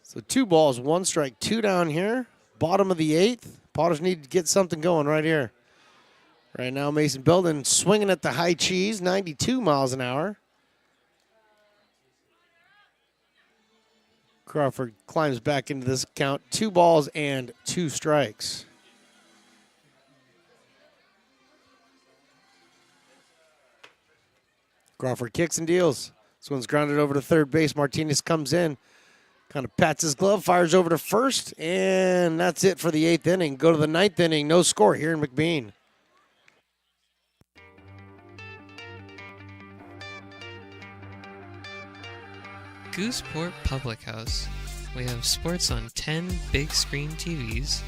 S4: So 2 balls, 1 strike, 2 down here. Bottom of the 8th. Potters need to get something going right here. Right now, Mason Belding swinging at the high cheese, 92 miles an hour. Crawford climbs back into this count. 2 balls and 2 strikes. Crawford kicks and deals. This one's grounded over to third base. Martinez comes in. Kind of pats his glove, fires over to first, and that's it for the 8th inning. Go to the 9th inning, no score here in McBean.
S10: Gooseport Public House. We have sports on 10 big screen TVs,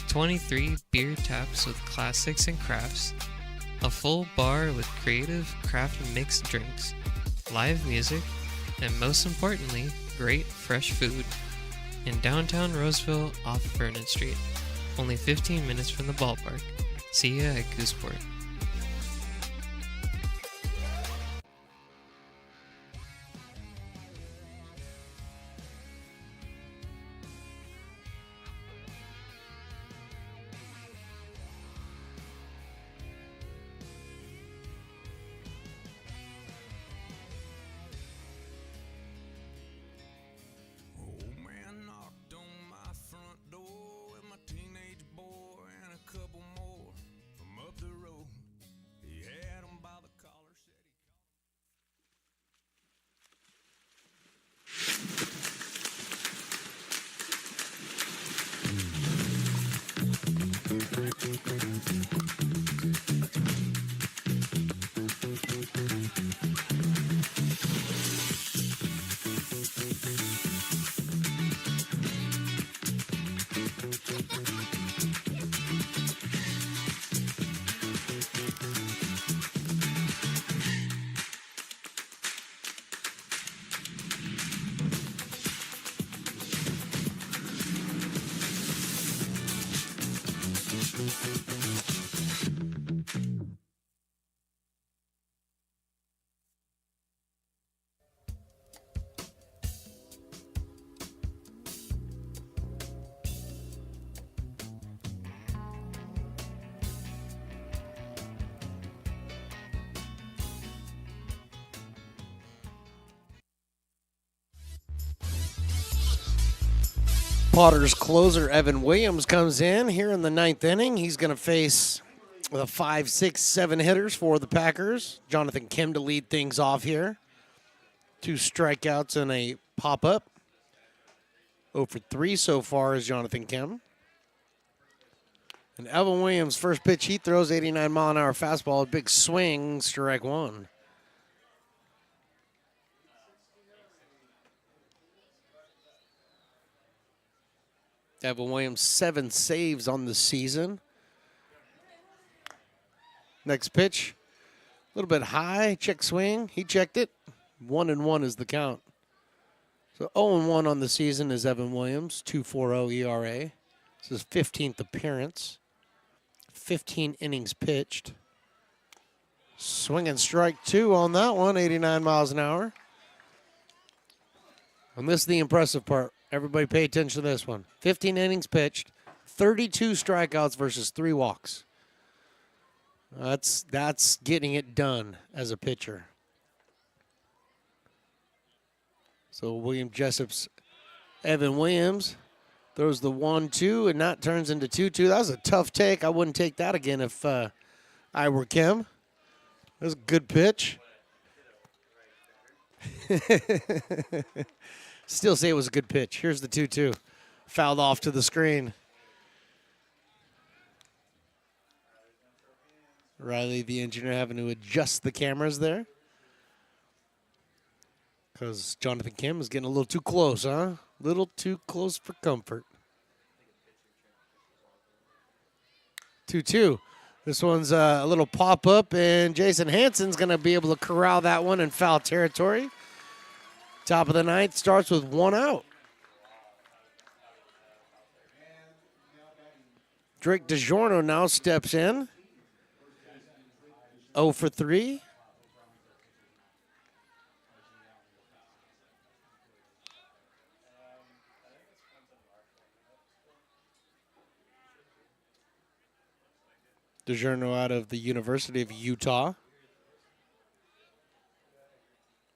S10: 23 beer taps with classics and crafts, a full bar with creative craft mixed drinks, live music, and most importantly, great fresh food. In downtown Roseville off Vernon Street. Only 15 minutes from the ballpark. See ya at Gooseport.
S4: Potters closer Evan Williams comes in here in the 9th inning. He's going to face the 5, 6, 7 hitters for the Packers. Jonathan Kim to lead things off here. 2 strikeouts and a pop-up. 0 for 3 so far is Jonathan Kim. And Evan Williams, first pitch he throws, 89-mile-an-hour fastball. A big swing, strike 1. Evan Williams, 7 saves on the season. Next pitch, a little bit high, check swing. He checked it. 1-1 is the count. So 0-1 on the season is Evan Williams, 2.40 ERA. This is his 15th appearance. 15 innings pitched. Swing and strike 2 on that one, 89 miles an hour. And this is the impressive part. Everybody pay attention to this one. 15 innings pitched, 32 strikeouts versus 3 walks. That's getting it done as a pitcher. So William Jessup's Evan Williams throws the 1-2, and that turns into 2-2. That was a tough take. I wouldn't take that again if I were Kim. That was a good pitch. Still say it was a good pitch. Here's the 2-2. Fouled off to the screen. Riley, the engineer, having to adjust the cameras there. Because Jonathan Kim is getting a little too close, huh? A little too close for comfort. 2-2. This one's a little pop-up, and Jason Hansen's going to be able to corral that one in foul territory. Top of the ninth starts with 1 out. Drake DiGiorno now steps in. 0 for 3. DiGiorno out of the University of Utah.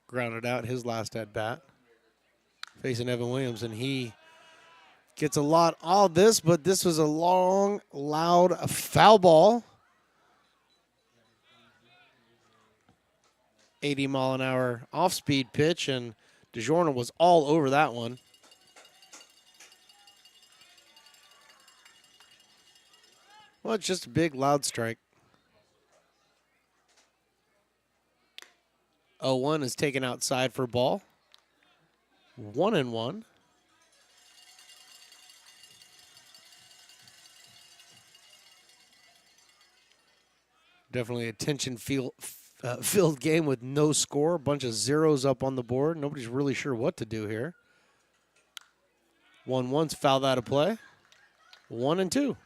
S4: Grounded out his last at-bat. Facing Evan Williams, and he gets a lot all this, but this was a long, loud foul ball. 80-mile-an-hour off-speed pitch, and DiGiorno was all over that one. Well, it's just a big, loud strike. 0-1 is taken outside for ball. 1-1. Definitely a tension-filled game with no score. A bunch of zeros up on the board. Nobody's really sure what to do here. 1-1's fouled out of play. 1-2.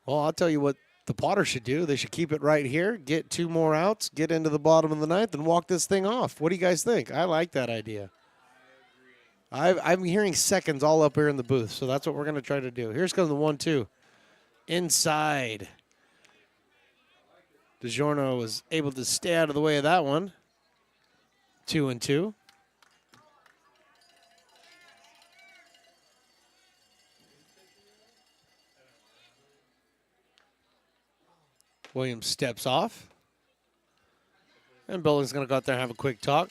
S4: Well, I'll tell you what the Potters should do. They should keep it right here, get 2 more outs, get into the bottom of the ninth, and walk this thing off. What do you guys think? I like that idea. I'm hearing seconds all up here in the booth, so that's what we're going to try to do. Here's comes the 1-2. Inside. DiGiorno was able to stay out of the way of that one. 2-2. Williams steps off. And Billing's going to go out there and have a quick talk.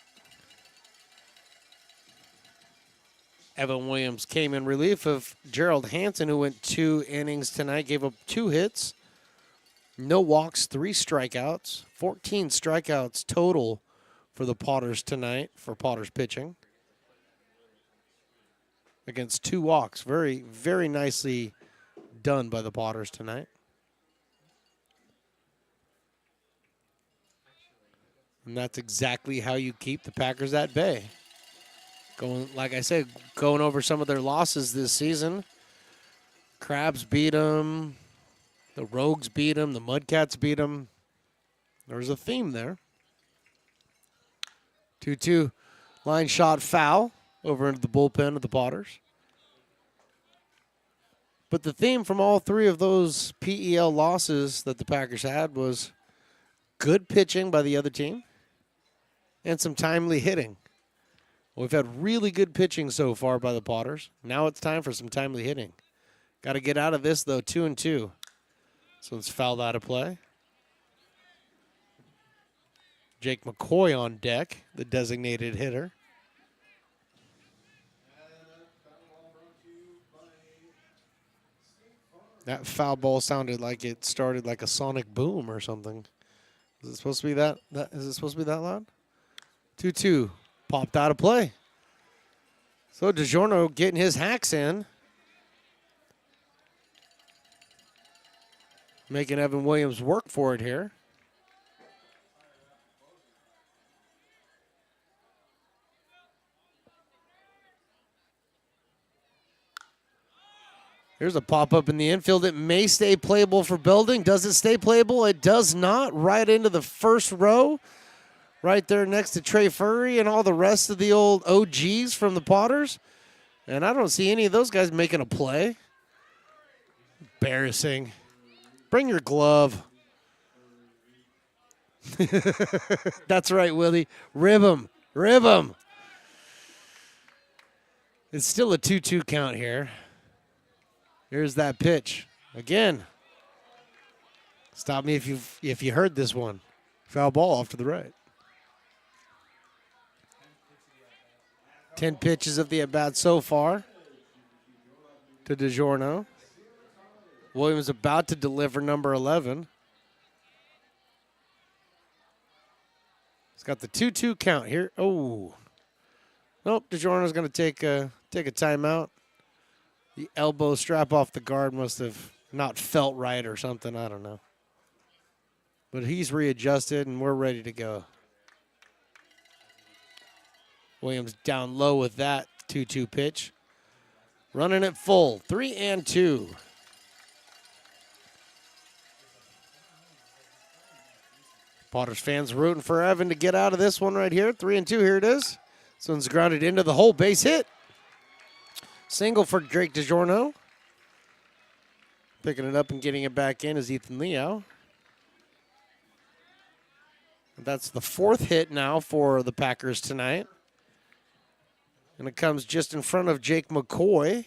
S4: Evan Williams came in relief of Gerald Hansen, who went 2 innings tonight, gave up 2 hits, no walks, 3 strikeouts, 14 strikeouts total for the Potters tonight, for Potters pitching. Against 2 walks. Very, very nicely done by the Potters tonight. And that's exactly how you keep the Packers at bay. Going, like I said, going over some of their losses this season. Crabs beat them. The Rogues beat them. The Mudcats beat them. There's a theme there. 2-2. Line shot foul over into the bullpen of the Potters. But the theme from all 3 of those PEL losses that the Packers had was good pitching by the other team and some timely hitting. We've had really good pitching so far by the Potters. Now it's time for some timely hitting. Got to get out of this, though, 2-2. So it's fouled out of play. Jake McCoy on deck, the designated hitter. That foul ball sounded like it started like a sonic boom or something. Is it supposed to be that? Is it supposed to be that loud? 2-2. Popped out of play. So DiGiorno getting his hacks in. Making Evan Williams work for it here. Here's a pop-up in the infield. It may stay playable for Belding. Does it stay playable? It does not. Right into the first row. Right there next to Trey Furry and all the rest of the old OGs from the Potters. And I don't see any of those guys making a play. Embarrassing. Bring your glove. That's right, Willie. Rib him. Rib him. It's still a 2-2 count here. Here's that pitch. Again. Stop me if you heard this one. Foul ball off to the right. 10 pitches of the at-bat so far to DiGiorno. Williams about to deliver number 11. He's got the 2-2 count here. Oh. Nope, DiGiorno's going to take a timeout. The elbow strap off the guard must have not felt right or something. I don't know. But he's readjusted, and we're ready to go. Williams down low with that 2-2 pitch. Running it full, 3-2. Potters fans rooting for Evan to get out of this one right here. 3-2, here it is. This one's grounded into the hole, base hit. Single for Drake DiGiorno. Picking it up and getting it back in is Ethan Liao. That's the 4th hit now for the Packers tonight. And it comes just in front of Jake McCoy.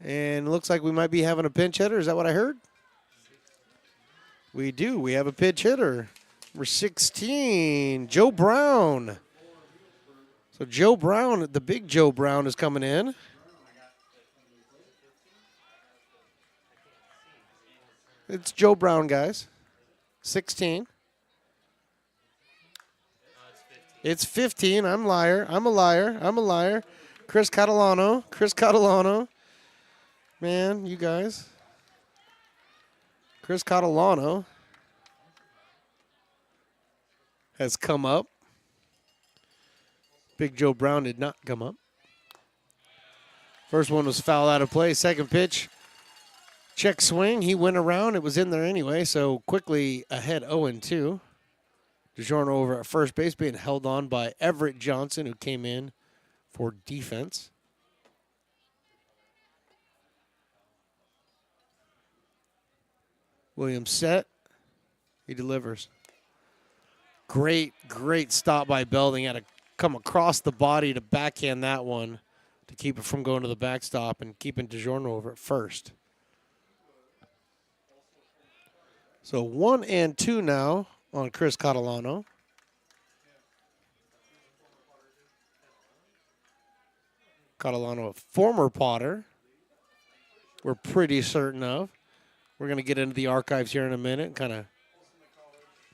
S4: And it looks like we might be having a pinch hitter. Is that what I heard? We do. We have a pinch hitter. Number 16, Joe Brown. So Joe Brown, the big Joe Brown is coming in. It's Joe Brown, guys. 16. It's 15. I'm a liar. Chris Catalano. Man, you guys. Chris Catalano has come up. Big Joe Brown did not come up. First one was foul out of play. Second pitch, check swing. He went around. It was in there anyway, so quickly ahead 0-2. DiGiorno over at first base being held on by Everett Johnson, who came in for defense. Williams set. He delivers. Great stop by Belding. Had to come across the body to backhand that one to keep it from going to the backstop and keeping DiGiorno over at first. So 1-2 now on Chris Catalano. Catalano, a former Potter, we're pretty certain of. We're going to get into the archives here in a minute and kind of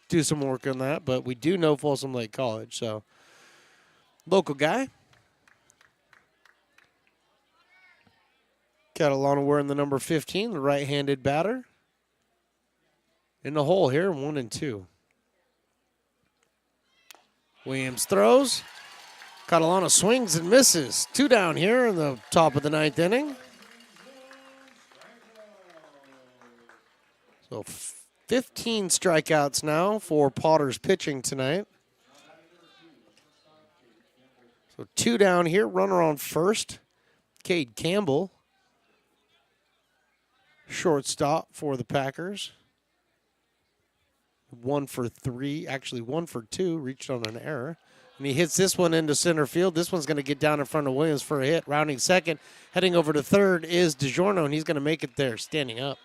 S4: do some work on that. But we do know Folsom Lake College, so local guy. Catalano wearing the number 15, the right-handed batter. In the hole here, 1-2. Williams throws. Catalano swings and misses. 2 down here in the top of the 9th inning. So 15 strikeouts now for Potters pitching tonight. So 2 down here, runner on first. Cade Campbell, shortstop for the Packers. 1 for 3, actually 1 for 2, reached on an error. And he hits this one into center field. This one's going to get down in front of Williams for a hit. Rounding second, heading over to third is DiGiorno, and he's going to make it there, standing up.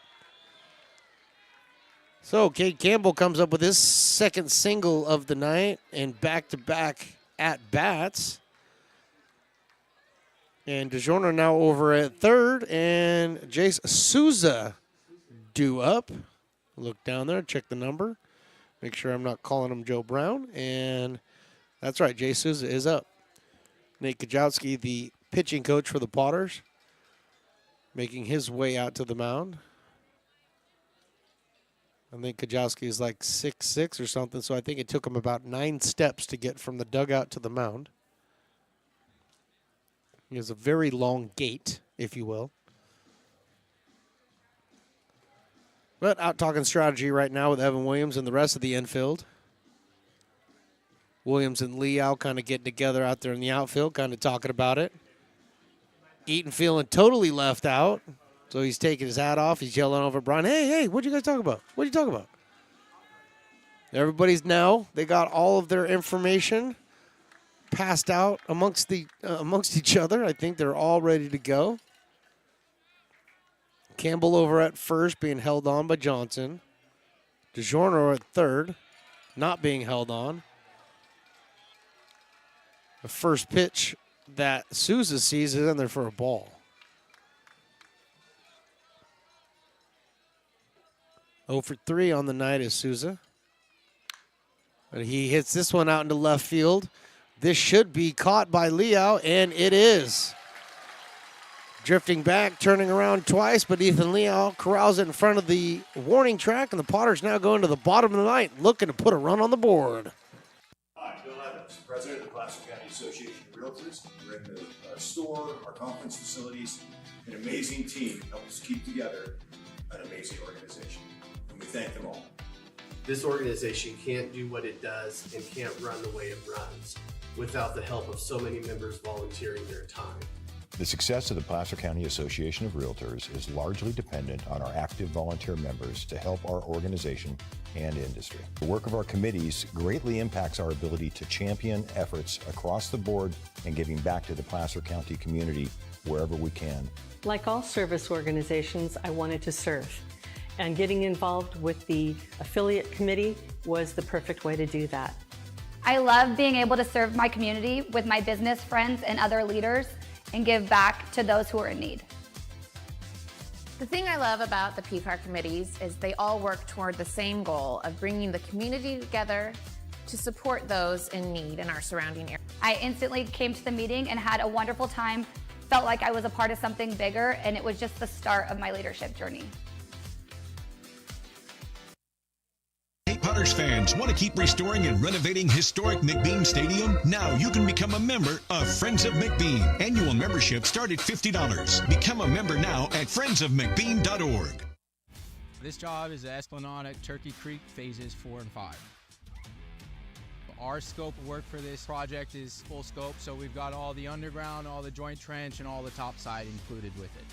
S4: So Cade Campbell comes up with his second single of the night and back-to-back at-bats. And DiGiorno now over at third, and Jace Souza due up. Look down there, check the number. Make sure I'm not calling him Joe Brown. And that's right, Jay Souza is up. Nate Kajowski, the pitching coach for the Potters, making his way out to the mound. I think Kajowski is like 6'6" or something, so I think it took him about 9 steps to get from the dugout to the mound. He has a very long gait, if you will. But out talking strategy right now with Evan Williams and the rest of the infield. Williams and Liao kind of getting together out there in the outfield, kind of talking about it. Eaton feeling totally left out. So he's taking his hat off. He's yelling over Brian, hey, what'd you guys talk about? What are you talking about? Everybody's now, they got all of their information passed out amongst each other. I think they're all ready to go. Campbell over at first being held on by Johnson. DiGiorno at third. not being held on. The first pitch that Souza sees is in there for a ball. 0 for 3 on the night is Souza. But he hits this one out into left field. This should be caught by Liao, and it is. Drifting back, turning around twice, but Ethan Liao corrals it in front of the warning track, and the Potters now going to the bottom of the ninth, looking to put a run on the board.
S11: Hi, Bill Evans, President of the Placer County Association of Realtors. We're in the store, our conference facilities, an amazing team that helps keep together an amazing organization. And we thank them all.
S12: This organization can't do what it does and can't run the way it runs without the help of so many members volunteering their time.
S13: The success of the Placer County Association of Realtors is largely dependent on our active volunteer members to help our organization and industry. The work of our committees greatly impacts our ability to champion efforts across the board and giving back to the Placer County community wherever we can.
S14: Like all service organizations, I wanted to serve. And getting involved with the affiliate committee was the perfect way to do that.
S15: I love being able to serve my community with my business friends and other leaders and give back to those who are in need.
S16: The thing I love about the PCAR committees is they all work toward the same goal of bringing the community together to support those in need in our surrounding area.
S15: I instantly came to the meeting and had a wonderful time, felt like I was a part of something bigger, and it was just the start of my leadership journey.
S8: Potters fans, want to keep restoring and renovating historic McBean Stadium? Now you can become a member of Friends of McBean. Annual membership start at $50. Become a member now at friendsofmcbean.org.
S17: This job is the Esplanade at Turkey Creek phases 4 and 5. Our scope of work for this project is full scope, so we've got all the underground, all the joint trench, and all the top side included with it.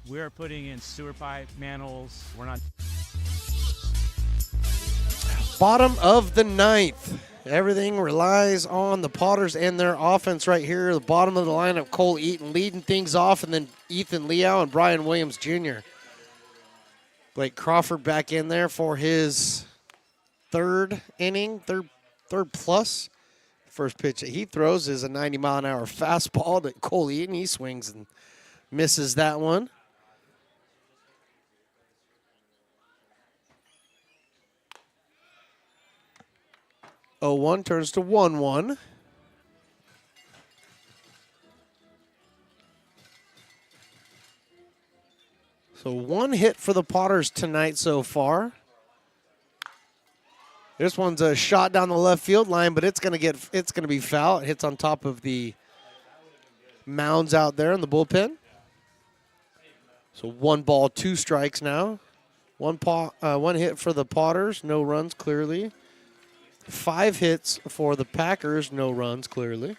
S3: We're putting in sewer pipe, manholes. We're not.
S4: Bottom of the ninth. Everything relies on the Potters and their offense right here. The bottom of the lineup, Cole Eaton leading things off, and then Ethan Liao and Brian Williams Jr. Blake Crawford back in there for his third inning, third plus. First pitch that he throws is a 90-mile-an-hour fastball to Cole Eaton. He swings and misses that one. Oh, 1 turns to 1-1. So one hit for the Potters tonight so far. This one's a shot down the left field line, but it's gonna be foul. It hits on top of the mounds out there in the bullpen. So 1 ball, 2 strikes now. One hit for the Potters, no runs clearly. 5 hits for the Packers, no runs clearly.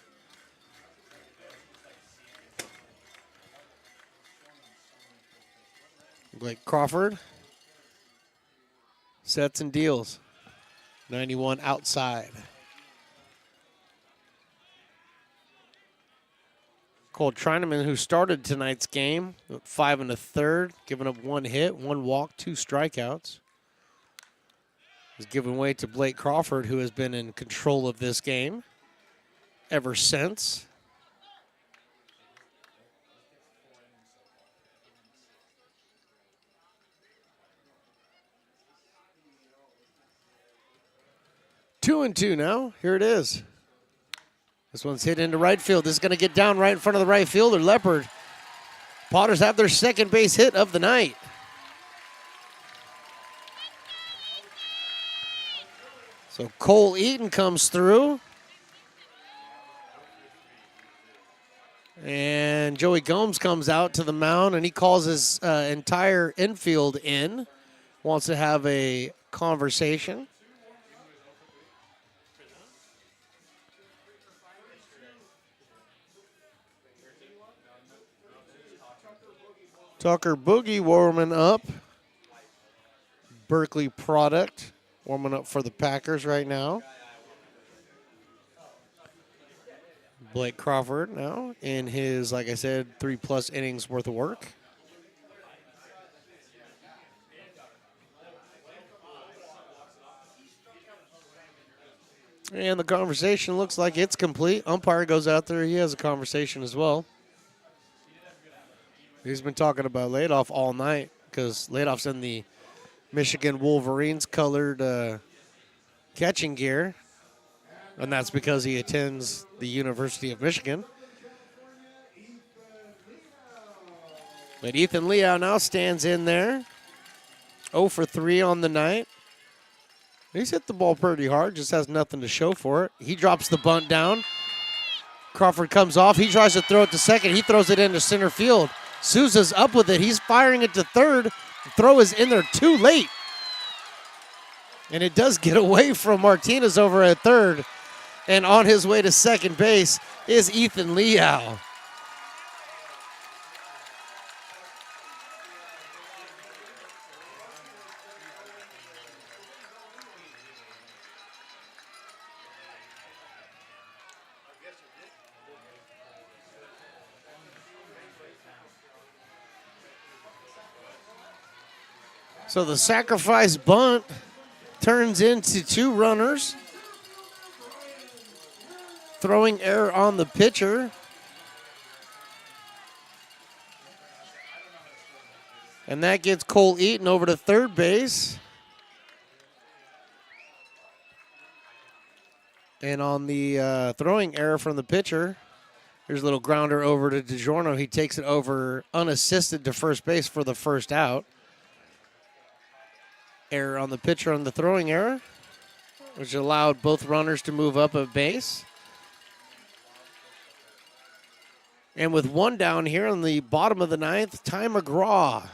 S4: Blake Crawford sets and deals. 91 outside. Cole Trineman, who started tonight's game, 5 1/3, giving up 1 hit, 1 walk, 2 strikeouts. Is given way to Blake Crawford, who has been in control of this game ever since. Two and two now. Here it is. This one's hit into right field. This is going to get down right in front of the right fielder, Leopard. Potters have their second base hit of the night. So Cole Eaton comes through. And Joey Gomes comes out to the mound, and he calls his entire infield in. Wants to have a conversation. Tucker Boogie warming up. Berkeley product warming up for the Packers right now. Blake Crawford now in his, like I said, 3+ innings worth of work. And the conversation looks like it's complete. Umpire goes out there. He has a conversation as well. He's been talking about Ladoff all night because Ladoff's in the Michigan Wolverines colored catching gear. And that's because he attends the University of Michigan. But Ethan Liao now stands in there. 0 for 3 on the night. He's hit the ball pretty hard, just has nothing to show for it. He drops the bunt down. Crawford comes off. He tries to throw it to second. He throws it into center field. Souza's up with it. He's firing it to third. The throw is in there too late. And it does get away from Martinez over at third. And on his way to second base is Ethan Liao. So the sacrifice bunt turns into 2 runners. Throwing error on the pitcher. And that gets Cole Eaton over to third base. And on the throwing error from the pitcher, there's a little grounder over to DiGiorno. He takes it over unassisted to first base for the first out. Error on the pitcher on the throwing error, which allowed both runners to move up a base. And with 1 down here on the bottom of the 9th, Ty McGraw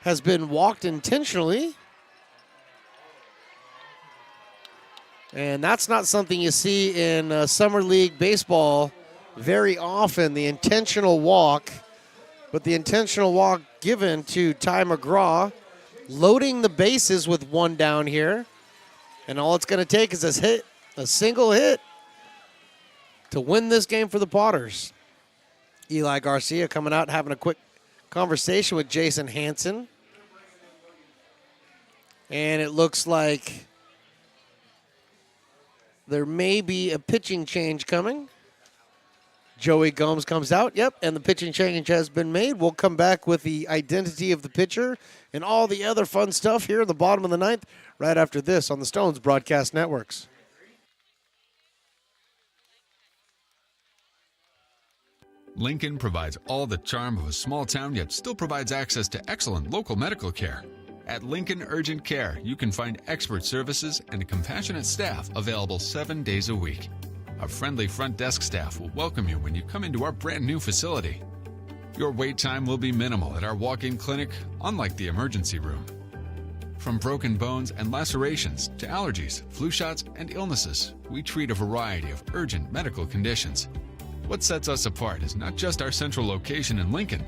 S4: has been walked intentionally. And that's not something you see in Summer League baseball very often, the intentional walk. But the intentional walk given to Ty McGraw, loading the bases with 1 down here. And all it's going to take is a single hit to win this game for the Potters. Eli Garcia coming out, having a quick conversation with Jason Hansen. And it looks like there may be a pitching change coming. Joey Gomes comes out, yep, and the pitching change has been made. We'll come back with the identity of the pitcher and all the other fun stuff here in the bottom of the 9th right after this on the Stones Broadcast Networks.
S2: Lincoln provides all the charm of a small town, yet still provides access to excellent local medical care. At Lincoln Urgent Care, you can find expert services and a compassionate staff available 7 days a week. A friendly front desk staff will welcome you when you come into our brand new facility. Your wait time will be minimal at our walk-in clinic, unlike the emergency room. From broken bones and lacerations to allergies, flu shots, and illnesses, we treat a variety of urgent medical conditions. What sets us apart is not just our central location in Lincoln,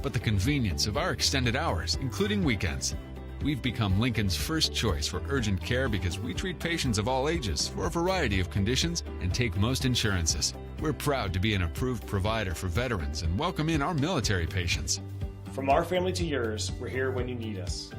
S2: but the convenience of our extended hours, including weekends. We've become Lincoln's first choice for urgent care because we treat patients of all ages for a variety of conditions and take most insurances. We're proud to be an approved provider for veterans and welcome in our military patients.
S20: From our family to yours, we're here when you need us.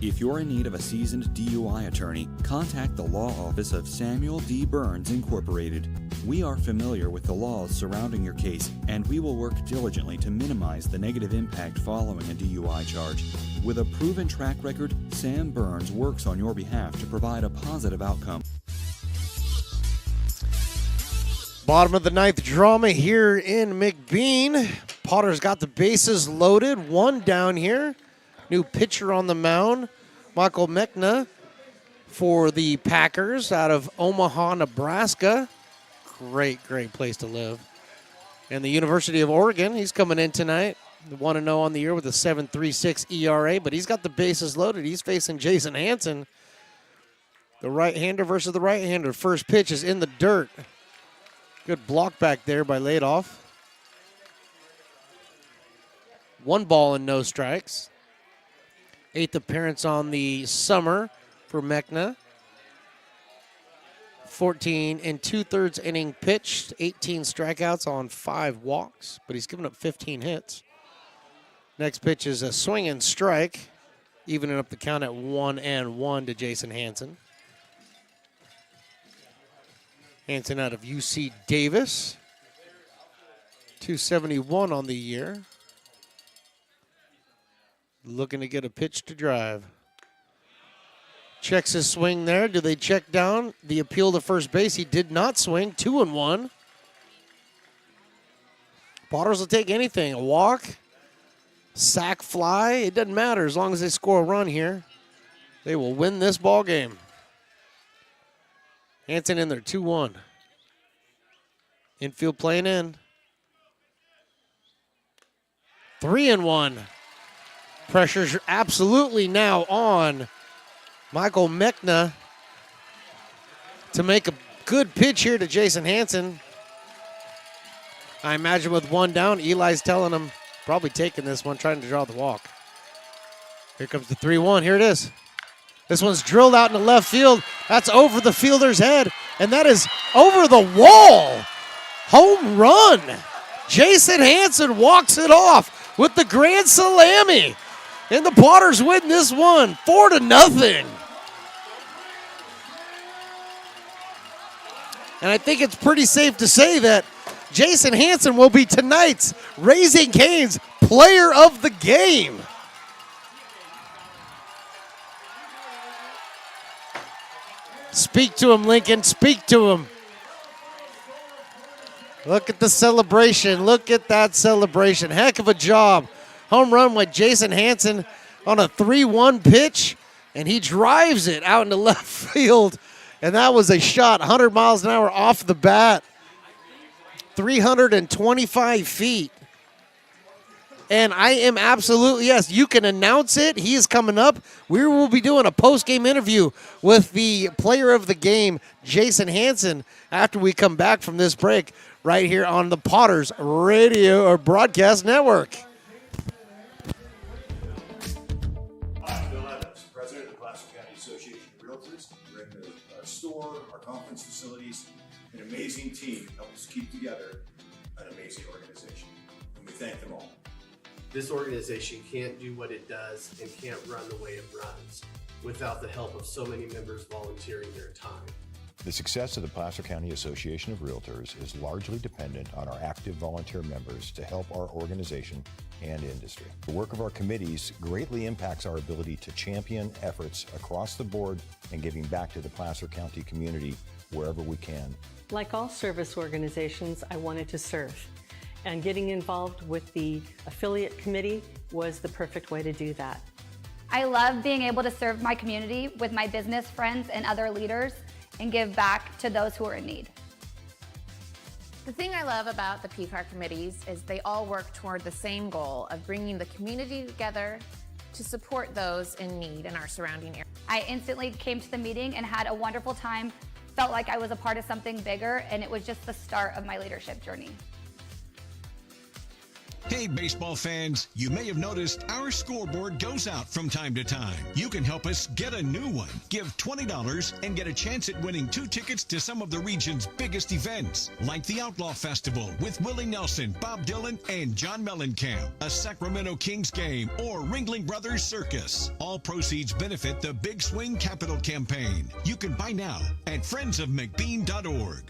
S23: If you're in need of a seasoned DUI attorney, contact the law office of Samuel D. Burns Incorporated. We are familiar with the laws surrounding your case, and we will work diligently to minimize the negative impact following a DUI charge. With a proven track record, Sam Burns works on your behalf to provide a positive outcome.
S4: Bottom of the 9th drama here in McBean. Potter's got the bases loaded. 1 down here. New pitcher on the mound, Michael Mechna for the Packers out of Omaha, Nebraska. Great place to live. And the University of Oregon, he's coming in tonight. 1-0 on the year with a 7.36 ERA, but he's got the bases loaded. He's facing Jason Hansen, the right-hander versus the right-hander. First pitch is in the dirt. Good block back there by Ladoff. 1 ball and no strikes. 8th appearance on the summer for Mechna. 14 and 2/3 inning pitched, 18 strikeouts on 5 walks, but he's given up 15 hits. Next pitch is a swing and strike, evening up the count at 1-1 to Jason Hansen. Hansen out of UC Davis, 271 on the year. Looking to get a pitch to drive. Checks his swing there. Do they check down? The appeal to first base. He did not swing. 2-1. Potters will take anything. A walk, sack fly. It doesn't matter as long as they score a run here. They will win this ball game. Hansen in there, 2-1. Infield playing in. 3-1. Pressure's absolutely now on Michael Mechna to make a good pitch here to Jason Hansen. I imagine with 1 down, Eli's telling him, probably taking this one, trying to draw the walk. Here comes the 3-1. Here it is. This one's drilled out in the left field. That's over the fielder's head, and that is over the wall. Home run. Jason Hansen walks it off with the grand salami. And the Potters win this one 4-0. And I think it's pretty safe to say that Jason Hansen will be tonight's Raising Cane's player of the game. Speak to him, Lincoln. Speak to him. Look at the celebration. Look at that celebration. Heck of a job. Home run with Jason Hansen on a 3-1 pitch, and he drives it out into left field. And that was a shot, 100 miles an hour off the bat, 325 feet. And I am absolutely, yes, you can announce it. He is coming up. We will be doing a post-game interview with the player of the game, Jason Hansen, after we come back from this break right here on the Potters Radio or Broadcast Network.
S11: I'm Bill Evans, President of the Placer County Association of Realtors. We're in the store, our conference facilities, an amazing team help us keep together an amazing organization. And we thank them all.
S12: This organization can't do what it does and can't run the way it runs without the help of so many members volunteering their time.
S13: The success of the Placer County Association of Realtors is largely dependent on our active volunteer members to help our organization and industry. The work of our committees greatly impacts our ability to champion efforts across the board and giving back to the Placer County community wherever we can.
S14: Like all service organizations, I wanted to serve. And getting involved with the affiliate committee was the perfect way to do that.
S15: I love being able to serve my community with my business friends and other leaders and give back to those who are in need.
S16: The thing I love about the PCAR committees is they all work toward the same goal of bringing the community together to support those in need in our surrounding area.
S15: I instantly came to the meeting and had a wonderful time, felt like I was a part of something bigger, and it was just the start of my leadership journey.
S8: Hey, baseball fans, you may have noticed our scoreboard goes out from time to time. You can help us get a new one. Give $20 and get a chance at winning 2 tickets to some of the region's biggest events, like the Outlaw Festival with Willie Nelson, Bob Dylan, and John Mellencamp, a Sacramento Kings game, or Ringling Brothers Circus. All proceeds benefit the Big Swing Capital Campaign. You can buy now at friendsofmcbean.org.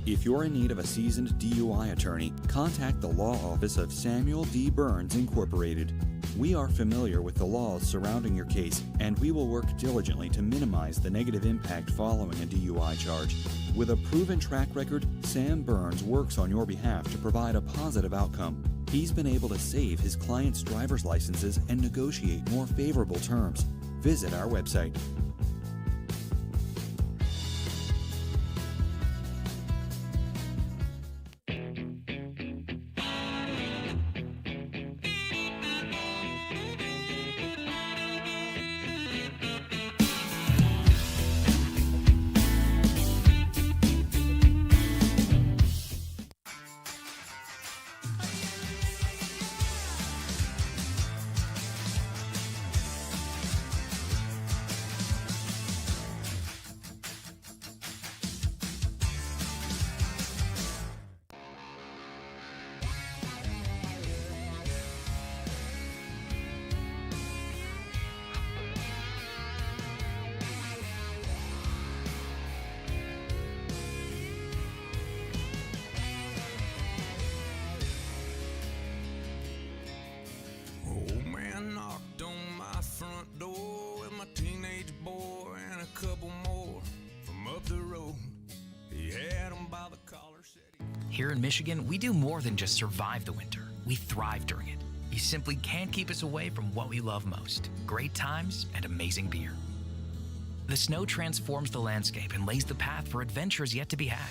S23: If you're in need of a seasoned DUI attorney, contact the law office of Samuel D. Burns Incorporated. We are familiar with the laws surrounding your case, and we will work diligently to minimize the negative impact following a DUI charge. With a proven track record, Sam Burns works on your behalf to provide a positive outcome. He's been able to save his clients' driver's licenses and negotiate more favorable terms. Visit our website.
S6: Old man knocked on my front door with my teenage boy and a couple more from up the road. He had 'em by the collar, said he...
S21: Here in Michigan, we do more than just survive the winter. We thrive during it. You simply can't keep us away from what we love most: great times and amazing beer. The snow transforms the landscape and lays the path for adventures yet to be had.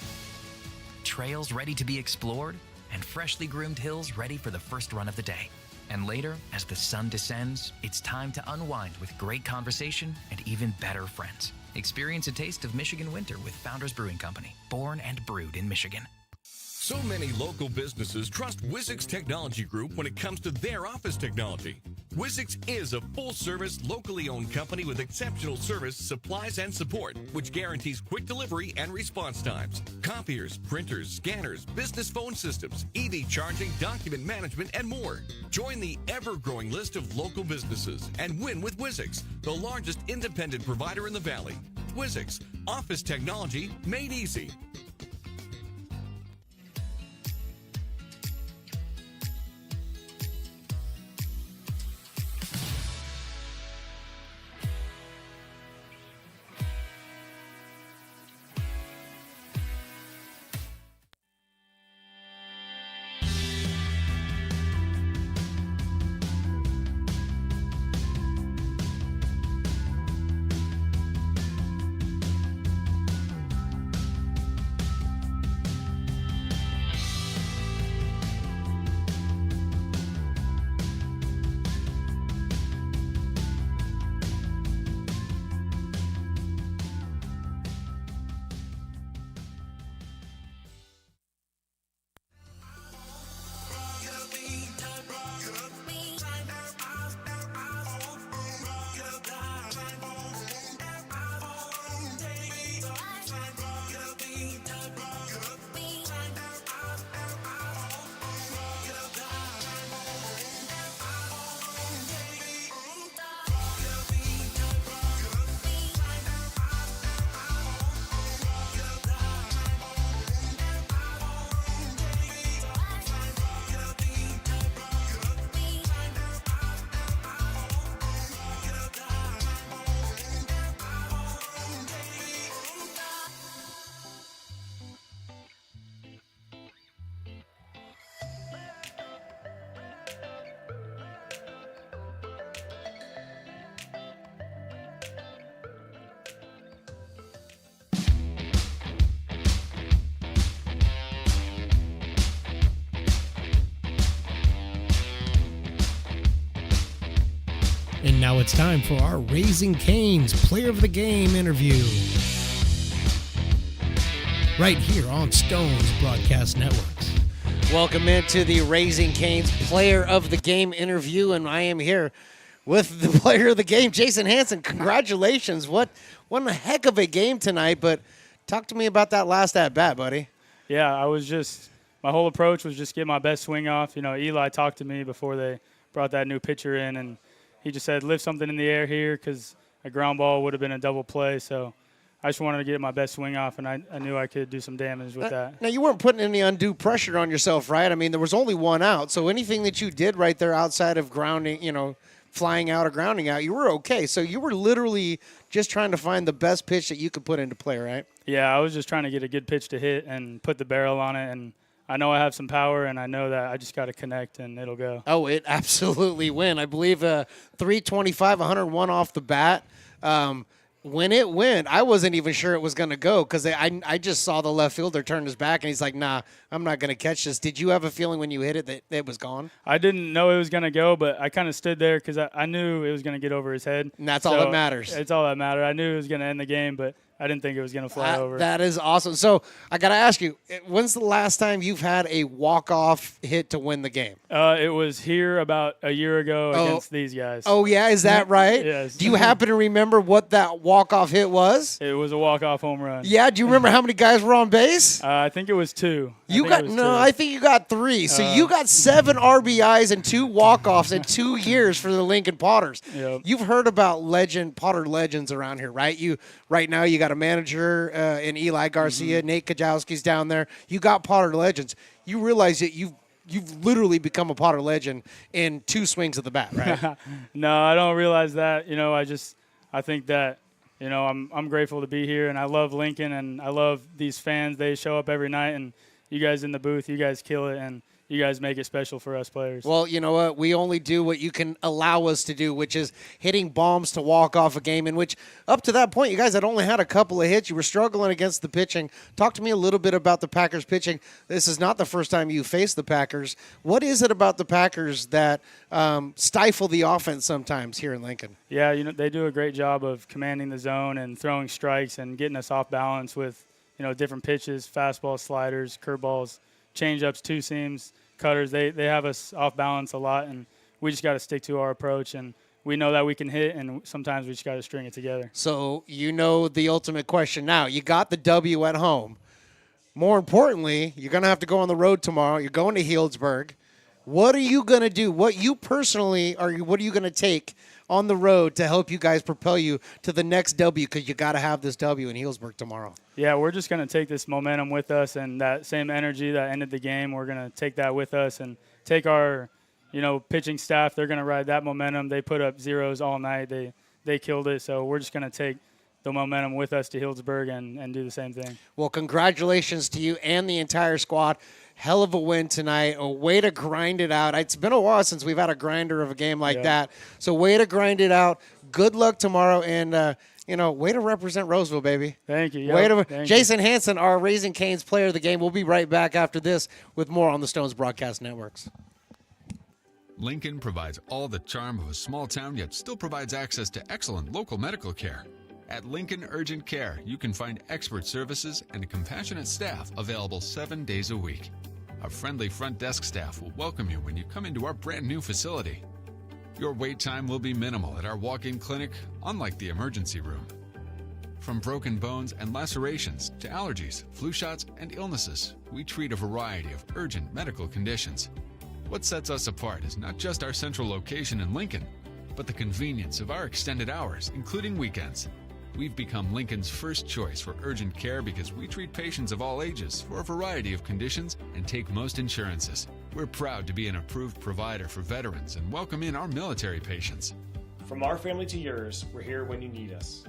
S21: Trails ready to be explored, and freshly groomed hills ready for the first run of the day. And later, as the sun descends, it's time to unwind with great conversation and even better friends. Experience a taste of Michigan winter with Founders Brewing Company, born and brewed in Michigan.
S22: So many local businesses trust Wizix Technology Group when it comes to their office technology. Wizix is a full-service, locally owned company with exceptional service, supplies, and support, which guarantees quick delivery and response times. Copiers, printers, scanners, business phone systems, EV charging, document management, and more. Join the ever-growing list of local businesses and win with Wizix, the largest independent provider in the Valley. Wizix, office technology made easy.
S24: And now it's time for our Raising Cane's Player of the Game interview. Right here on Stone's Broadcast Networks.
S4: Welcome into the Raising Cane's Player of the Game interview, and I am here with the Player of the Game, Jason Hansen. Congratulations. What a heck of a game tonight, but talk to me about that last at-bat, buddy.
S25: Yeah, my whole approach was just get my best swing off. You know, Eli talked to me before they brought that new pitcher in, and he just said, lift something in the air here because a ground ball would have been a double play. So I just wanted to get my best swing off, and I knew I could do some damage with that.
S4: Now, you weren't putting any undue pressure on yourself, right? I mean, there was only one out, so anything that you did right there outside of grounding, flying out or grounding out, you were okay. So you were literally just trying to find the best pitch that you could put into play, right?
S25: Yeah, I was just trying to get a good pitch to hit and put the barrel on it, and I know I have some power, and I know that I just got to connect, and it'll go.
S4: Oh, it absolutely went. I believe 325, 101 off the bat. When it went, I wasn't even sure it was going to go because I just saw the left fielder turn his back, and he's like, nah, I'm not going to catch this. Did you have a feeling when you hit it that it was gone?
S25: I didn't know it was going to go, but I kind of stood there because I knew it was going to get over his head.
S4: And that's all that matters.
S25: It's all that mattered. I knew it was going to end the game, but I didn't think it was going to fly over.
S4: That is awesome. So I got to ask you, when's the last time you've had a walk-off hit to win the game?
S25: It was here about a year ago against these guys.
S4: Oh, yeah? Is that right?
S25: Yes.
S4: Do you happen to remember what that walk-off hit was?
S25: It was a walk-off home run.
S4: Yeah? Do you remember how many guys were on base?
S25: I think it was 2.
S4: I think you got 3. So you got 7 RBIs and 2 walk-offs in 2 years for the Lincoln Potters.
S25: Yep.
S4: You've heard about Potter legends around here, right? Right now you got a manager in Eli Garcia.
S25: Mm-hmm.
S4: Nate Kajowski's down there. You got Potter legends. You realize that you've literally become a Potter legend in 2 swings of the bat, right?
S25: No, I don't realize that. I think that, I'm grateful to be here, and I love Lincoln, and I love these fans. They show up every night, and you guys in the booth, you guys kill it, and you guys make it special for us players.
S4: Well, you know what? We only do what you can allow us to do, which is hitting bombs to walk off a game, in which up to that point, you guys had only had a couple of hits. You were struggling against the pitching. Talk to me a little bit about the Packers pitching. This is not the first time you faced the Packers. What is it about the Packers that stifle the offense sometimes here in Lincoln?
S25: Yeah, they do a great job of commanding the zone and throwing strikes and getting us off balance with, different pitches, fastballs, sliders, curveballs, changeups, 2-seams, cutters. They have us off balance a lot, and we just got to stick to our approach, and we know that we can hit, and sometimes we just got to string it together.
S4: So the ultimate question now. You got the W at home. More importantly, you're going to have to go on the road tomorrow. You're going to Healdsburg. What are you going to do? What are you going to take on the road to help you guys propel you to the next W, because you got to have this W in Healdsburg tomorrow?
S25: Yeah, we're just going to take this momentum with us, and that same energy that ended the game, we're going to take that with us and take our, pitching staff. They're going to ride that momentum. They put up zeros all night. They killed it. So we're just going to take the momentum with us to Healdsburg and do the same thing.
S4: Well, congratulations to you and the entire squad. Hell of a win tonight. A way to grind it out. It's been a while since we've had a grinder of a game like that. So way to grind it out. Good luck tomorrow, and way to represent Roseville, baby.
S25: Thank you.
S4: Jason Hansen, our Raising Cane's player of the game. We'll be right back after this with more on the Stones Broadcast Networks.
S2: Lincoln provides all the charm of a small town, yet still provides access to excellent local medical care. At Lincoln Urgent Care, you can find expert services and a compassionate staff available 7 days a week. Our friendly front desk staff will welcome you when you come into our brand new facility. Your wait time will be minimal at our walk-in clinic, unlike the emergency room. From broken bones and lacerations to allergies, flu shots, and illnesses, we treat a variety of urgent medical conditions. What sets us apart is not just our central location in Lincoln, but the convenience of our extended hours, including weekends. We've become Lincoln's first choice for urgent care because we treat patients of all ages for a variety of conditions and take most insurances. We're proud to be an approved provider for veterans and welcome in our military patients.
S20: From our family to yours, we're here when you need us.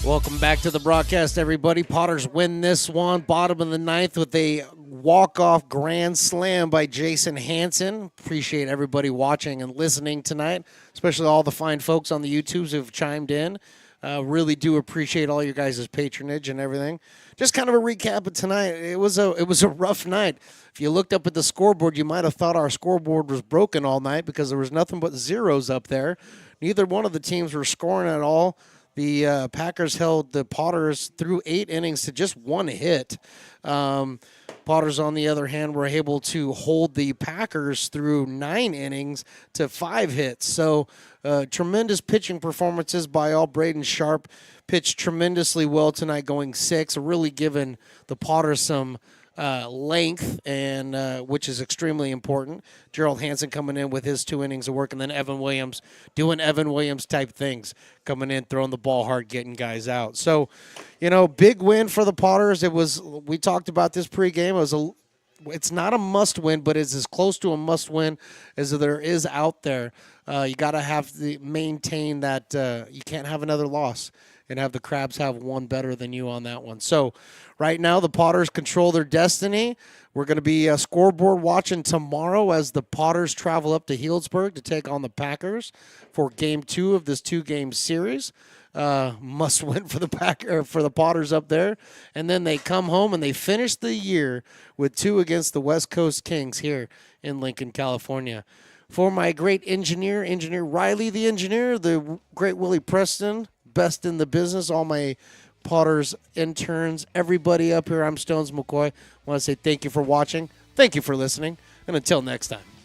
S4: Welcome back to the broadcast, everybody. Potters win this one, bottom of the ninth, with a walk-off grand slam by Jason Hansen. Appreciate everybody watching and listening tonight, especially all the fine folks on the YouTubes who've chimed in. Really do appreciate all you guys' patronage and everything. Just kind of a recap of tonight. It was a rough night. If you looked up at the scoreboard, you might have thought our scoreboard was broken all night because there was nothing but zeros up there. Neither one of the teams were scoring at all. The Packers held the Potters through 8 innings to just 1 hit. Potters, on the other hand, were able to hold the Packers through 9 innings to 5 hits. So tremendous pitching performances by all. Braden Sharp pitched tremendously well tonight, going 6, really giving the Potters some length, and which is extremely important. Gerald Hansen coming in with his 2 innings of work, and then Evan Williams doing Evan Williams type things, coming in, throwing the ball hard, getting guys out. So, big win for the Potters. We talked about this pregame. It's not a must win, but it's as close to a must win as there is out there. You got to have to maintain that you can't have another loss and have the Crabs have one better than you on that one. So right now the Potters control their destiny. We're going to be scoreboard watching tomorrow as the Potters travel up to Healdsburg to take on the Packers for Game 2 of this 2-game series. Must win for the Potters up there, and then they come home and they finish the year with 2 against the West Coast Kings here in Lincoln, California. For my great engineer Riley, the engineer, the great Willie Preston, best in the business, all my Potters interns, everybody up here, I'm Stones McCoy. I want to say thank you for watching, thank you for listening, and until next time.